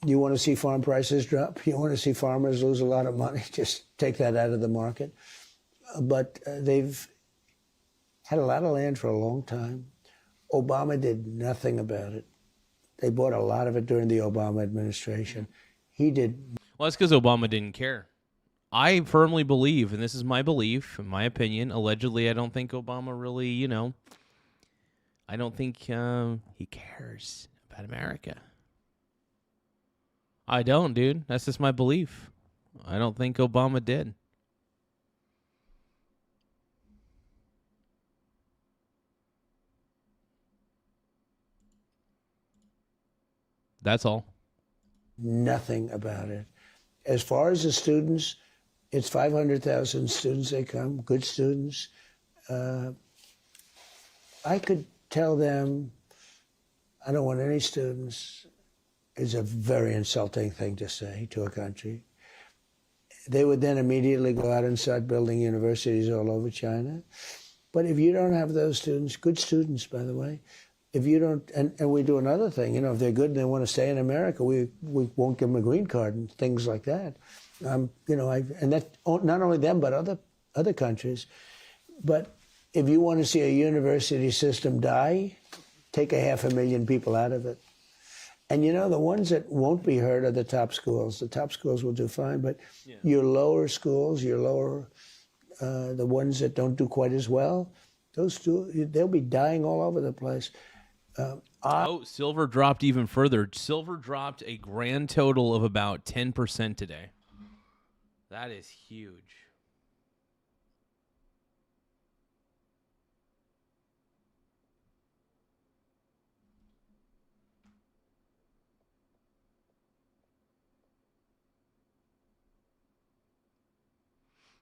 You want to see farm prices drop? You want to see farmers lose a lot of money? Just take that out of the market. But they've had a lot of land for a long time. Obama did nothing about it. They bought a lot of it during the Obama administration. He did. Well, that's because Obama didn't care. I firmly believe, and this is my belief, in my opinion, allegedly, I don't think Obama really, I don't think he cares about America. I don't, dude. That's just my belief. I don't think Obama did. That's all. Nothing about it. As far as the students, it's 500,000 students they come, good students. I could tell them, I don't want any students. Is a very insulting thing to say to a country. They would then immediately go out and start building universities all over China. But if you don't have those students, good students, by the way, if you don't, and we do another thing, if they're good and they want to stay in America, we won't give them a green card and things like that. And that not only them, but other countries. But if you want to see a university system die, take 500,000 people out of it. And the ones that won't be hurt are the top schools. The top schools will do fine, but your lower schools, the ones that don't do quite as well, they'll be dying all over the place. Silver dropped even further. Silver dropped a grand total of about 10% today. That is huge.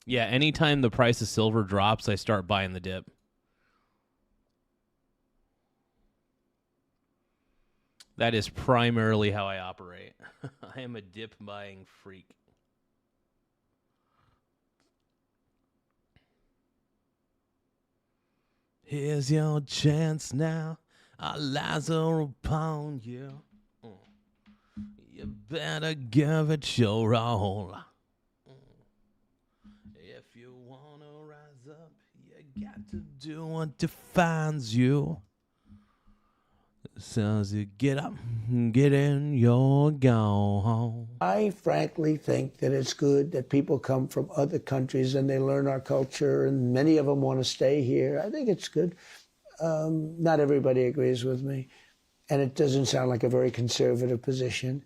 Yeah, anytime the price of silver drops, I start buying the dip. That is primarily how I operate. I am a dip buying freak. Here's your chance now. Our eyes are upon you. You better give it your all. If you want to rise up, you got to do what defines you. So as you get up, get in your go home. I frankly think that it's good that people come from other countries and they learn our culture, and many of them want to stay here. I think it's good. Not everybody agrees with me, and it doesn't sound like a very conservative position.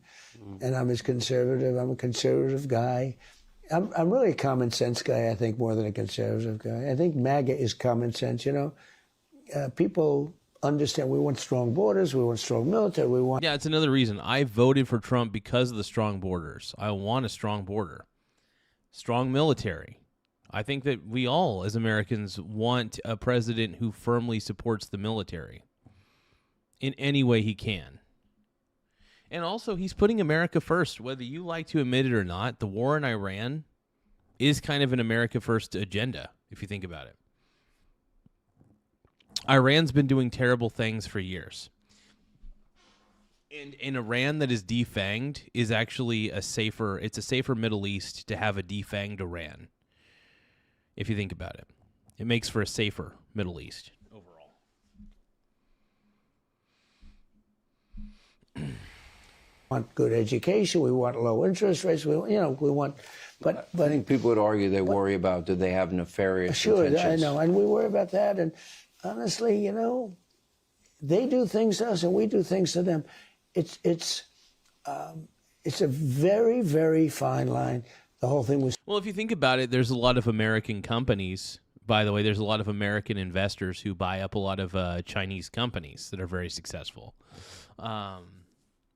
And I'm as conservative. I'm a conservative guy. I'm really a common sense guy, I think, more than a conservative guy. I think MAGA is common sense, you know. People understand we want strong borders, we want strong military, we want... Yeah, it's another reason. I voted for Trump because of the strong borders. I want a strong border. Strong military. I think that we all, as Americans, want a president who firmly supports the military in any way he can. And also, he's putting America first. Whether you like to admit it or not, the war in Iran is kind of an America first agenda, if you think about it. Iran's been doing terrible things for years. And an Iran that is defanged is actually a safer Middle East to have a defanged Iran. If you think about it. It makes for a safer Middle East overall. We want good education, we want low interest rates, we want... But I think people would argue they worry about, do they have nefarious intentions? Sure, I know, and we worry about that, and honestly, you know, they do things to us and we do things to them. It's a very, very fine line. The whole thing was... Well, if you think about it, there's a lot of American companies. By the way, there's a lot of American investors who buy up a lot of Chinese companies that are very successful.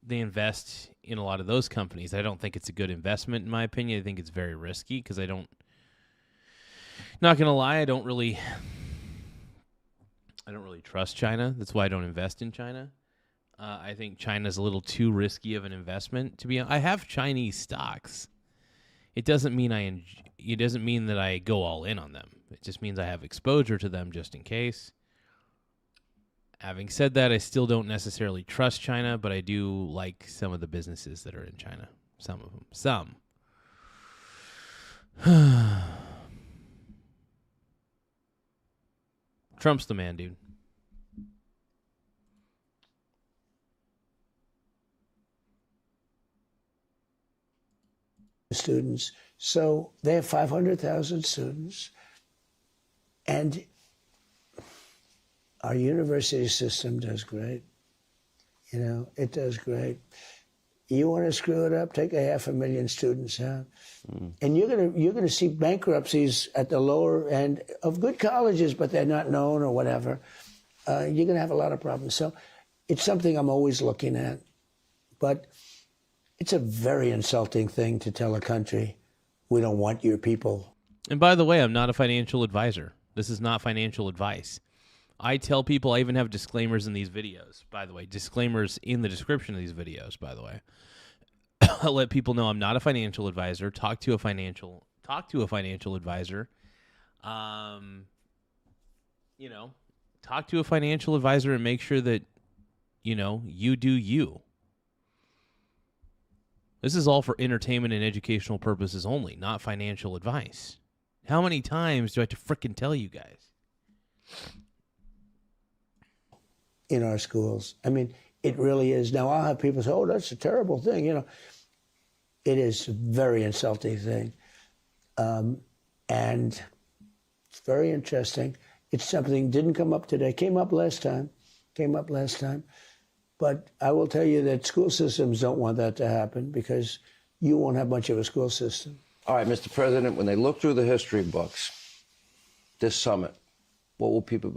They invest in a lot of those companies. I don't think it's a good investment, in my opinion. I think it's very risky because not going to lie, I don't really trust China. That's why I don't invest in China. I think China's a little too risky of an investment. To be honest, I have Chinese stocks. It doesn't mean that I go all in on them. It just means I have exposure to them just in case. Having said that, I still don't necessarily trust China, but I do like some of the businesses that are in China. Some of them. Some. Trump's the man, dude. Students. So they have 500,000 students, and our university system does great. You know, it does great. You want to screw it up, take 500,000 students out. And you're gonna see bankruptcies at the lower end of good colleges, but they're not known or whatever. You're gonna have a lot of problems. So it's something I'm always looking at. But it's a very insulting thing to tell a country, we don't want your people. And by the way, I'm not a financial advisor. This is not financial advice. I tell people, I even have disclaimers in these videos, by the way. Disclaimers in the description of these videos, by the way. I'll let people know I'm not a financial advisor. Talk to a financial advisor. Talk to a financial advisor and make sure that, you do you. This is all for entertainment and educational purposes only, not financial advice. How many times do I have to frickin' tell you guys? In our schools. I mean, it really is. Now, I'll have people say, oh, that's a terrible thing. It is a very insulting thing. And it's very interesting. It's something didn't come up today. Came up last time. came up last time. But I will tell you that school systems don't want that to happen because you won't have much of a school system. All right, Mr. President, when they look through the history books, this summit, what will people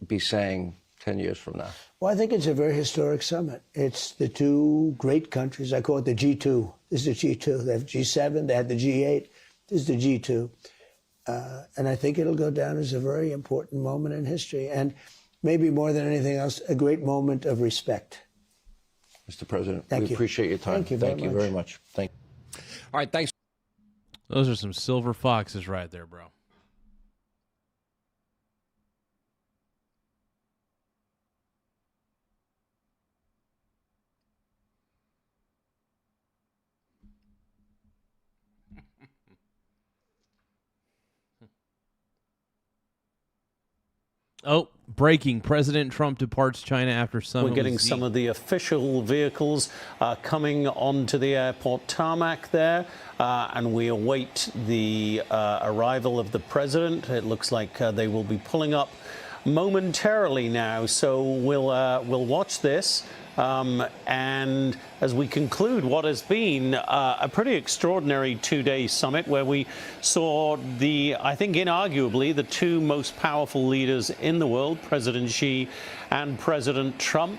be saying 10 years from now? Well, I think it's a very historic summit. It's the two great countries. I call it the G2. This is the G2. They have G7, they had the G8. This is the G2. And I think it'll go down as a very important moment in history. And maybe more than anything else, a great moment of respect. Mr. President, Thank we you. appreciate your time. Thank you very much. Thank you. All right, thanks. Those are some silver foxes right there, bro. Oh, breaking. President Trump departs China after summit. We're getting some of the official vehicles coming onto the airport tarmac there, and we await the arrival of the president. It looks like they will be pulling up momentarily now, so we'll watch this. And as we conclude what has been a pretty extraordinary two-day summit where we saw I think inarguably, the two most powerful leaders in the world, President Xi and President Trump,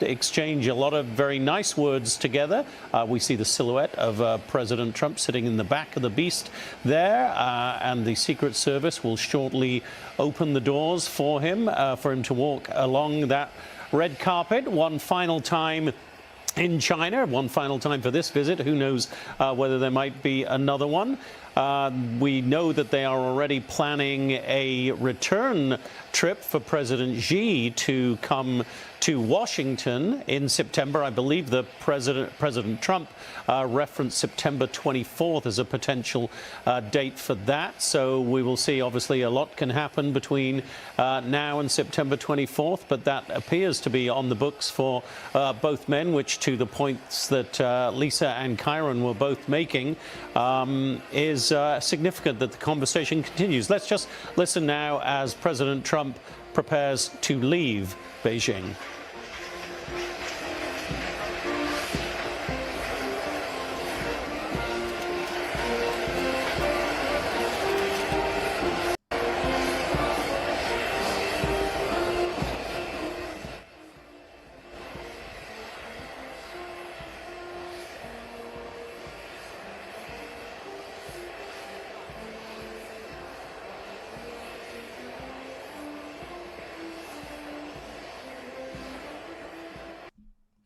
exchange a lot of very nice words together. We see the silhouette of President Trump sitting in the back of the beast there, and the Secret Service will shortly open the doors for him to walk along that red carpet one final time in China, one final time for this visit. Who knows whether there might be another one. We know that they are already planning a return trip for President Xi to come to Washington in September. I believe the President Trump referenced September 24th as a potential date for that. So we will see. Obviously, a lot can happen between now and September 24th, but that appears to be on the books for both men, which, to the points that Lisa and Kyron were both making, is significant that the conversation continues. Let's just listen now as President Trump prepares to leave Beijing.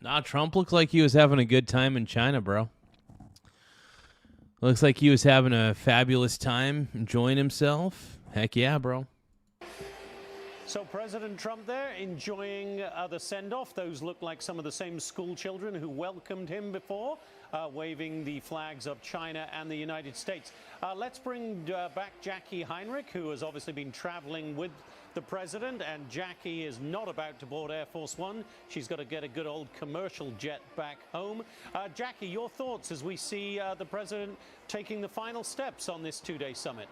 Nah, Trump looked like he was having a good time in China, bro. Looks like he was having a fabulous time, enjoying himself. Heck yeah, bro. So President Trump there enjoying the send-off. Those look like some of the same school children who welcomed him before, waving the flags of China and the United States. Let's bring back Jackie Heinrich, who has obviously been traveling with the president, and Jackie is not about to board Air Force One. She's got to get a good old commercial jet back home. Jackie, your thoughts as we see the president taking the final steps on this two-day summit?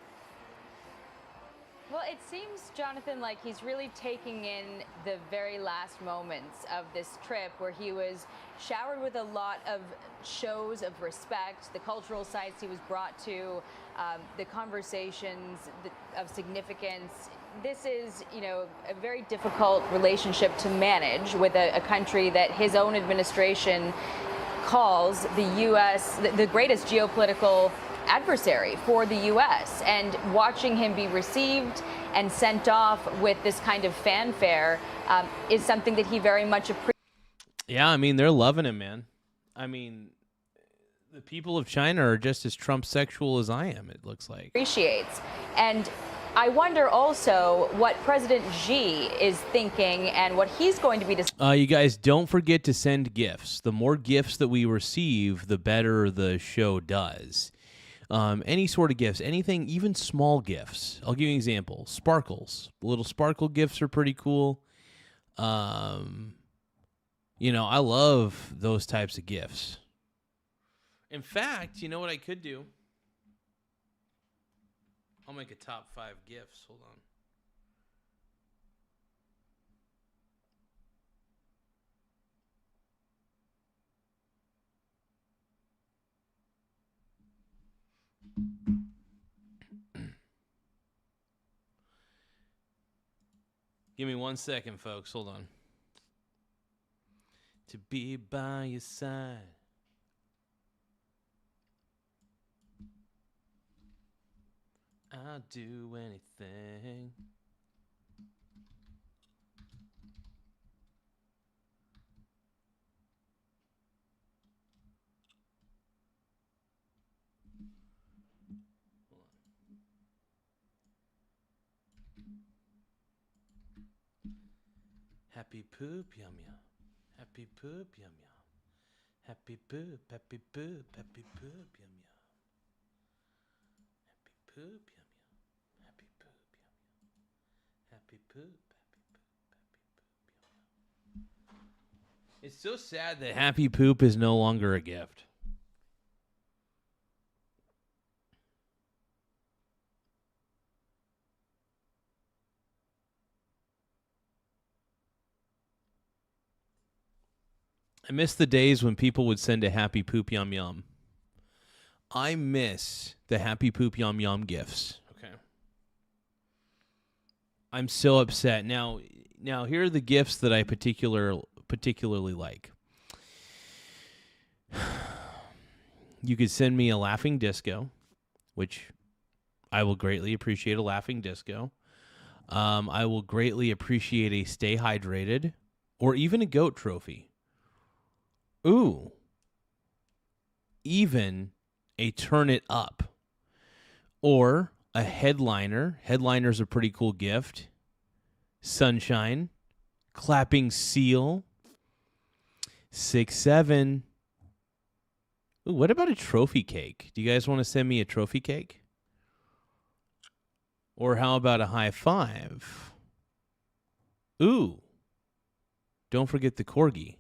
Well, it seems, Jonathan, like he's really taking in the very last moments of this trip, where he was showered with a lot of shows of respect, the cultural sites he was brought to, the conversations of significance. This is, a very difficult relationship to manage with a country that his own administration calls the U.S. the greatest geopolitical adversary for the U.S. And watching him be received and sent off with this kind of fanfare is something that he very much appreciates. Yeah, I mean, they're loving him, man. I mean, the people of China are just as Trump sexual as I am, it looks like. And I wonder also what President Xi is thinking and what he's going to be you guys, don't forget to send gifts. The more gifts that we receive, the better the show does. Any sort of gifts, anything, even small gifts. I'll give you an example. Sparkles. The little sparkle gifts are pretty cool. I love those types of gifts. In fact, you know what I could do? I'll make a top 5 gifts. Hold on. Give me 1 second, folks. Hold on. To be by your side. I'll do anything. Happy poop, yum yum. Happy poop, yum yum. Happy poop, happy poop, happy poop, yum yum. Happy poop, yum yum. Happy poop, yum yum. Happy poop, happy poop, yum yum. It's so sad that happy poop is no longer a gift. I miss the days when people would send a happy poop yum yum. I miss the happy poop yum yum gifts. Okay. I'm so upset. Now here are the gifts that I particularly like. You could send me a laughing disco, which I will greatly appreciate a laughing disco. I will greatly appreciate a stay hydrated or even a goat trophy. Ooh. Even a turn it up. Or a headliner. Headliner's a pretty cool gift. Sunshine. Clapping seal. 6-7. Ooh, what about a trophy cake? Do you guys want to send me a trophy cake? Or how about a high five? Ooh. Don't forget the corgi.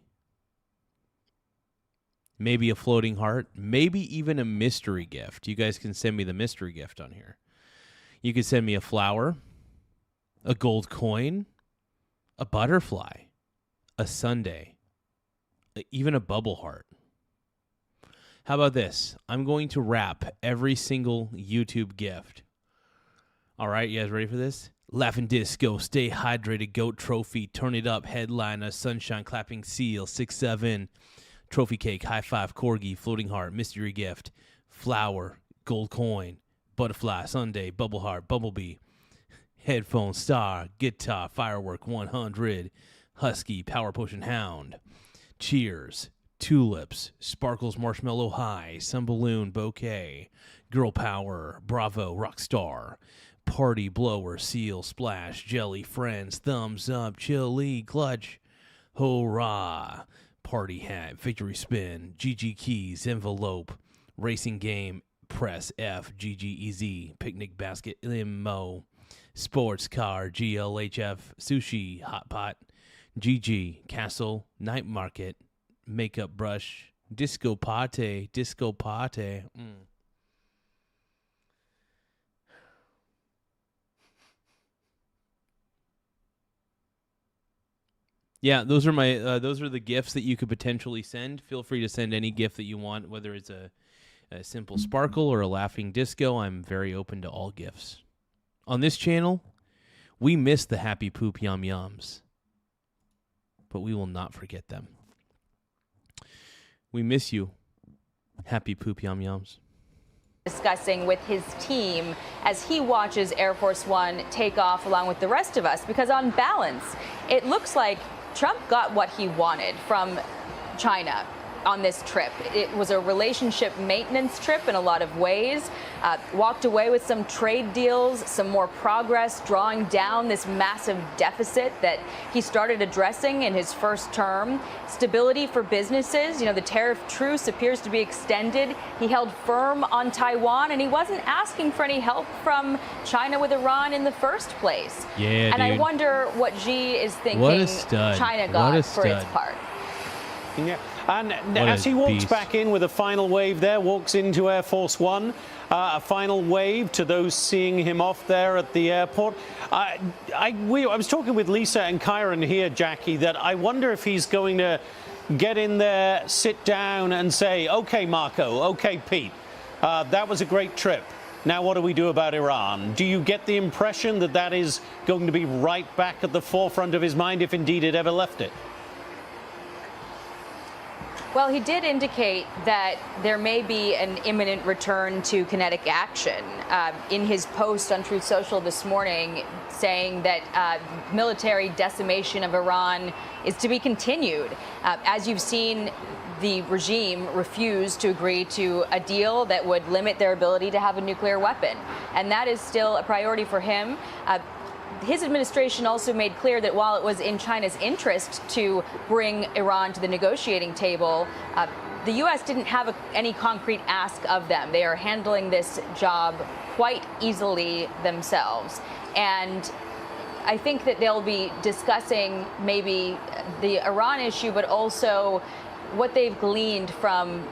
Maybe a floating heart. Maybe even a mystery gift. You guys can send me the mystery gift on here. You can send me a flower, a gold coin, a butterfly, a sundae, even a bubble heart. How about this? I'm going to wrap every single YouTube gift. All right, you guys ready for this? Laughing disco, stay hydrated, goat trophy, turn it up, headliner, sunshine, clapping seal, 6-7. Trophy cake, high five, corgi, floating heart, mystery gift, flower, gold coin, butterfly, sundae, bubble heart, bumblebee, headphone, star, guitar, firework, 100, husky, power potion, hound, cheers, tulips, sparkles, marshmallow high, sun balloon, bouquet, girl power, bravo, rock star, party blower, seal, splash, jelly, friends, thumbs up, chili, clutch, hurrah. Party hat, victory spin, GG keys, envelope, racing game, press F, GGEZ, picnic basket, limo, sports car, GLHF, sushi, hot pot, GG, castle, night market, makeup brush, disco party. Yeah, those are my those are the gifts that you could potentially send. Feel free to send any gift that you want, whether it's a simple sparkle or a laughing disco. I'm very open to all gifts. On this channel, we miss the happy poop yum yums, but we will not forget them. We miss you, happy poop yum yums. Discussing with his team as he watches Air Force One take off along with the rest of us, because on balance, it looks like Trump got what he wanted from China on this trip. It was a relationship maintenance trip in a lot of ways. Walked away with some trade deals, some more progress, drawing down this massive deficit that he started addressing in his first term. Stability for businesses. You know, the tariff truce appears to be extended. He held firm on Taiwan, and he wasn't asking for any help from China with Iran in the first place. Yeah, and dude. I wonder what Xi is thinking China got for its part. Yeah, and as he walks back in with a final wave there, walks into Air Force One, a final wave to those seeing him off there at the airport. I was talking with Lisa and Kyron here, Jackie, that I wonder if he's going to get in there, sit down and say, okay, Marco, okay, Pete, that was a great trip. Now, what do we do about Iran? Do you get the impression that that is going to be right back at the forefront of his mind, if indeed it ever left it? Well, he did indicate that there may be an imminent return to kinetic action in his post on Truth Social this morning, saying that military decimation of Iran is to be continued. As you've seen, the regime refuse to agree to a deal that would limit their ability to have a nuclear weapon. And that is still a priority for him. His administration also made clear that while it was in China's interest to bring Iran to the negotiating table, the U.S. didn't have any concrete ask of them. They are handling this job quite easily themselves. And I think that they'll be discussing maybe the Iran issue, but also what they've gleaned from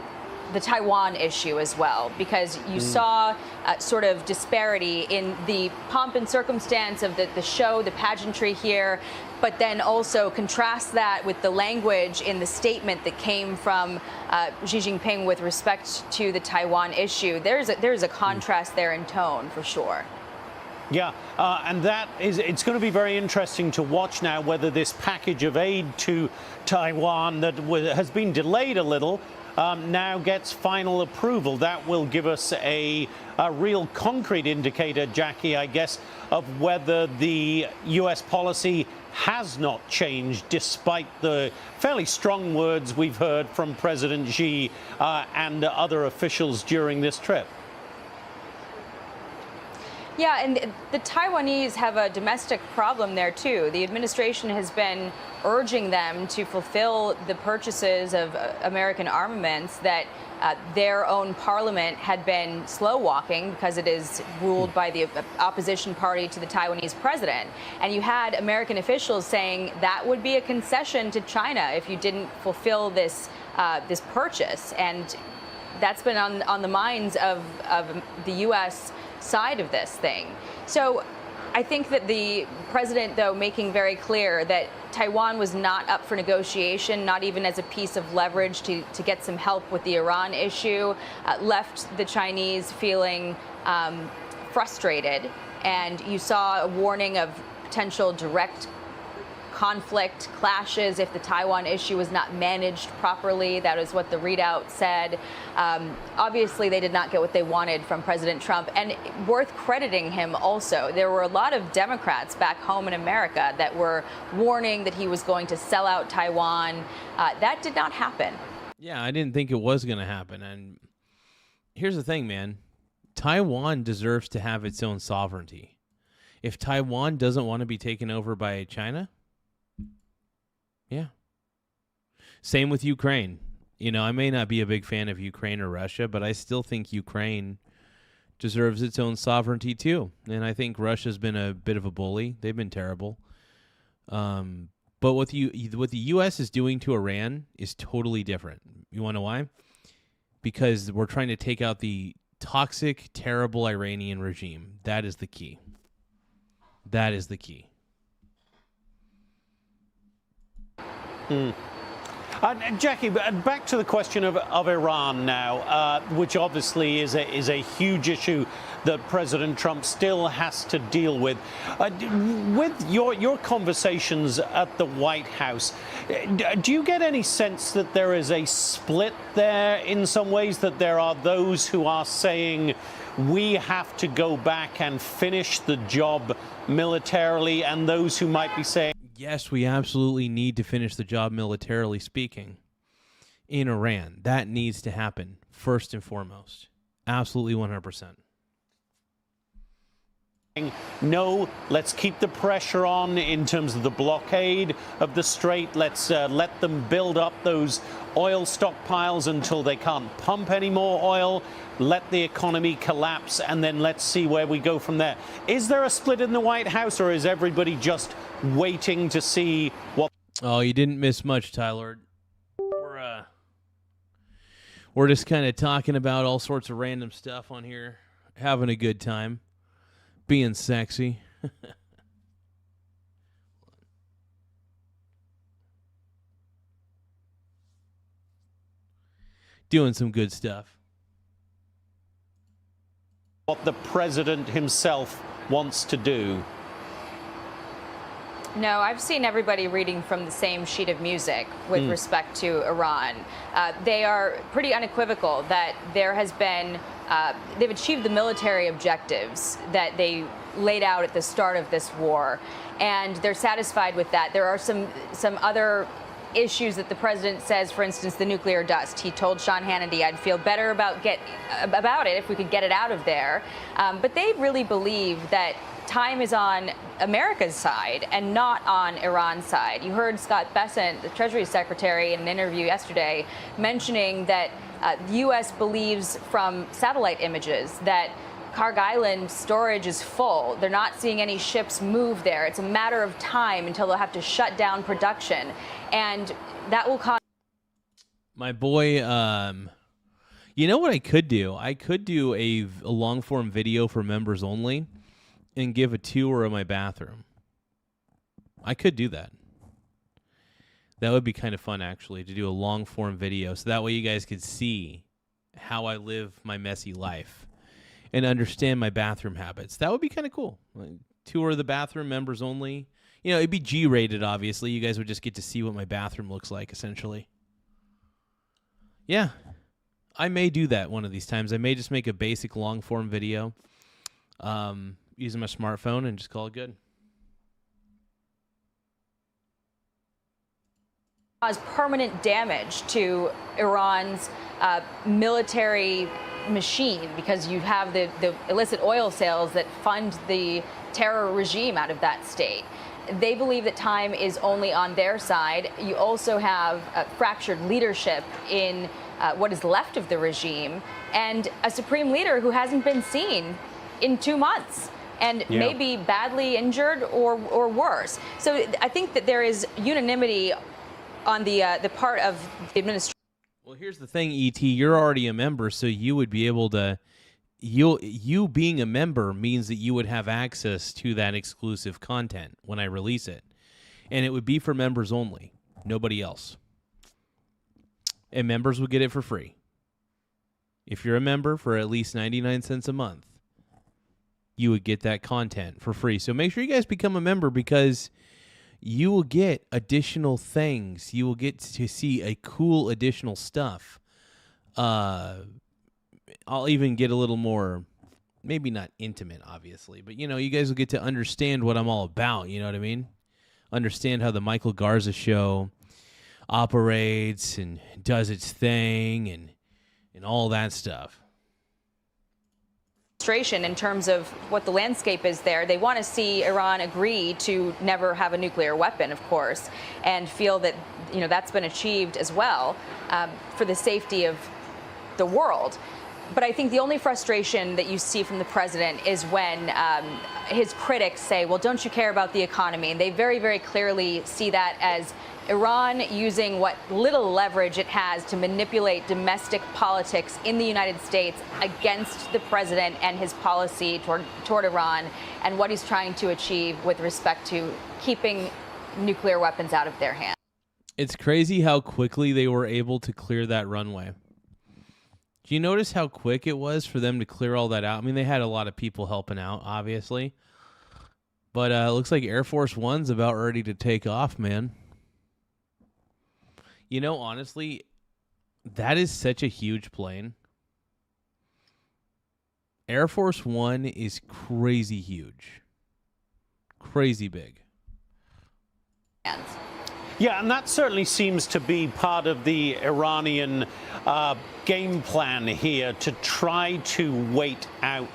the Taiwan issue as well, because you saw sort of disparity in the pomp and circumstance of the show, the pageantry here, but then also contrast that with the language in the statement that came from Xi Jinping with respect to the Taiwan issue. There's a contrast there in tone, for sure. Yeah, and it's going to be very interesting to watch now whether this package of aid to Taiwan that has been delayed a little now gets final approval. That will give us a real concrete indicator, Jackie, I guess, of whether the U.S. policy has not changed despite the fairly strong words we've heard from President Xi and other officials during this trip. Yeah, and the Taiwanese have a domestic problem there, too. The administration has been urging them to fulfill the purchases of American armaments that their own parliament had been slow-walking because it is ruled by the opposition party to the Taiwanese president. And you had American officials saying that would be a concession to China if you didn't fulfill this purchase. And that's been on the minds of the U.S. side of this thing. So I think that the president, though, making very clear that Taiwan was not up for negotiation, not even as a piece of leverage to get some help with the Iran issue, left the Chinese feeling frustrated. And you saw a warning of potential direct conflict, clashes if the Taiwan issue was not managed properly. That is what the readout said. Obviously, they did not get what they wanted from President Trump. And worth crediting him also, there were a lot of Democrats back home in America that were warning that he was going to sell out Taiwan. That did not happen. Yeah, I didn't think it was going to happen. And here's the thing, man. Taiwan deserves to have its own sovereignty. If Taiwan doesn't want to be taken over by China, yeah. Same with Ukraine. You know, I may not be a big fan of Ukraine or Russia, but I still think Ukraine deserves its own sovereignty too. And I think Russia's been a bit of a bully. They've been terrible. But what the U.S. is doing to Iran is totally different. You want to know why? Because we're trying to take out the toxic, terrible Iranian regime. That is the key. That is the key. Jackie, back to the question of Iran now, which obviously is a huge issue that President Trump still has to deal with. With your conversations at the White House, do you get any sense that there is a split there in some ways, that there are those who are saying we have to go back and finish the job militarily, and those who might be saying, yes, we absolutely need to finish the job militarily speaking in Iran. That needs to happen first and foremost. Absolutely 100%. No, let's keep the pressure on in terms of the blockade of the strait. Let's let them build up those oil stockpiles until they can't pump any more oil. Let the economy collapse, and then let's see where we go from there. Is there a split in the White House, or is everybody just waiting to see what? Oh, you didn't miss much, Tyler. We're just kind of talking about all sorts of random stuff on here, having a good time, being sexy. Doing some good stuff. what the president himself wants to do? No, I've seen everybody reading from the same sheet of music with respect to Iran. They are pretty unequivocal that there has been, they've achieved the military objectives that they laid out at the start of this war, and they're satisfied with that. There are some other issues that the president says, for instance, the nuclear dust. He told Sean Hannity, I'd feel better about it if we could get it out of there. But they really believe that time is on America's side and not on Iran's side. You heard Scott Bessent, the Treasury Secretary, in an interview yesterday mentioning that the U.S. believes from satellite images that Kharg Island storage is full. They're not seeing any ships move there. It's a matter of time until they'll have to shut down production. And that will cause... My boy, you know what I could do? I could do a long-form video for members only and give a tour of my bathroom. I could do that. That would be kind of fun, actually, to do a long-form video, so that way you guys could see how I live my messy life and understand my bathroom habits. That would be kind of cool. Like, tour of the bathroom, members only. You know, it'd be G-rated, obviously. You guys would just get to see what my bathroom looks like, essentially. Yeah. I may do that one of these times. I may just make a basic long-form video using my smartphone and just call it good. Cause permanent damage to Iran's military machine, because you have the illicit oil sales that fund the terror regime out of that state. They believe that time is only on their side. You also have fractured leadership in what is left of the regime, and a supreme leader who hasn't been seen in 2 months and may be badly injured or worse. So I think that there is unanimity on the part of the administration. Well, here's the thing, E.T. You're already a member, so you would be able to... You being a member means that you would have access to that exclusive content when I release it. And it would be for members only, nobody else. And members would get it for free. If you're a member for at least 99 cents a month, you would get that content for free. So make sure you guys become a member, because you will get additional things. You will get to see a cool additional stuff. I'll even get a little more, maybe not intimate, obviously, but, you know, you guys will get to understand what I'm all about, you know what I mean? Understand how the Michael Garza Show operates and does its thing and all that stuff. In terms of what the landscape is there, they want to see Iran agree to never have a nuclear weapon, of course, and feel that, you know, that's been achieved as well for the safety of the world. But I think the only frustration that you see from the president is when his critics say, well, don't you care about the economy? And they very, very clearly see that as Iran using what little leverage it has to manipulate domestic politics in the United States against the president and his policy toward Iran and what he's trying to achieve with respect to keeping nuclear weapons out of their hands. It's crazy how quickly they were able to clear that runway. Do you notice how quick it was for them to clear all that out? I mean, they had a lot of people helping out, obviously. But it looks like Air Force One's about ready to take off, man. You know, honestly, that is such a huge plane. Air Force One is crazy huge. Crazy big. Yeah, and that certainly seems to be part of the Iranian game plan here, to try to wait out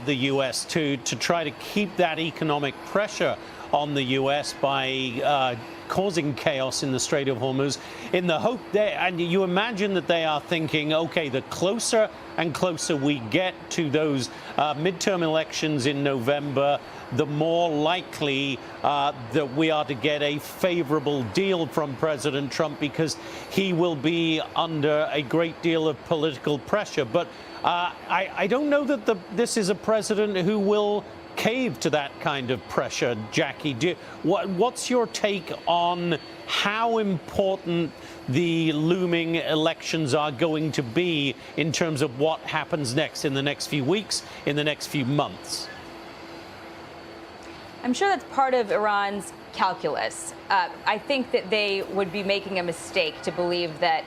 the U.S., to try to keep that economic pressure on the U.S. by causing chaos in the Strait of Hormuz, in the hope that, and you imagine that they are thinking, okay, the closer and closer we get to those midterm elections in November, the more likely that we are to get a favorable deal from President Trump, because he will be under a great deal of political pressure. But I don't know that this is a president who will cave to that kind of pressure, Jackie. What's your take on how important the looming elections are going to be in terms of what happens next in the next few weeks, in the next few months? I'm sure that's part of Iran's calculus. I think that they would be making a mistake to believe that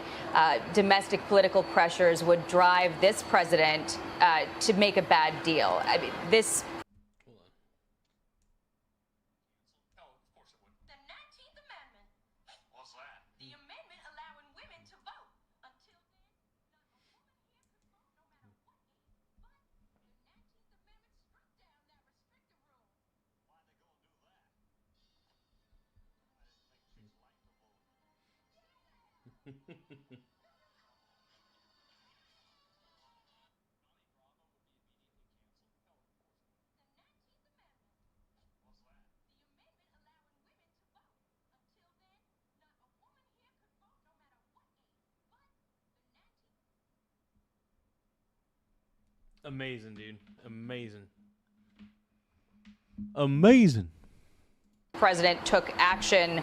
domestic political pressures would drive this president to make a bad deal. I mean, this. Amazing, dude. Amazing. Amazing. President took action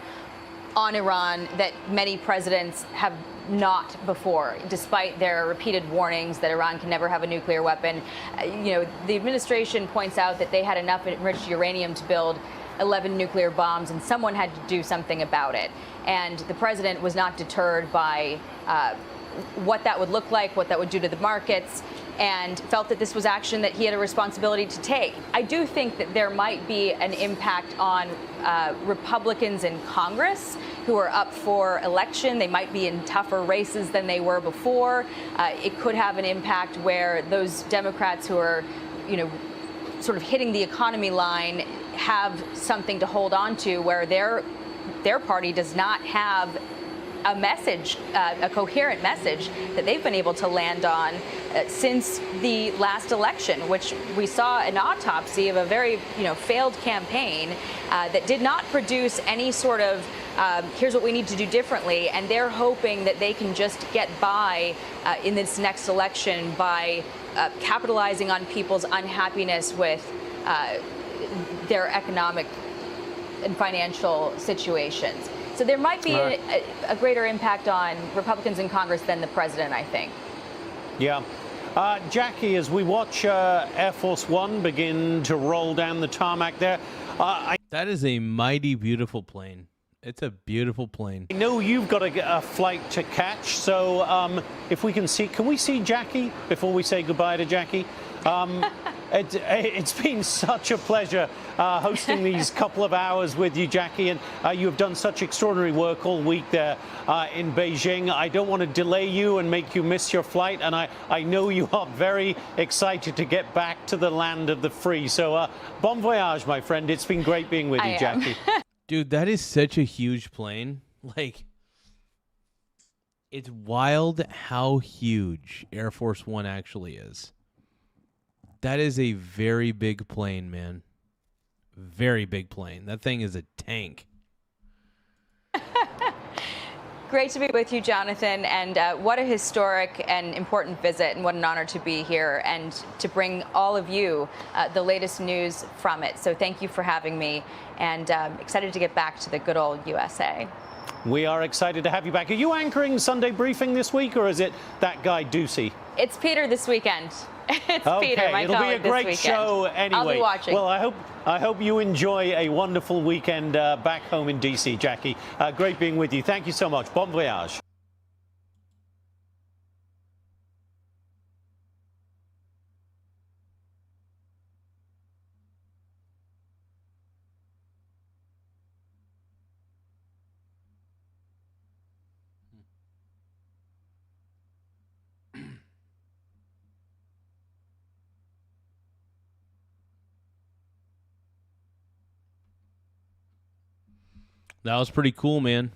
on Iran that many presidents have not before, despite their repeated warnings that Iran can never have a nuclear weapon. The administration points out that they had enough enriched uranium to build 11 nuclear bombs, and someone had to do something about it. And the president was not deterred by what that would look like, what that would do to the markets, and felt that this was action that he had a responsibility to take. I do think that there might be an impact on Republicans in Congress who are up for election. They might be in tougher races than they were before. It could have an impact where those Democrats who are, sort of hitting the economy line have something to hold on to, where their party does not have a message, a coherent message that they've been able to land on since the last election, which we saw an autopsy of a very, failed campaign that did not produce any sort of here's what we need to do differently. And they're hoping that they can just get by in this next election by capitalizing on people's unhappiness with their economic and financial situations. So there might be a greater impact on Republicans in Congress than the president, I think. Yeah. Jackie, as we watch Air Force One begin to roll down the tarmac there, that is a mighty beautiful plane. It's a beautiful plane. I know you've got a flight to catch, so if we can we see Jackie before we say goodbye to Jackie? It's been such a pleasure hosting these couple of hours with you, Jackie, and you have done such extraordinary work all week there in Beijing. I don't want to delay you and make you miss your flight, and I know you are very excited to get back to the land of the free. So bon voyage, my friend. It's been great being with you, Jackie. Dude, that is such a huge plane. Like, it's wild how huge Air Force One actually is. That is a very big plane, man. Very big plane. That thing is a tank. Great to be with you, Jonathan, and what a historic and important visit, and what an honor to be here and to bring all of you the latest news from it. So thank you for having me, and excited to get back to the good old USA. We are excited to have you back. Are you anchoring Sunday Briefing this week, or is it that guy Ducey? It's Peter this weekend. It's Peter, my it'll be a great show anyway. I'll be watching. Well, I hope you enjoy a wonderful weekend back home in DC, Jackie. Great being with you. Thank you so much. Bon voyage. That was pretty cool, man.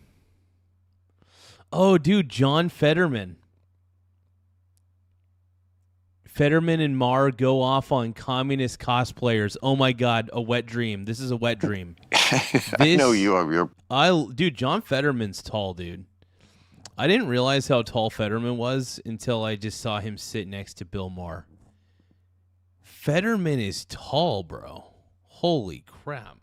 Oh, dude, John Fetterman. Fetterman and Marr go off on communist cosplayers. Oh my God, a wet dream. This is a wet dream. I know you are. Dude, John Fetterman's tall, dude. I didn't realize how tall Fetterman was until I just saw him sit next to Bill Maher. Fetterman is tall, bro. Holy crap.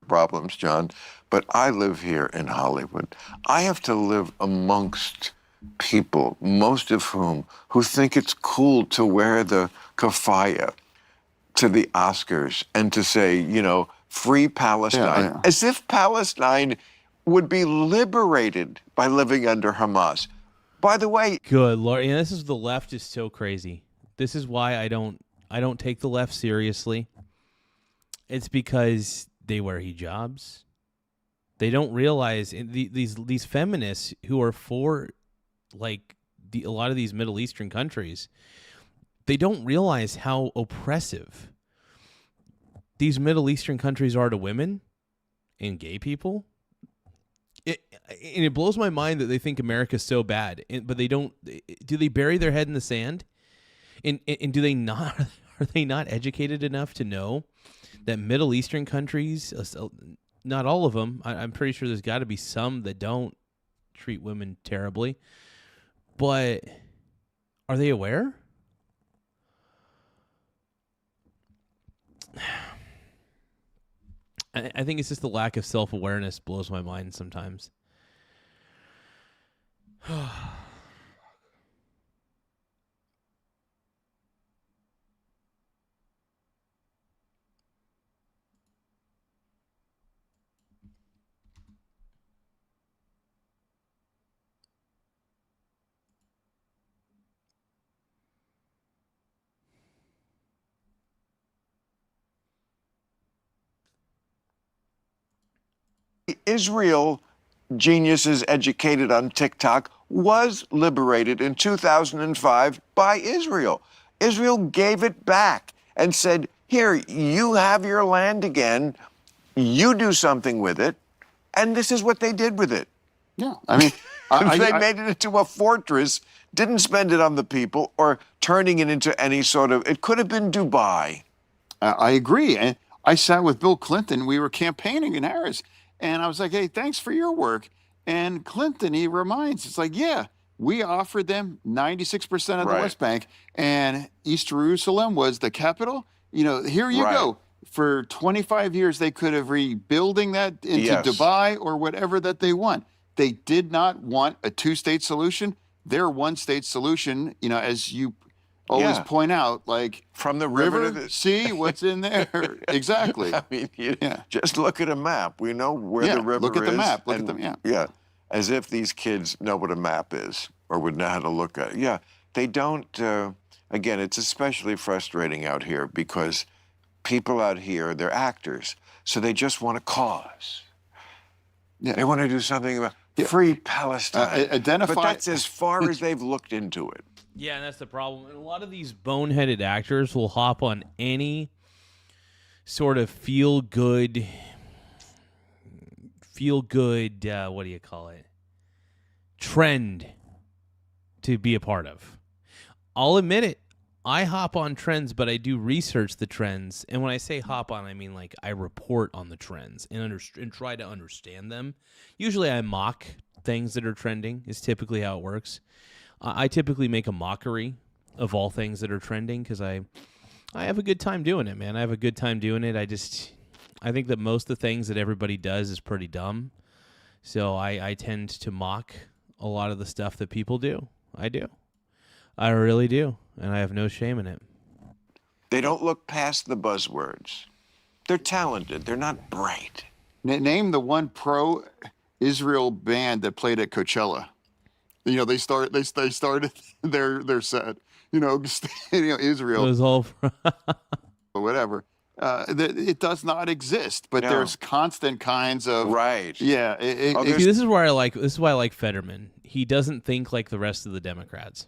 Problems, John, but I live here in Hollywood. I have to live amongst people, most of who think it's cool to wear the keffiyeh to the Oscars and to say, you know, free Palestine, as if Palestine would be liberated by living under Hamas. By the way, good Lord, yeah, this is the left is so crazy. This is why I don't take the left seriously. It's because they wear hijabs. They don't realize these feminists who are for like a lot of these Middle Eastern countries. They don't realize how oppressive these Middle Eastern countries are to women and gay people. It blows my mind that they think America's so bad, but they don't. Do they bury their head in the sand? And do they not? Are they not educated enough to know that Middle Eastern countries, not all of them, I'm pretty sure there's got to be some that don't treat women terribly, but are they aware? I think it's just the lack of self-awareness blows my mind sometimes. Israel geniuses educated on TikTok was liberated in 2005 by Israel. Israel gave it back and said, here, you have your land again. You do something with it. And this is what they did with it. Yeah, I mean, they made it into a fortress, didn't spend it on the people or turning it into any sort of, it could have been Dubai. I agree. And I sat with Bill Clinton. We were campaigning in Harris. And I was like, hey, thanks for your work. And Clinton, he reminds, it's like, yeah, we offered them 96% of the West Bank, and East Jerusalem was the capital. You know, here you go. For 25 years, they could have rebuilding that into Dubai or whatever that they want. They did not want a two-state solution. Their one-state solution, you know, as you always point out, like from the river to the sea, what's in there? Exactly. I mean, just look at a map. We know where the river is. Look at the map. Look at them. Yeah, as if these kids know what a map is or would know how to look at it. Yeah, they don't. Again, it's especially frustrating out here because people out here, they're actors, so they just want a cause. Yeah. They want to do something about free Palestine. Identify. But that's as far as they've looked into it. Yeah, and that's the problem. And a lot of these boneheaded actors will hop on any sort of feel-good, what do you call it, trend to be a part of. I'll admit it. I hop on trends, but I do research the trends. And when I say hop on, I mean like I report on the trends and try to understand them. Usually I mock things that are trending is typically how it works. I typically make a mockery of all things that are trending because I have a good time doing it, man. I have a good time doing it. I think that most of the things that everybody does is pretty dumb. So I tend to mock a lot of the stuff that people do. I do. I really do. And I have no shame in it. They don't look past the buzzwords. They're talented. They're not bright. Name the one pro-Israel band that played at Coachella. You know, they started their set. You know, Israel. It was all or whatever. It does not exist, but there's constant kinds of Yeah. See, this is why I like Fetterman. He doesn't think like the rest of the Democrats.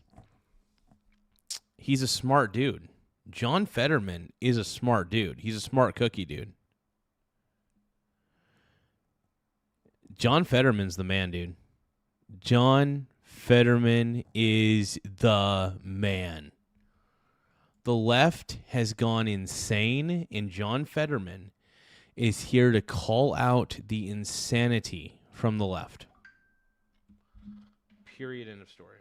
He's a smart dude. John Fetterman is a smart dude. He's a smart cookie dude. John Fetterman's the man, dude. John Fetterman is the man. The left has gone insane, and John Fetterman is here to call out the insanity from the left. Period. End of story.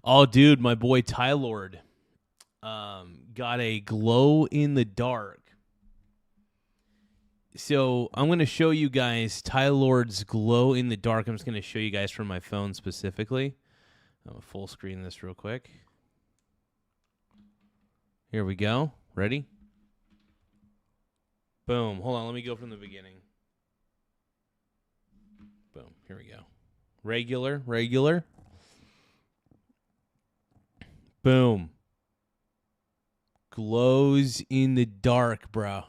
Oh, dude, my boy Ty Lord got a glow in the dark. So I'm going to show you guys Ty Lord's glow in the dark. I'm just going to show you guys from my phone specifically. I'm going to full screen this real quick. Here we go. Ready? Boom. Hold on. Let me go from the beginning. Boom. Here we go. Regular. Boom. Glows in the dark, bro.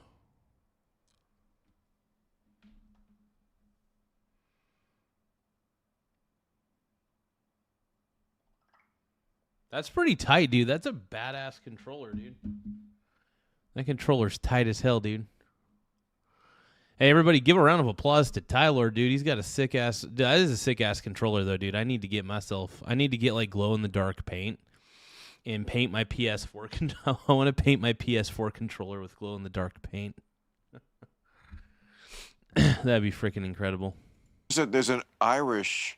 That's pretty tight, dude. That's a badass controller, dude. That controller's tight as hell, dude. Hey, everybody, give a round of applause to Tyler, dude. He's got a sick ass. That is a sick ass controller, though, dude. I need to get like glow in the dark paint and paint my PS4. I want to paint my PS4 controller with glow in the dark paint. That'd be freaking incredible. There's an Irish.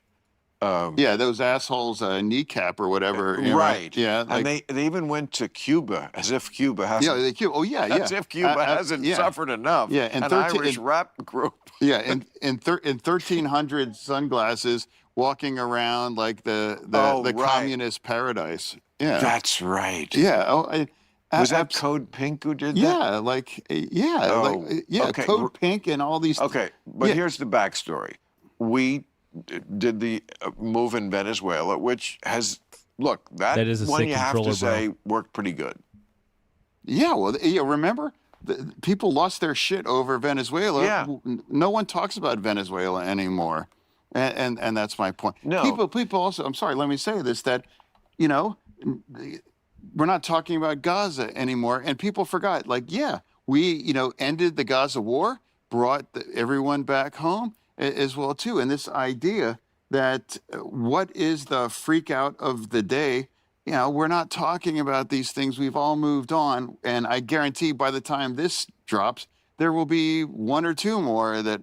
Yeah, those assholes, kneecap or whatever. You Right. know? Yeah. And they even went to Cuba, as if Cuba hasn't. Yeah, oh yeah, yeah. As if Cuba hasn't suffered enough. Yeah, and an Irish rap group. Yeah, in 1300 sunglasses, walking around like the right. communist paradise. Yeah, That's right. yeah. Was that Code Pink who did that? Yeah, okay. Code Pink and all these. Okay, but here's the backstory. We did the move in Venezuela, which has, that is a one sick you have to controller, say bro. worked pretty good. Yeah, well, remember, people lost their shit over Venezuela. Yeah. No one talks about Venezuela anymore, and that's my point. No. People also. I'm sorry. Let me say this: that, we're not talking about Gaza anymore, and people forgot. We ended the Gaza war, brought everyone back home as well too, and this idea that what is the freak out of the day? We're not talking about these things. We've all moved on, and I guarantee by the time this drops, there will be one or two more that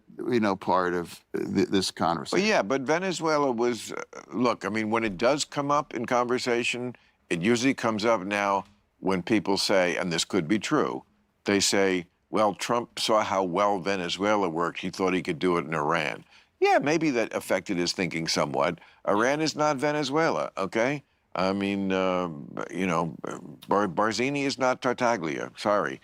part of this conversation. Well, yeah, but Venezuela was when it does come up in conversation, it usually comes up now when people say, and this could be true, they say, well, Trump saw how well Venezuela worked. He thought he could do it in Iran. Yeah, maybe that affected his thinking somewhat. Iran is not Venezuela, okay? I mean, Barzini is not Tartaglia. Sorry.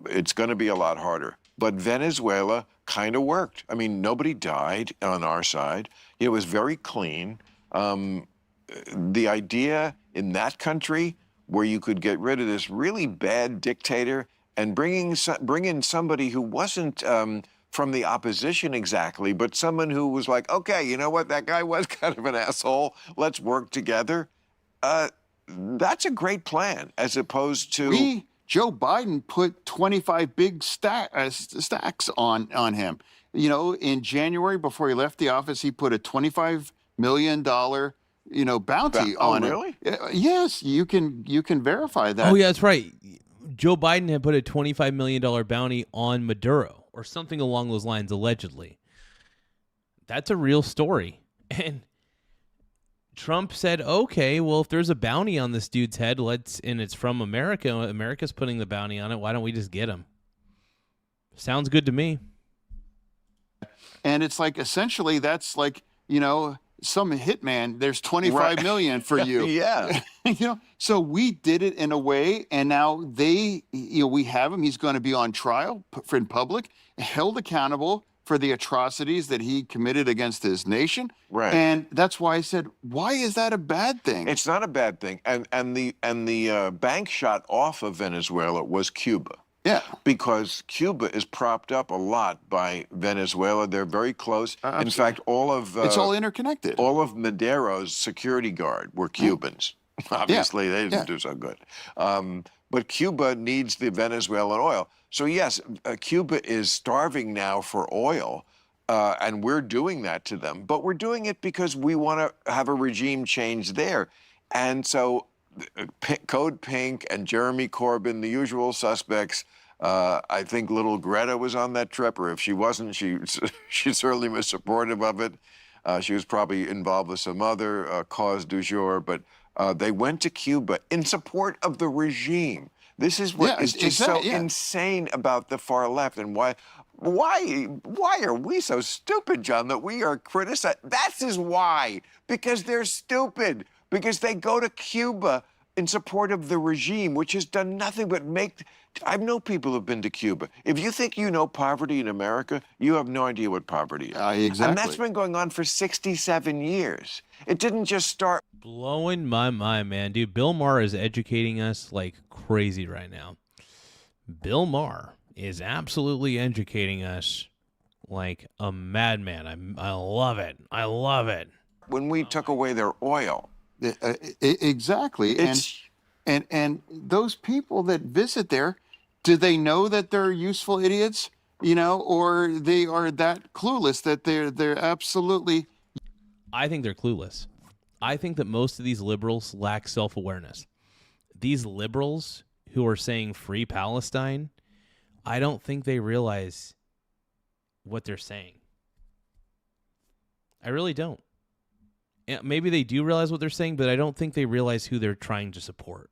It's going to be a lot harder. But Venezuela kind of worked. I mean, nobody died on our side. It was very clean. The idea in that country where you could get rid of this really bad dictator and bring in somebody who wasn't from the opposition exactly, but someone who was like, okay, you know what, that guy was kind of an asshole. Let's work together. That's a great plan, as opposed to Joe Biden put 25 big stacks on him. In January before he left the office, he put a $25 million bounty on him. Really? Yes, you can verify that. Oh yeah, that's right. Joe Biden had put a $25 million bounty on Maduro or something along those lines, allegedly. That's a real story. And Trump said, okay, well, if there's a bounty on this dude's head, and it's from America, America's putting the bounty on it, why don't we just get him? Sounds good to me. And it's like, essentially, that's like, some hitman, there's 25 million for you. Yeah. So we did it in a way, and now we have him. He's going to be on trial in public, held accountable for the atrocities that he committed against his nation. Right. And that's why I said, why is that a bad thing? It's not a bad thing. And the bank shot off of Venezuela was Cuba. Yeah. Because Cuba is propped up a lot by Venezuela. They're very close. In fact, it's all interconnected. All of Maduro's security guard were Cubans. Obviously, they didn't do so good. But Cuba needs the Venezuelan oil. So yes, Cuba is starving now for oil, and we're doing that to them. But we're doing it because we want to have a regime change there. And so Code Pink and Jeremy Corbyn, the usual suspects. I think little Greta was on that trip, or if she wasn't, she certainly was supportive of it. She was probably involved with some other cause du jour, but they went to Cuba in support of the regime. This is what is just so insane about the far left, and why are we so stupid, John, that we are criticized? That's is why, because they're stupid, because they go to Cuba in support of the regime, which has done nothing but make. I know people who've been to Cuba. If you think you know poverty in America, you have no idea what poverty is. Exactly. And that's been going on for 67 years. It didn't just start. Blowing my mind, man. Dude, Bill Maher is educating us like crazy right now. Bill Maher is absolutely educating us like a madman. I love it. I love it. When we took away their oil. Exactly. And those people that visit there, do they know that they're useful idiots? You know, or they are that clueless that they're absolutely. I think they're clueless. I think that most of these liberals lack self-awareness. These liberals who are saying free Palestine, I don't think they realize what they're saying. I really don't. Maybe they do realize what they're saying, but I don't think they realize who they're trying to support.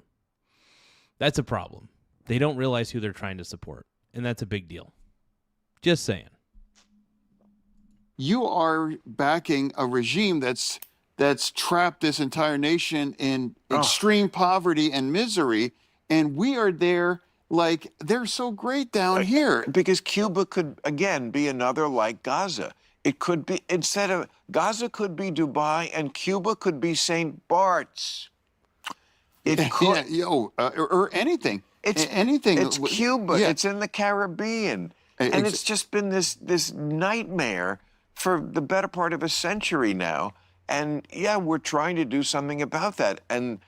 That's a problem. They don't realize who they're trying to support, and that's a big deal. Just saying. You are backing a regime that's trapped this entire nation in extreme poverty and misery, and we are there like they're so great down here. Because Cuba could, again, be another like Gaza. It could be, instead of, Gaza could be Dubai and Cuba could be St. Bart's. It could. Or anything. Anything. It's Cuba. Yeah. It's in the Caribbean. And it's just been this nightmare for the better part of a century now. And yeah, we're trying to do something about that. And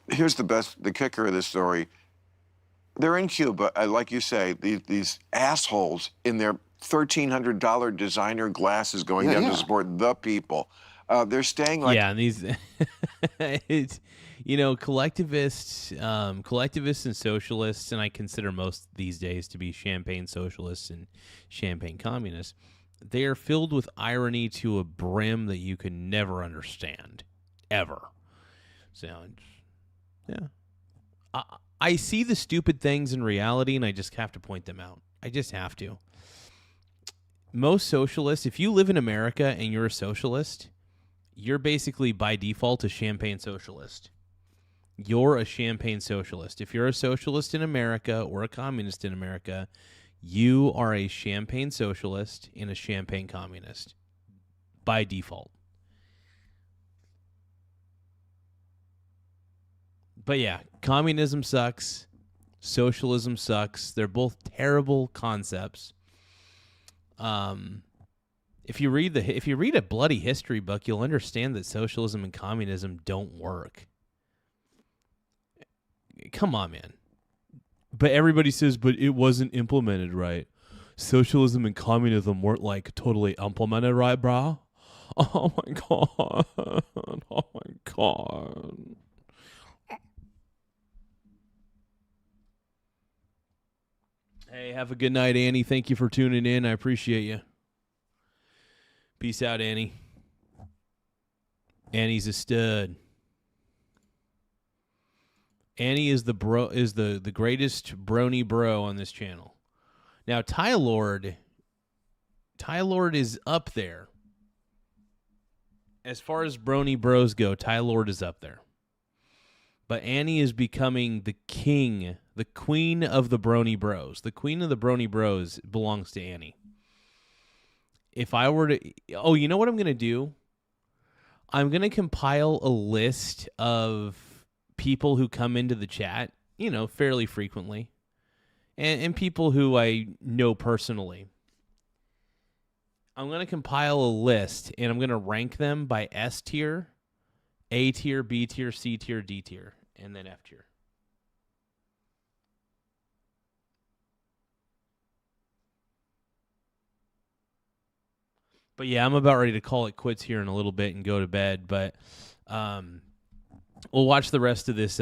here's the kicker of this story. They're in Cuba, like you say, these assholes in their $1,300 designer glasses going down to support the people. They're staying like... Yeah, and these... it's, you know, collectivists and socialists, and I consider most these days to be champagne socialists and champagne communists, they are filled with irony to a brim that you can never understand. Ever. So, yeah. I see the stupid things in reality, and I just have to point them out. I just have to. Most socialists, if you live in America and you're a socialist, you're basically by default a champagne socialist. You're a champagne socialist. If you're a socialist in America or a communist in America, you are a champagne socialist and a champagne communist by default. But yeah, communism sucks. Socialism sucks. They're both terrible concepts. If you read a bloody history book, you'll understand that socialism and communism don't work. Come on, man. But everybody says, but it wasn't implemented right. Socialism and communism weren't like totally implemented right, bro. Oh my god. Oh my god. Hey, have a good night, Annie. Thank you for tuning in. I appreciate you. Peace out, Annie. Annie's a stud. Annie is the greatest brony bro on this channel. Now, Ty Lord is up there. As far as brony bros go, Ty Lord is up there. But Annie is becoming the king The queen of the brony bros. The queen of the brony bros belongs to Annie. If I were to... Oh, you know what I'm going to do? I'm going to compile a list of people who come into the chat, fairly frequently, and people who I know personally. I'm going to compile a list, and I'm going to rank them by S tier, A tier, B tier, C tier, D tier, and then F tier. But yeah, I'm about ready to call it quits here in a little bit and go to bed. But we'll watch the rest of this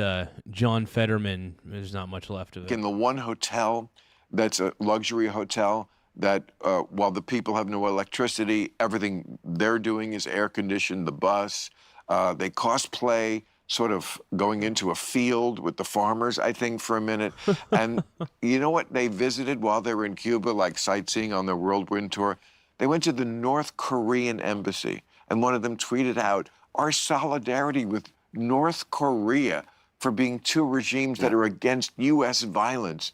John Fetterman. There's not much left of it. In the one hotel that's a luxury hotel that while the people have no electricity, everything they're doing is air conditioned, the bus. They cosplay sort of going into a field with the farmers, I think, for a minute. And you know what they visited while they were in Cuba, like sightseeing on their whirlwind tour? They went to the North Korean embassy, and one of them tweeted out, our solidarity with North Korea for being two regimes that are against U.S. violence.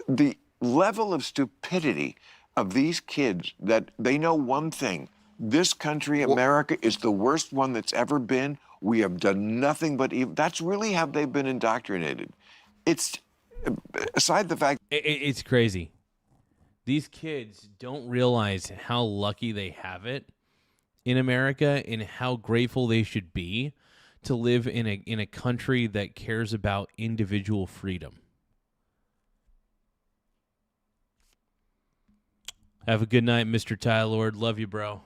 The level of stupidity of these kids, that they know one thing: this country, America, is the worst one that's ever been. We have done nothing but evil. That's really how they've been indoctrinated. It's, aside the fact... It's crazy. These kids don't realize how lucky they have it in America and how grateful they should be to live in a country that cares about individual freedom. Have a good night, Mr. Tylord. Love you, bro.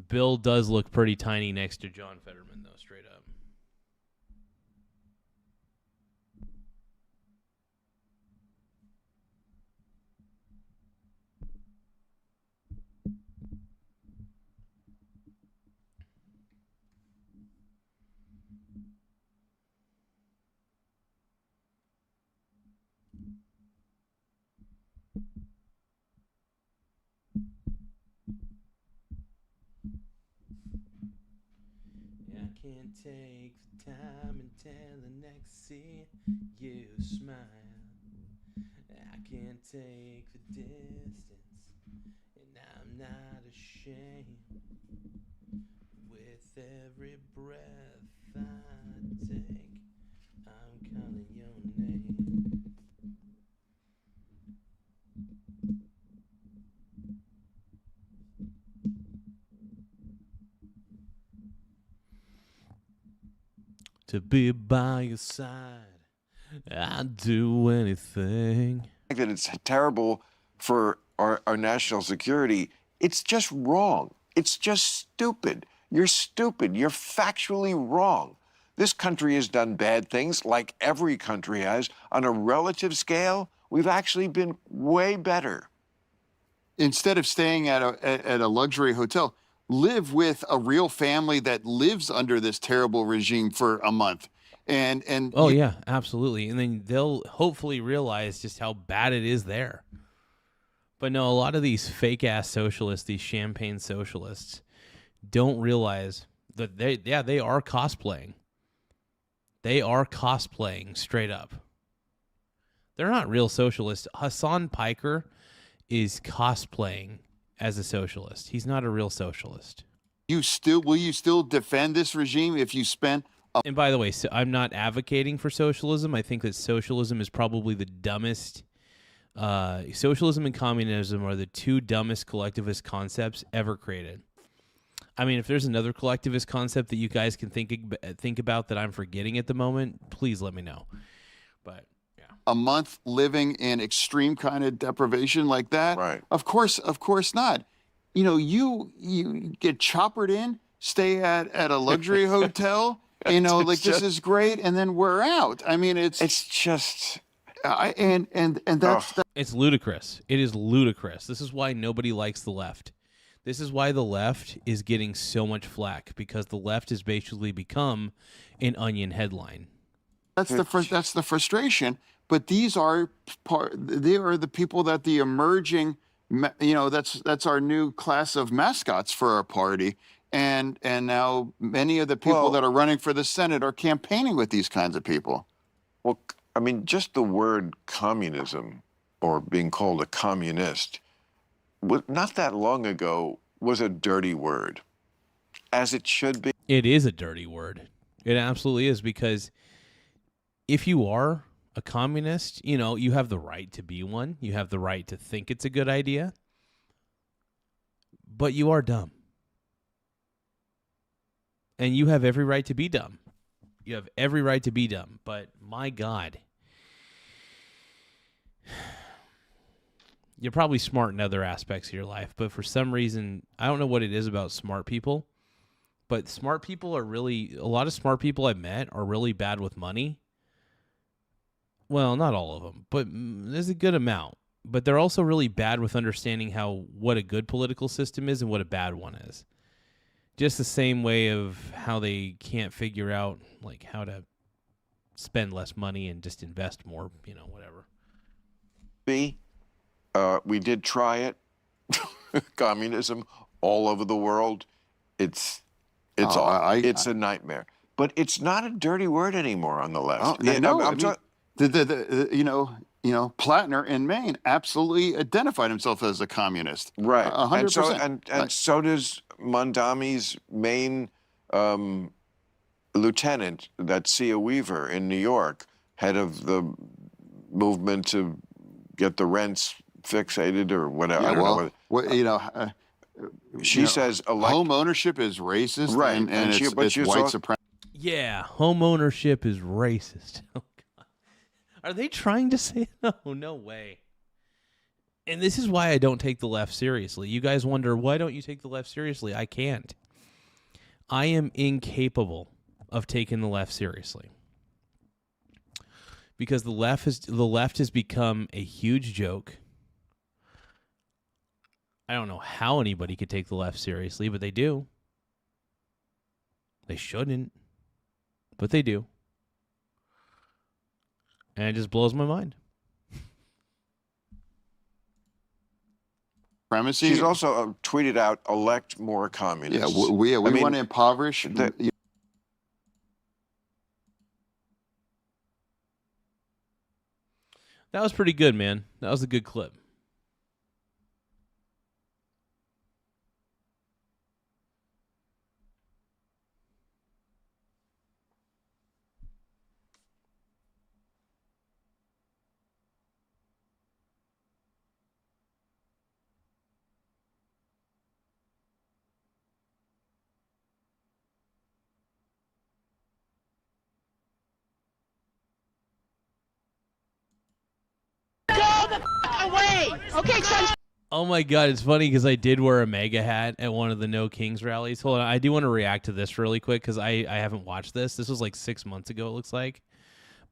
Bill does look pretty tiny next to John Fetterman, though, straight up. Can't take the time until the next see you smile. I can't take the distance, and I'm not ashamed. With every breath I take, I'm calling your name. To be by your side, I'd do anything. That it's terrible for our national security. It's just wrong. It's just stupid. You're stupid. You're factually wrong. This country has done bad things, like every country has. On a relative scale, we've actually been way better. Instead of staying at a luxury hotel, live with a real family that lives under this terrible regime for a month. And yeah, absolutely. And then they'll hopefully realize just how bad it is there. But no, a lot of these fake ass socialists, these champagne socialists, don't realize that they are cosplaying. They are cosplaying straight up. They're not real socialists. Hassan Piker is cosplaying as a socialist. He's not a real socialist. Will you still defend this regime if you spent And by the way, so I'm not advocating for socialism. I think that socialism is probably the dumbest. Socialism and communism are the two dumbest collectivist concepts ever created. I mean, if there's another collectivist concept that you guys can think about that I'm forgetting at the moment, please let me know. But yeah, a month living in extreme kind of deprivation like that, right? Of course not. You know, you get choppered in, stay at a luxury hotel. You know, like this is great, and then we're out. I mean, it's just, it's ludicrous. It is ludicrous. This is why nobody likes the left. This is why the left is getting so much flack, because the left has basically become an Onion headline. That's the frustration. But these are they are the people that the emerging, you know, that's our new class of mascots for our party. And now many of the people that are running for the Senate are campaigning with these kinds of people. Well, I mean, just the word communism or being called a communist, not that long ago, was a dirty word, as it should be. It is a dirty word. It absolutely is, because if you are a communist, you know, you have the right to be one. You have the right to think it's a good idea. But you are dumb. And you have every right to be dumb. You have every right to be dumb. But my God, you're probably smart in other aspects of your life. But for some reason, I don't know what it is about smart people. But smart people are really, a lot of smart people I've met are really bad with money. Well, not all of them, but there's a good amount. But they're also really bad with understanding what a good political system is and what a bad one is. Just the same way of how they can't figure out like how to spend less money and just invest more, you know, whatever. We did try it. Communism all over the world. It's a nightmare. But it's not a dirty word anymore on the left. Plattner in Maine absolutely identified himself as a communist. Right. 100%. And so does Mondami's Maine lieutenant, that Sia Weaver in New York, head of the movement to get the rents fixated or whatever. She says home ownership is racist, right? And it's white supremacy. Yeah, home ownership is racist. Oh, God. Are they trying to say no? No way. And this is why I don't take the left seriously. You guys wonder, why don't you take the left seriously? I can't. I am incapable of taking the left seriously. Because the left has become a huge joke. I don't know how anybody could take the left seriously, but they do. They shouldn't, but they do. And it just blows my mind. She's also tweeted out, elect more communists. Yeah, we want to impoverish. That was pretty good, man. That was a good clip. Away! Okay, Trump. Oh my God, it's funny because I did wear a MAGA hat at one of the No Kings rallies. Hold on, I do want to react to this really quick because I haven't watched this. This was like 6 months ago, it looks like.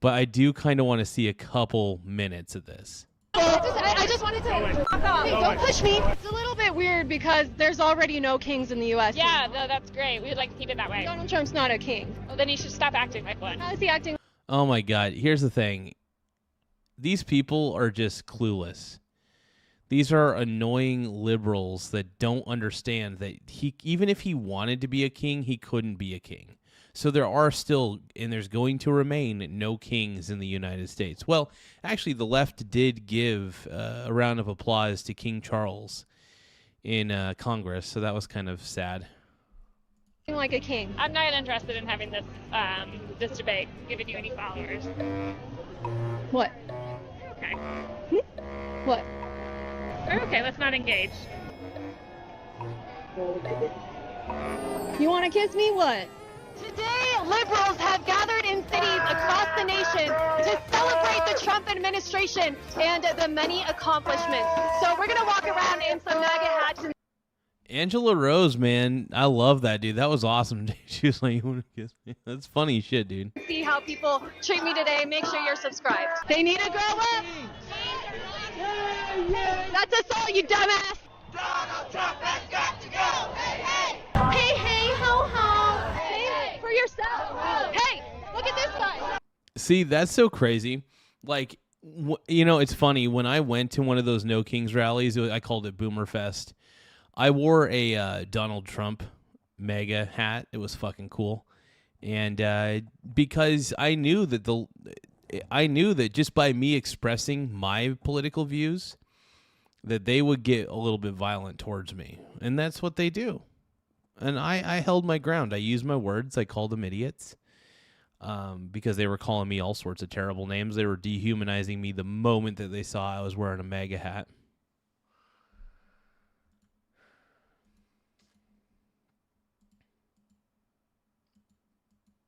But I do kind of want to see a couple minutes of this. I just wanted to... Hey, don't push me. It's a little bit weird because there's already no kings in the U.S. Yeah, no, that's great. We'd like to keep it that way. Donald Trump's not a king. Well, then he should stop acting like one. How is he acting? Oh my God, here's the thing. These people are just clueless. These are annoying liberals that don't understand that even if he wanted to be a king, he couldn't be a king. So there are still, and there's going to remain, no kings in the United States. Well, actually, the left did give a round of applause to King Charles in Congress, so that was kind of sad. Like a king. I'm not interested in having this this debate, giving you any followers. What? Okay. What? Okay, let's not engage. You want to kiss me? What? Today, liberals have gathered in cities across the nation to celebrate the Trump administration and the many accomplishments. So we're going to walk around in some MAGA hats. Angela Rose, man, I love that, dude. That was awesome. She was like, you want to kiss me? That's funny shit, dude. See how people treat me today. Make sure you're subscribed. They need to grow up. That's us all, you dumbass. Donald Trump has got to go. Hey, hey. Hey, hey, ho, ho. Hey, for yourself. Hey, look at this guy. See, that's so crazy. Like, it's funny. When I went to one of those No Kings rallies, I called it Boomer Fest. I wore a Donald Trump MAGA hat. It was fucking cool. And because I knew that I knew that just by me expressing my political views, that they would get a little bit violent towards me. And that's what they do. And I held my ground. I used my words. I called them idiots because they were calling me all sorts of terrible names. They were dehumanizing me the moment that they saw I was wearing a MAGA hat.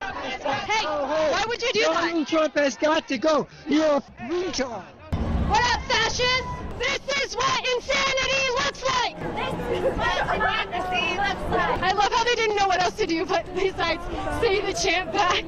Hey, why would you do that? Donald Trump has got to go. You're a retard. What up, fascists? This is what insanity looks like! This is what democracy looks like! I love how they didn't know what else to do, but besides say the chant back.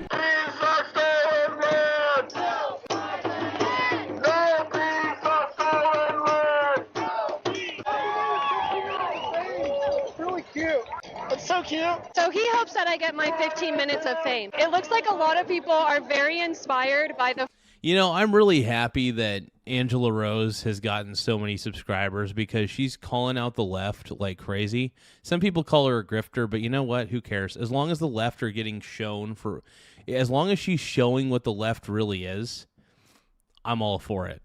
It's so cute. So he hopes that I get my 15 minutes of fame. It looks like a lot of people are very inspired by the... You know, I'm really happy that Angela Rose has gotten so many subscribers because she's calling out the left like crazy. Some people call her a grifter, but you know what? Who cares? As long as the left are getting shown for... As long as she's showing what the left really is, I'm all for it.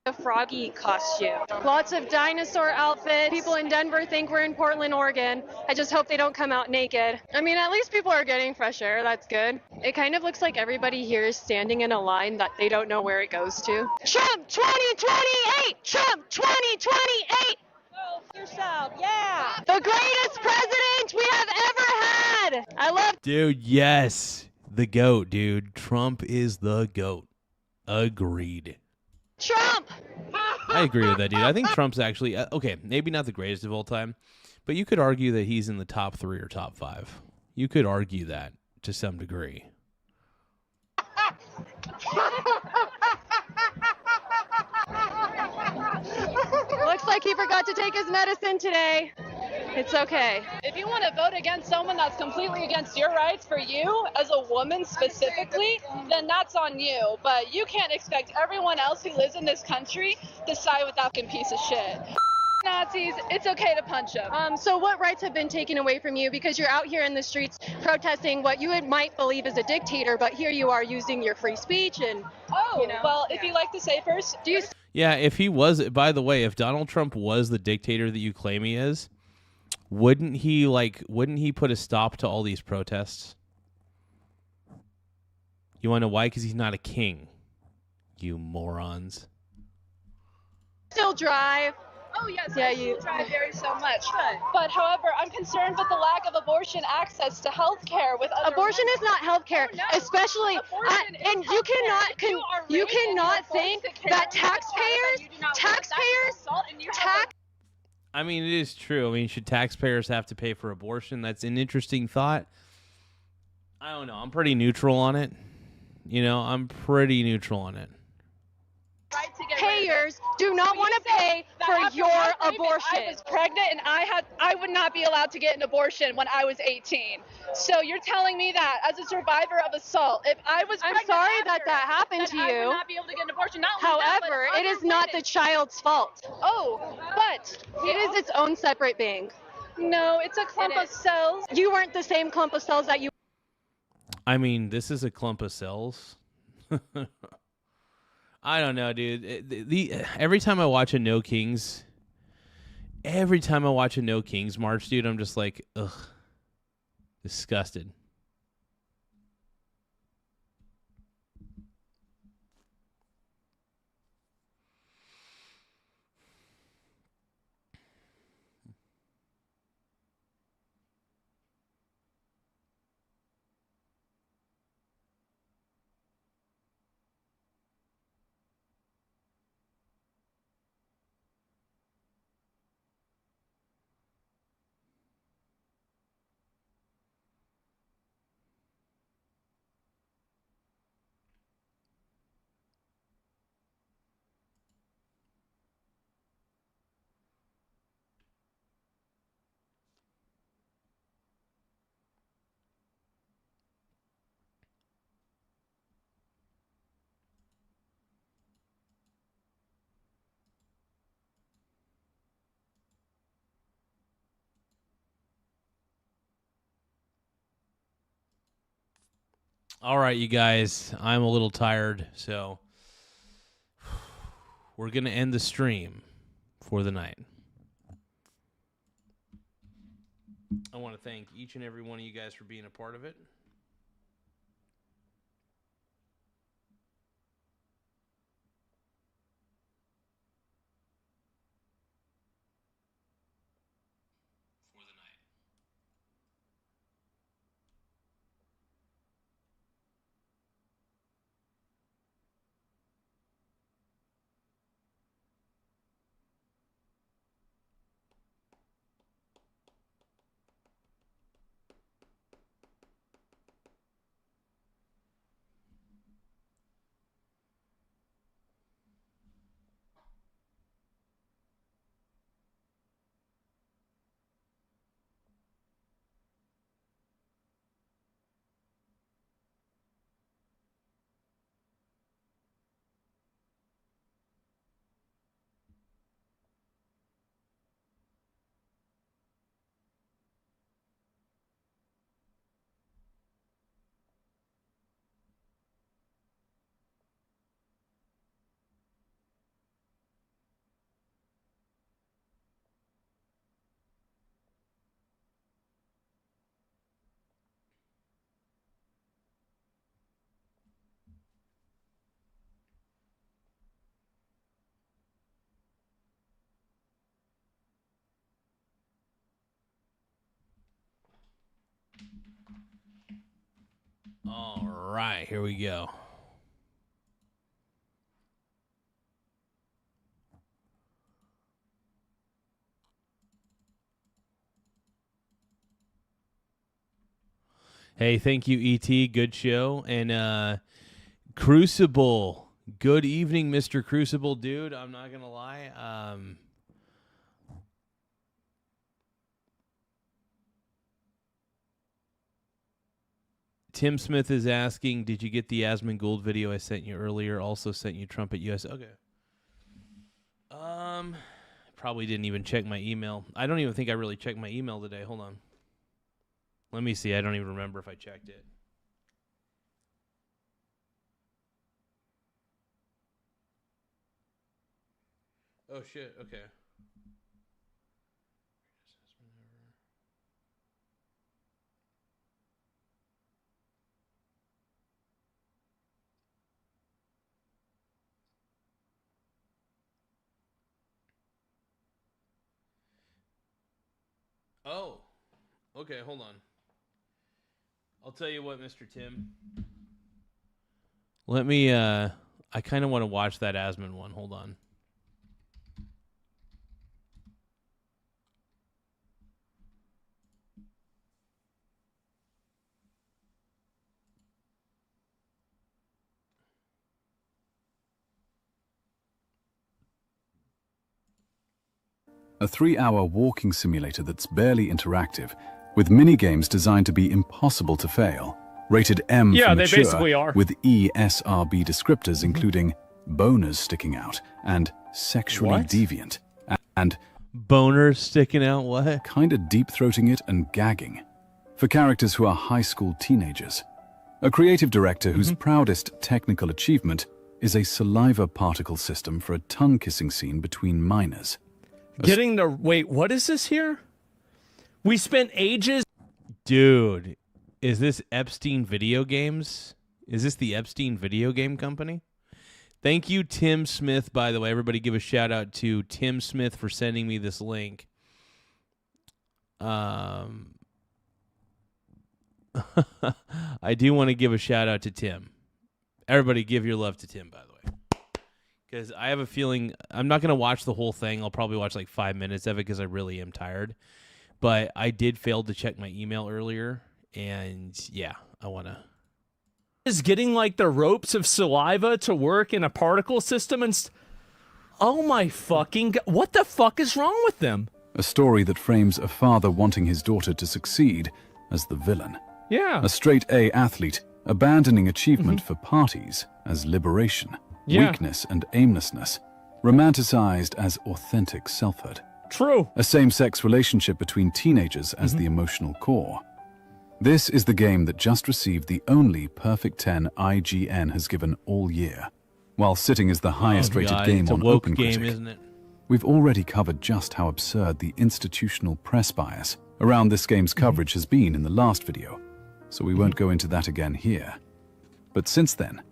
A froggy costume. Lots of dinosaur outfits. People in Denver think we're in Portland, Oregon. I just hope they don't come out naked. I mean, at least people are getting fresh air. That's good. It kind of looks like everybody here is standing in a line that they don't know where it goes to. Trump 2028! Trump 2028! Oh, yourself, yeah! The greatest president we have ever had! I love... Dude, yes. The GOAT, dude. Trump is the GOAT. Agreed. Trump! I agree with that, dude. I think Trump's actually, okay, maybe not the greatest of all time, but you could argue that he's in the top 3 or top 5. You could argue that to some degree. Looks like he forgot to take his medicine today. It's okay. If you want to vote against someone that's completely against your rights for you, as a woman specifically, then that's on you. But you can't expect everyone else who lives in this country to side with that fucking piece of shit. Nazis, it's okay to punch them. So what rights have been taken away from you because you're out here in the streets protesting what you might believe is a dictator, but here you are using your free speech and, Oh, well, if you like to say first, do you... Yeah, if he was, by the way, if Donald Trump was the dictator that you claim he is, wouldn't he put a stop to all these protests? You want to know why? Because he's not a king. You morons. Still drive. Oh, yes, Yeah, I you- still drive very so much. But, however, I'm concerned with the lack of abortion access to health care with other Abortion women. is not health care, Oh, no. especially, Abortion is and you healthcare. cannot, you cannot think that taxpayers, I mean, it is true. I mean, should taxpayers have to pay for abortion? That's an interesting thought. I don't know. I'm pretty neutral on it. You know, I'm pretty neutral on it. payers do not want to pay for your abortion. I was pregnant and I would not be allowed to get an abortion when I was 18. So you're telling me that as a survivor of assault, if I was I'm pregnant sorry after, that happened to then I you. would not be able to get an abortion. Not only that, However, but it is other not women- the child's fault. Oh, but It is its own separate being. No, it's a clump of cells. You weren't the same clump of cells that you. I mean, this is a clump of cells. I don't know, dude. Every time I watch a No Kings march, dude, I'm just like, ugh, disgusted. All right, you guys. I'm a little tired, so we're going to end the stream for the night. I want to thank each and every one of you guys for being a part of it. All right, here we go. Hey, thank you, E.T. Good show. And Crucible. Good evening, Mr. Crucible. Dude, I'm not going to lie. Tim Smith is asking, did you get the Asmund Gould video I sent you earlier? Also sent you Trump at U.S. Okay. Probably didn't even check my email. I don't even think I really checked my email today. Hold on. Let me see. I don't even remember if I checked it. Oh, shit. Okay. Oh, okay, hold on. I'll tell you what, Mr. Tim. Let me, I kind of want to watch that Asmund one. Hold on. A 3-hour walking simulator that's barely interactive, with mini-games designed to be impossible to fail. Rated M for mature, they basically are. with ESRB descriptors including boners sticking out and sexually deviant, and boners sticking out, what? Kinda deep-throating it and gagging, for characters who are high school teenagers. A creative director whose proudest technical achievement is a saliva particle system for a tongue-kissing scene between minors. Getting the... Wait, what is this here? We spent ages... Dude, is this Epstein Video Games? Is this the Epstein Video Game Company? Thank you, Tim Smith, by the way. Everybody give a shout-out to Tim Smith for sending me this link. I do want to give a shout-out to Tim. Everybody give your love to Tim, by the way. Because I have a feeling I'm not going to watch the whole thing. I'll probably watch like 5 minutes of it because I really am tired. But I did fail to check my email earlier. And yeah, I want to. Is getting like the ropes of saliva to work in a particle system and... Oh my fucking God. What the fuck is wrong with them? A story that frames a father wanting his daughter to succeed as the villain. Yeah. A straight-A athlete abandoning achievement for parties as liberation. Yeah. Weakness and aimlessness, romanticized as authentic selfhood. True. A same-sex relationship between teenagers as the emotional core. This is the game that just received the only perfect 10 IGN has given all year, while sitting as the highest rated game it's a on woke OpenCritic. game, isn't it? We've already covered just how absurd the institutional press bias around this game's coverage has been in the last video, so we won't go into that again here. But since then,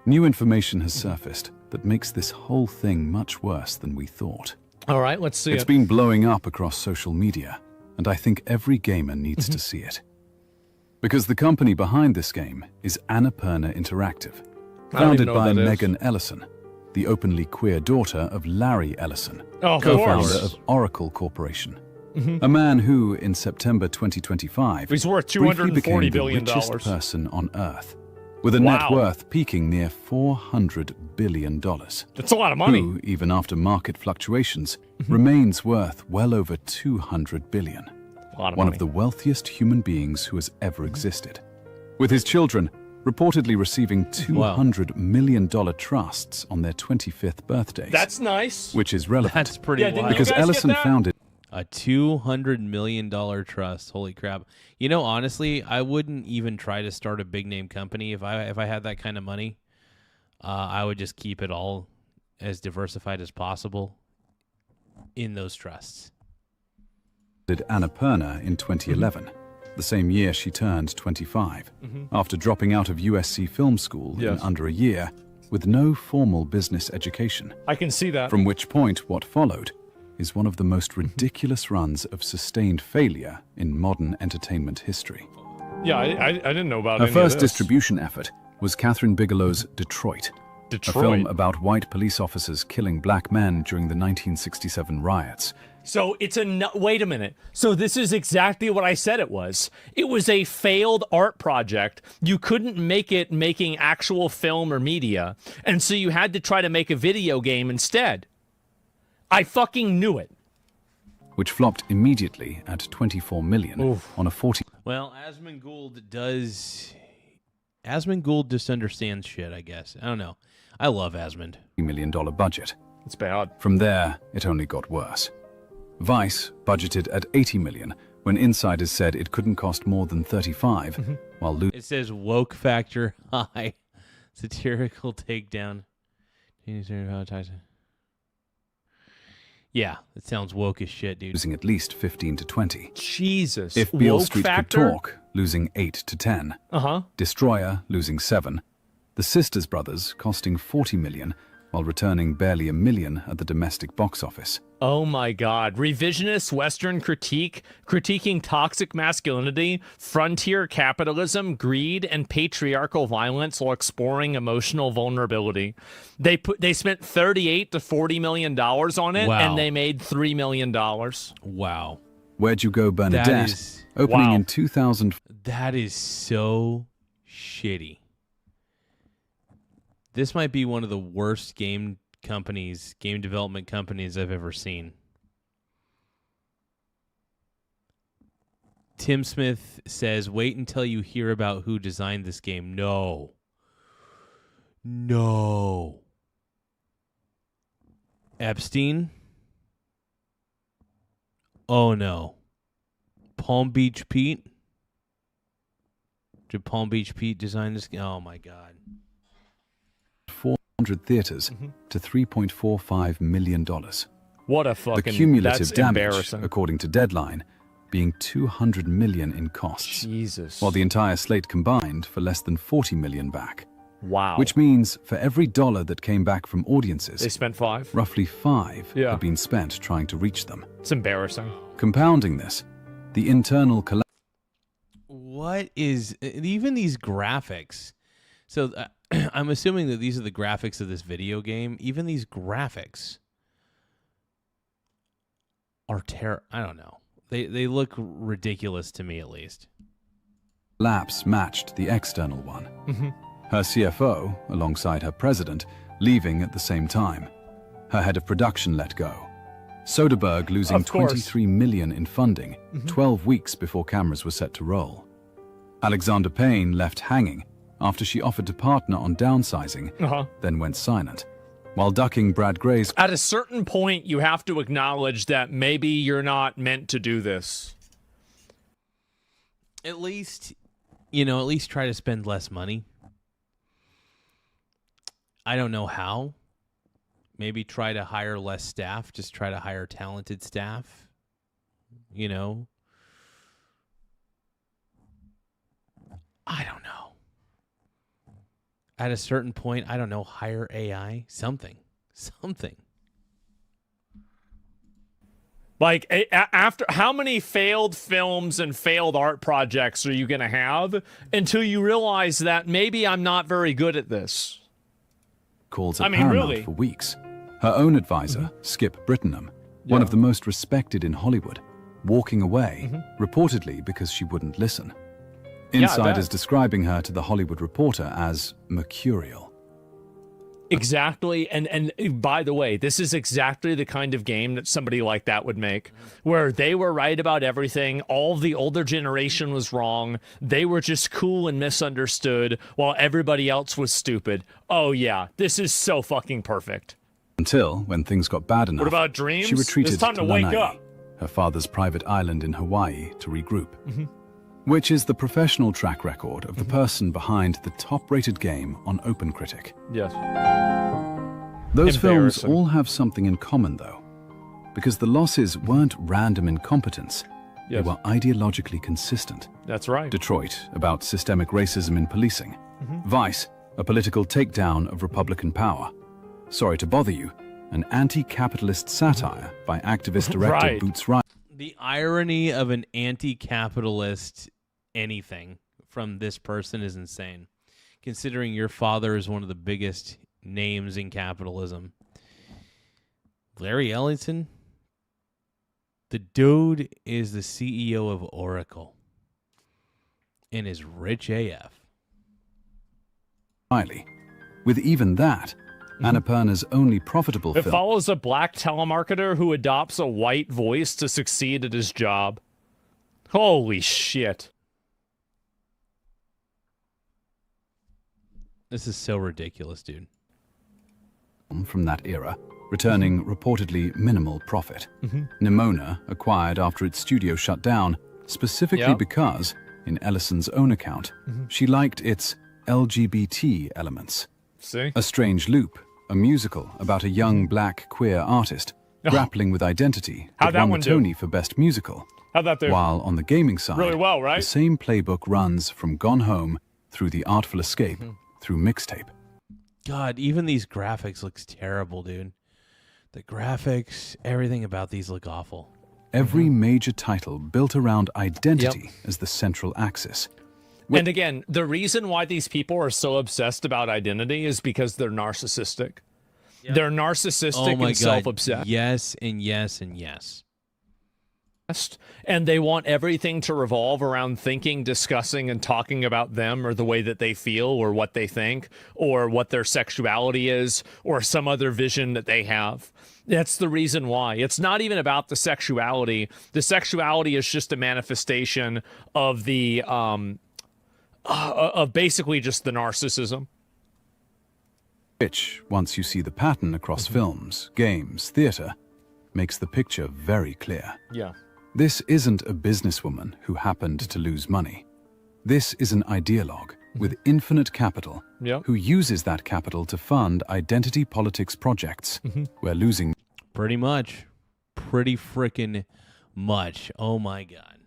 new information has surfaced that makes this whole thing much worse than we thought. All right, let's see It's it. been blowing up across social media, and I think every gamer needs to see it. Because the company behind this game is Annapurna Interactive, I don't founded even know by what that is. Megan Ellison, the openly queer daughter of Larry Ellison, Oh, of co-founder course. of Oracle Corporation. Mhm. A man who, in September 2025, He's worth briefly became $240 the billion. richest person on Earth, with a net Wow. worth peaking near $400 billion. That's a lot of money. Who, even after market fluctuations, remains worth well over $200 billion. A lot of One money. of the wealthiest human beings who has ever existed. With his children reportedly receiving $200 million trusts on their 25th birthdays. That's nice. Which is relevant. That's pretty wild. Because Ellison founded a $200 million trust. Holy crap. You know, honestly, I wouldn't even try to start a big name company if I had that kind of money. I would just keep it all as diversified as possible in those trusts. Annapurna in 2011, the same year she turned 25, after dropping out of USC Film School in Yes. under a year with no formal business education. I can see that. From which point what followed is one of the most ridiculous runs of sustained failure in modern entertainment history. Yeah, I didn't know about Her any first of this. distribution effort was Catherine Bigelow's Detroit, a film about white police officers killing black men during the 1967 riots. So it's wait a minute. So this is exactly what I said it was. It was a failed art project. You couldn't make it making actual film or media, and so you had to try to make a video game instead. I fucking knew it. Which flopped immediately at $24 million on a 40 Well, Asmund Gould just understands shit, I guess. I don't know. I love Asmund. million budget. It's bad. From there, it only got worse. Vice budgeted at $80 million when insiders said it couldn't cost more than $35, while It says woke factor high. Satirical takedown. Yeah, it sounds woke as shit, dude. losing at least 15 to 20. Jesus. If Beale Woke Street factor? Could Talk, losing 8 to 10. Uh-huh. Destroyer, losing 7. The Sisters Brothers, costing $40 million, while returning barely $1 million at the domestic box office. Oh my God. Revisionist Western critique, critiquing toxic masculinity, frontier capitalism, greed, and patriarchal violence while exploring emotional vulnerability. They spent $38 to $40 million on it, Wow. and they made $3 million. Wow. Where'd You Go, Bernadette? is- Opening Wow. in 2000. That is so shitty. This might be one of the worst game development companies I've ever seen. Tim Smith says, wait until you hear about who designed this game. No. Epstein? Oh, no. Palm Beach Pete? Did Palm Beach Pete design this game? Oh, my God. 400 theaters to $3.45 million. What a fucking... The cumulative that's damage, embarrassing. according to Deadline, being $200 million in costs. Jesus. While the entire slate combined for less than $40 million back. Wow. Which means for every dollar that came back from audiences, They spent $5. roughly $5 Yeah. had been spent trying to reach them. It's embarrassing. Compounding this, the internal What is even these graphics? So I'm assuming that these are the graphics of this video game. Even these graphics are I don't know. They look ridiculous to me, at least. collapse matched the external one. Her CFO, alongside her president, leaving at the same time. Her head of production let go. Soderbergh losing Of course. $23 million in funding 12 weeks before cameras were set to roll. Alexander Payne left hanging after she offered to partner on downsizing, then went silent, while ducking Brad Gray's At a certain point, you have to acknowledge that maybe you're not meant to do this. At least, at least try to spend less money. I don't know how. Maybe try to hire less staff. Just try to hire talented staff. I don't know. At a certain point, I don't know, hire AI. Something. Like, after how many failed films and failed art projects are you going to have until you realize that maybe I'm not very good at this? Calls at Paramount really. for weeks. Her own advisor, Skip Brittenham, one of the most respected in Hollywood, walking away, reportedly because she wouldn't listen. Insiders describing her to the Hollywood Reporter as mercurial. Exactly. And by the way, this is exactly the kind of game that somebody like that would make, where they were right about everything. All the older generation was wrong. They were just cool and misunderstood while everybody else was stupid. Oh, yeah. This is so fucking perfect. Until, when things got bad enough, what about dreams? she retreated It's time to wake Lanai, up. her father's private island in Hawaii, to regroup. Which is the professional track record of the person behind the top-rated game on OpenCritic. Yes. Those films all have something in common, though, because the losses weren't random incompetence. They were ideologically consistent. That's right. Detroit, about systemic racism in policing. Vice, a political takedown of Republican power. Sorry to Bother You, an anti-capitalist satire by activist director Boots Riley. The irony of an anti-capitalist anything from this person is insane, considering your father is one of the biggest names in capitalism. Larry Ellison, the dude is the CEO of Oracle and is rich AF. Riley. With even that, Annapurna's only profitable It film follows a black telemarketer who adopts a white voice to succeed at his job. Holy shit. This is so ridiculous, dude. from that era, returning reportedly minimal profit. Nimona acquired after its studio shut down, specifically because, in Ellison's own account, she liked its LGBT elements. See? A Strange Loop, a musical about a young black queer artist grappling with identity that won the Tony for Best Musical. How'd that do? While on the gaming side, really well, right? the same playbook runs from Gone Home through The Artful Escape through Mixtape. God, even these graphics looks terrible, dude. The graphics, everything about these look awful. Every major title built around identity as the central axis. And again, the reason why these people are so obsessed about identity is because they're narcissistic. They're narcissistic and self-obsessed. Yes, and yes, and yes. And they want everything to revolve around thinking, discussing, and talking about them or the way that they feel or what they think or what their sexuality is or some other vision that they have. That's the reason why. It's not even about the sexuality. The sexuality is just a manifestation of the of basically just the narcissism. Which, once you see the pattern across films, games, theater, makes the picture very clear. Yeah. This isn't a businesswoman who happened to lose money. This is an ideologue with infinite capital who uses that capital to fund identity politics projects where losing... Pretty much. Pretty frickin' much. Oh my God.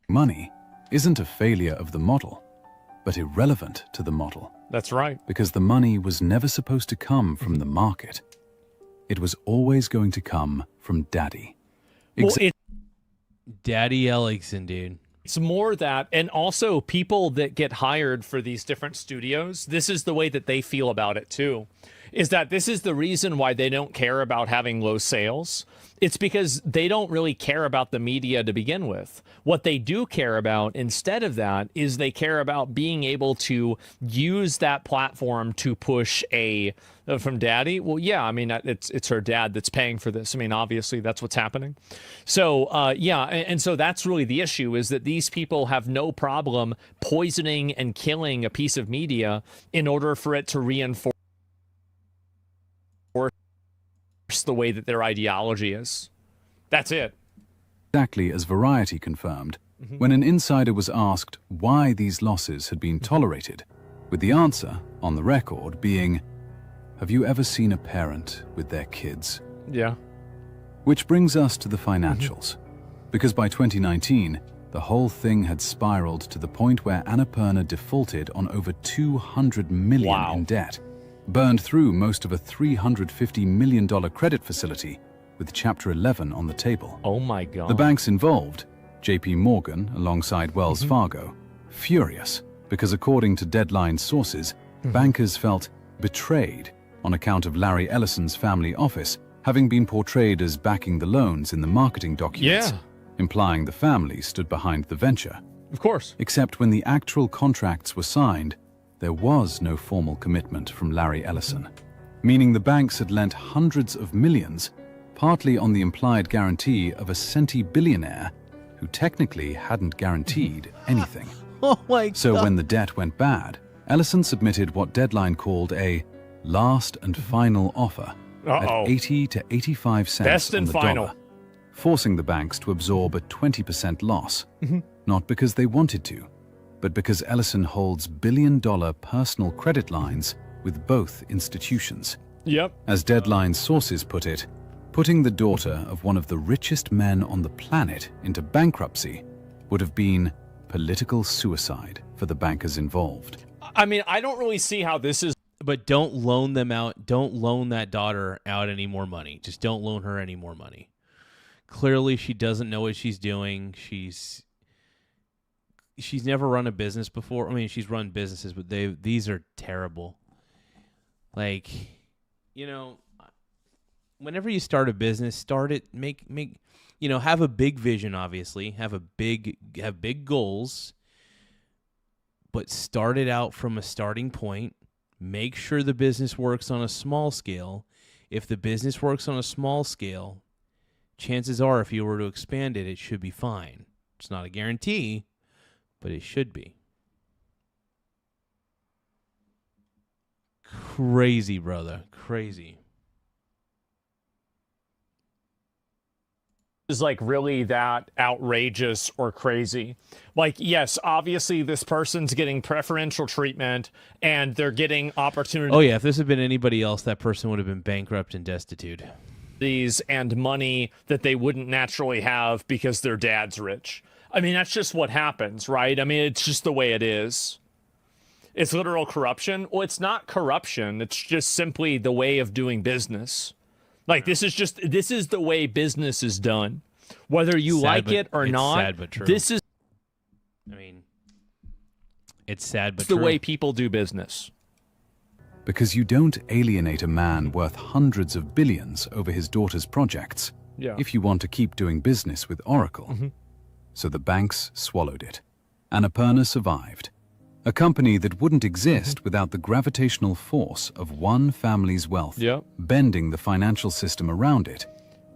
Money isn't a failure of the model, but irrelevant to the model. That's right. Because the money was never supposed to come from the market. It was always going to come from Daddy. Daddy Ellison, dude. It's more that, and also people that get hired for these different studios, this is the way that they feel about it too, is that this is the reason why they don't care about having low sales. It's because they don't really care about the media to begin with. What they do care about instead of that is they care about being able to use that platform to push a from Daddy. Well, yeah, I mean, it's her dad that's paying for this. I mean, obviously that's what's happening. So yeah, and so that's really the issue, is that these people have no problem poisoning and killing a piece of media in order for it to reinforce the way that their ideology is. That's it. exactly as Variety confirmed when an insider was asked why these losses had been tolerated, with the answer, on the record, being, "Have you ever seen a parent with their kids?" Yeah. Which brings us to the financials. Because by 2019, the whole thing had spiraled to the point where Annapurna defaulted on over $200 million in debt, burned through most of a $350 million credit facility with Chapter 11 on the table. Oh my God. The banks involved, JP Morgan alongside Wells Fargo, furious because according to Deadline sources, bankers felt betrayed on account of Larry Ellison's family office having been portrayed as backing the loans in the marketing documents, implying the family stood behind the venture. Of course. Except when the actual contracts were signed, there was no formal commitment from Larry Ellison, meaning the banks had lent hundreds of millions, partly on the implied guarantee of a centi-billionaire who technically hadn't guaranteed anything. Oh my God. So when the debt went bad, Ellison submitted what Deadline called a last and final offer at 80 to 85 cents Best on and the final. dollar, forcing the banks to absorb a 20% loss, not because they wanted to, but because Ellison holds billion-dollar personal credit lines with both institutions. Yep. As Deadline sources put it, putting the daughter of one of the richest men on the planet into bankruptcy would have been political suicide for the bankers involved. I mean, I don't really see how this is. But don't loan them out. Don't loan that daughter out any more money. Just don't loan her any more money. Clearly, she doesn't know what she's doing. She's never run a business before. I mean, she's run businesses, but these are terrible. Like, you know, whenever you start a business, start it. Make have a big vision. Obviously, have big goals. But start it out from a starting point. Make sure the business works on a small scale. If the business works on a small scale, chances are if you were to expand it, it should be fine. It's not a guarantee, but it should be. Crazy, brother. Crazy. Is like really that outrageous or crazy. Like, yes, obviously this person's getting preferential treatment and they're getting opportunities. Oh yeah, if this had been anybody else, that person would have been bankrupt and destitute. And money that they wouldn't naturally have because their dad's rich. I mean, that's just what happens, right? I mean, it's just the way it is. It's literal corruption. Well, it's not corruption. It's just simply the way of doing business. Like, this is the way business is done. Whether you like it or not, sad but true. this is it's sad but the true. way people do business. Because you don't alienate a man worth hundreds of billions over his daughter's projects if you want to keep doing business with Oracle. So the banks swallowed it. Annapurna survived. A company that wouldn't exist without the gravitational force of one family's wealth, bending the financial system around it,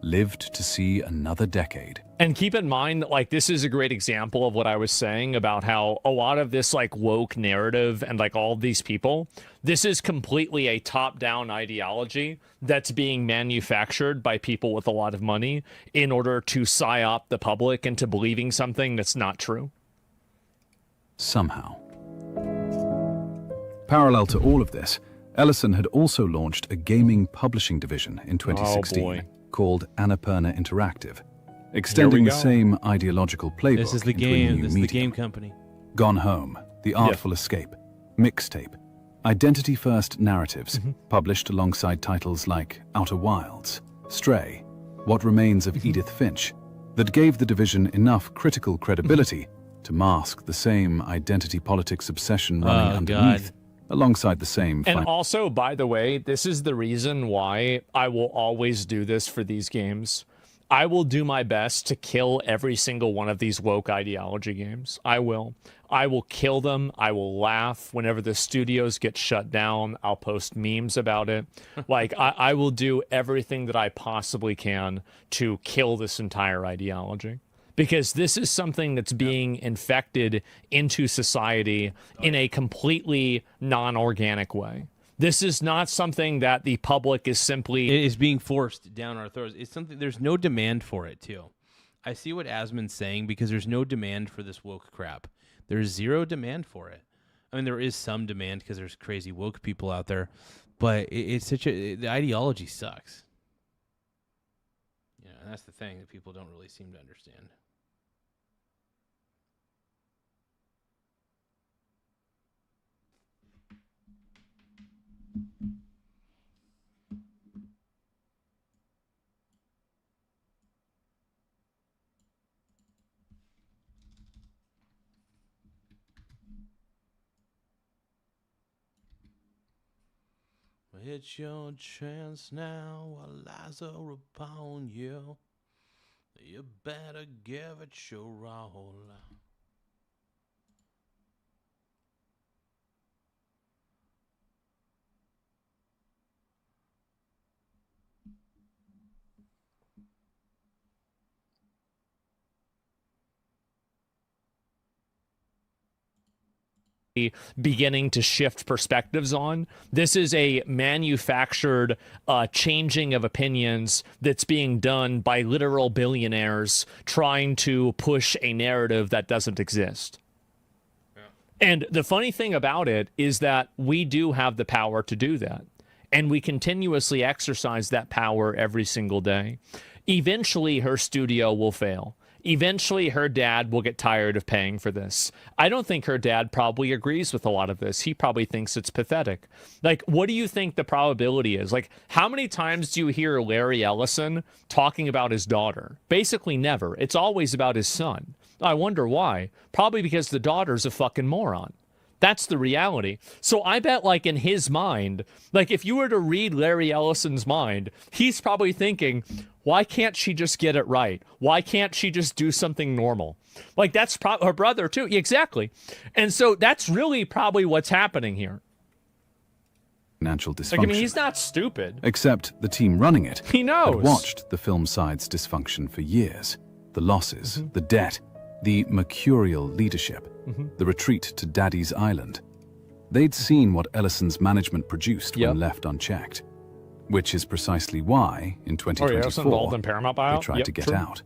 lived to see another decade. And keep in mind that, like, this is a great example of what I was saying about how a lot of this, like, woke narrative and, like, all of these people, this is completely a top-down ideology that's being manufactured by people with a lot of money in order to psyop the public into believing something that's not true. Somehow. Parallel to all of this, Ellison had also launched a gaming publishing division in 2016 called Annapurna Interactive, extending the same ideological playbook This is the into a game. new This is the medium. game company. Gone Home, The Artful Escape, Mixtape, identity-first narratives published alongside titles like Outer Wilds, Stray, What Remains of Edith Finch, that gave the division enough critical credibility to mask the same identity politics obsession running underneath, alongside the same... And also, by the way, this is the reason why I will always do this for these games. I will do my best to kill every single one of these woke ideology games. I will. I will kill them. I will laugh. Whenever the studios get shut down, I'll post memes about it. Like, I will do everything that I possibly can to kill this entire ideology. Because this is something that's being infected into society in a completely non-organic way. This is not something that the public is simply... It is being forced down our throats. It's something, there's no demand for it, too. I see what Asman's saying because there's no demand for this woke crap. There's zero demand for it. I mean, there is some demand because there's crazy woke people out there, but it's the ideology sucks. And that's the thing that people don't really seem to understand. It's your chance now, while eyes are upon you. You better give it your all. Beginning to shift perspectives on. This is a manufactured changing of opinions that's being done by literal billionaires trying to push a narrative that doesn't exist. And the funny thing about it is that we do have the power to do that. And we continuously exercise that power every single day. Eventually, her studio will fail. Eventually, her dad will get tired of paying for this. I don't think her dad probably agrees with a lot of this. He probably thinks it's pathetic. Like, what do you think the probability is? Like, how many times do you hear Larry Ellison talking about his daughter? Basically never. It's always about his son. I wonder why. Probably because the daughter's a fucking moron. That's the reality. So I bet, like, in his mind, like, if you were to read Larry Ellison's mind, he's probably thinking, why can't she just get it right? Why can't she just do something normal? Like, that's her brother, too. Exactly. And so that's really probably what's happening here. Financial dysfunction. Like, I mean, he's not stupid. Except the team running it He knows. had watched the film side's dysfunction for years. The losses, the debt, the mercurial leadership, the retreat to Daddy's Island. They'd seen what Ellison's management produced when left unchecked, which is precisely why, in 2024, in Paramount buyout? they tried to get out.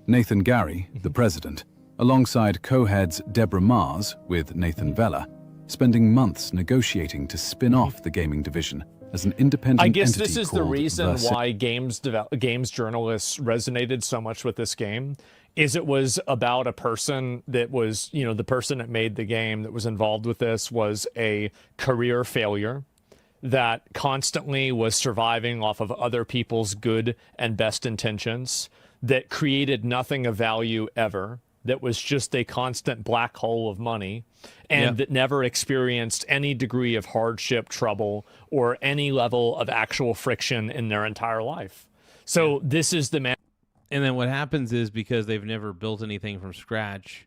Nathan Gary, the president, alongside co-heads Deborah Mars with Nathan Vella, spending months negotiating to spin off the gaming division as an independent I guess entity this is the called reason The why games journalists resonated so much with this game. Is it was about a person that was, you know, the person that made the game that was involved with this was a career failure that constantly was surviving off of other people's good and best intentions, that created nothing of value ever, that was just a constant black hole of money, and that never experienced any degree of hardship, trouble, or any level of actual friction in their entire life. So this is the man. And then what happens is, because they've never built anything from scratch,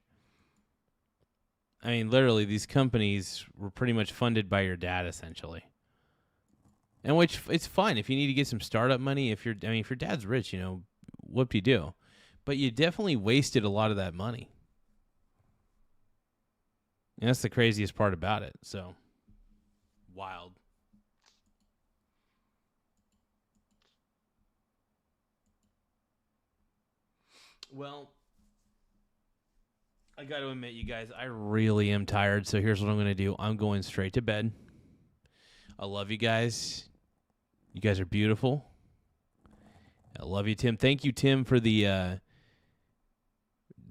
I mean, literally, these companies were pretty much funded by your dad, essentially. And which, it's fine if you need to get some startup money. If your dad's rich, you know, whoop-de-doo. But you definitely wasted a lot of that money. And that's the craziest part about it. So, wild. Well, I got to admit, you guys, I really am tired. So here's what I'm going to do. I'm going straight to bed. I love you guys. You guys are beautiful. I love you, Tim. Thank you, Tim, for the...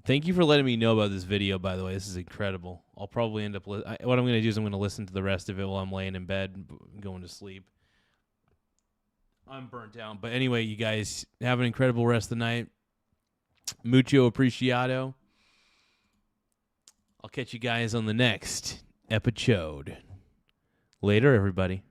Thank you for letting me know about this video, by the way. This is incredible. I'll probably end up... what I'm going to do is I'm going to listen to the rest of it while I'm laying in bed, going to sleep. I'm burnt down. But anyway, you guys, have an incredible rest of the night. Mucho apreciado. I'll catch you guys on the next episode. Later, everybody.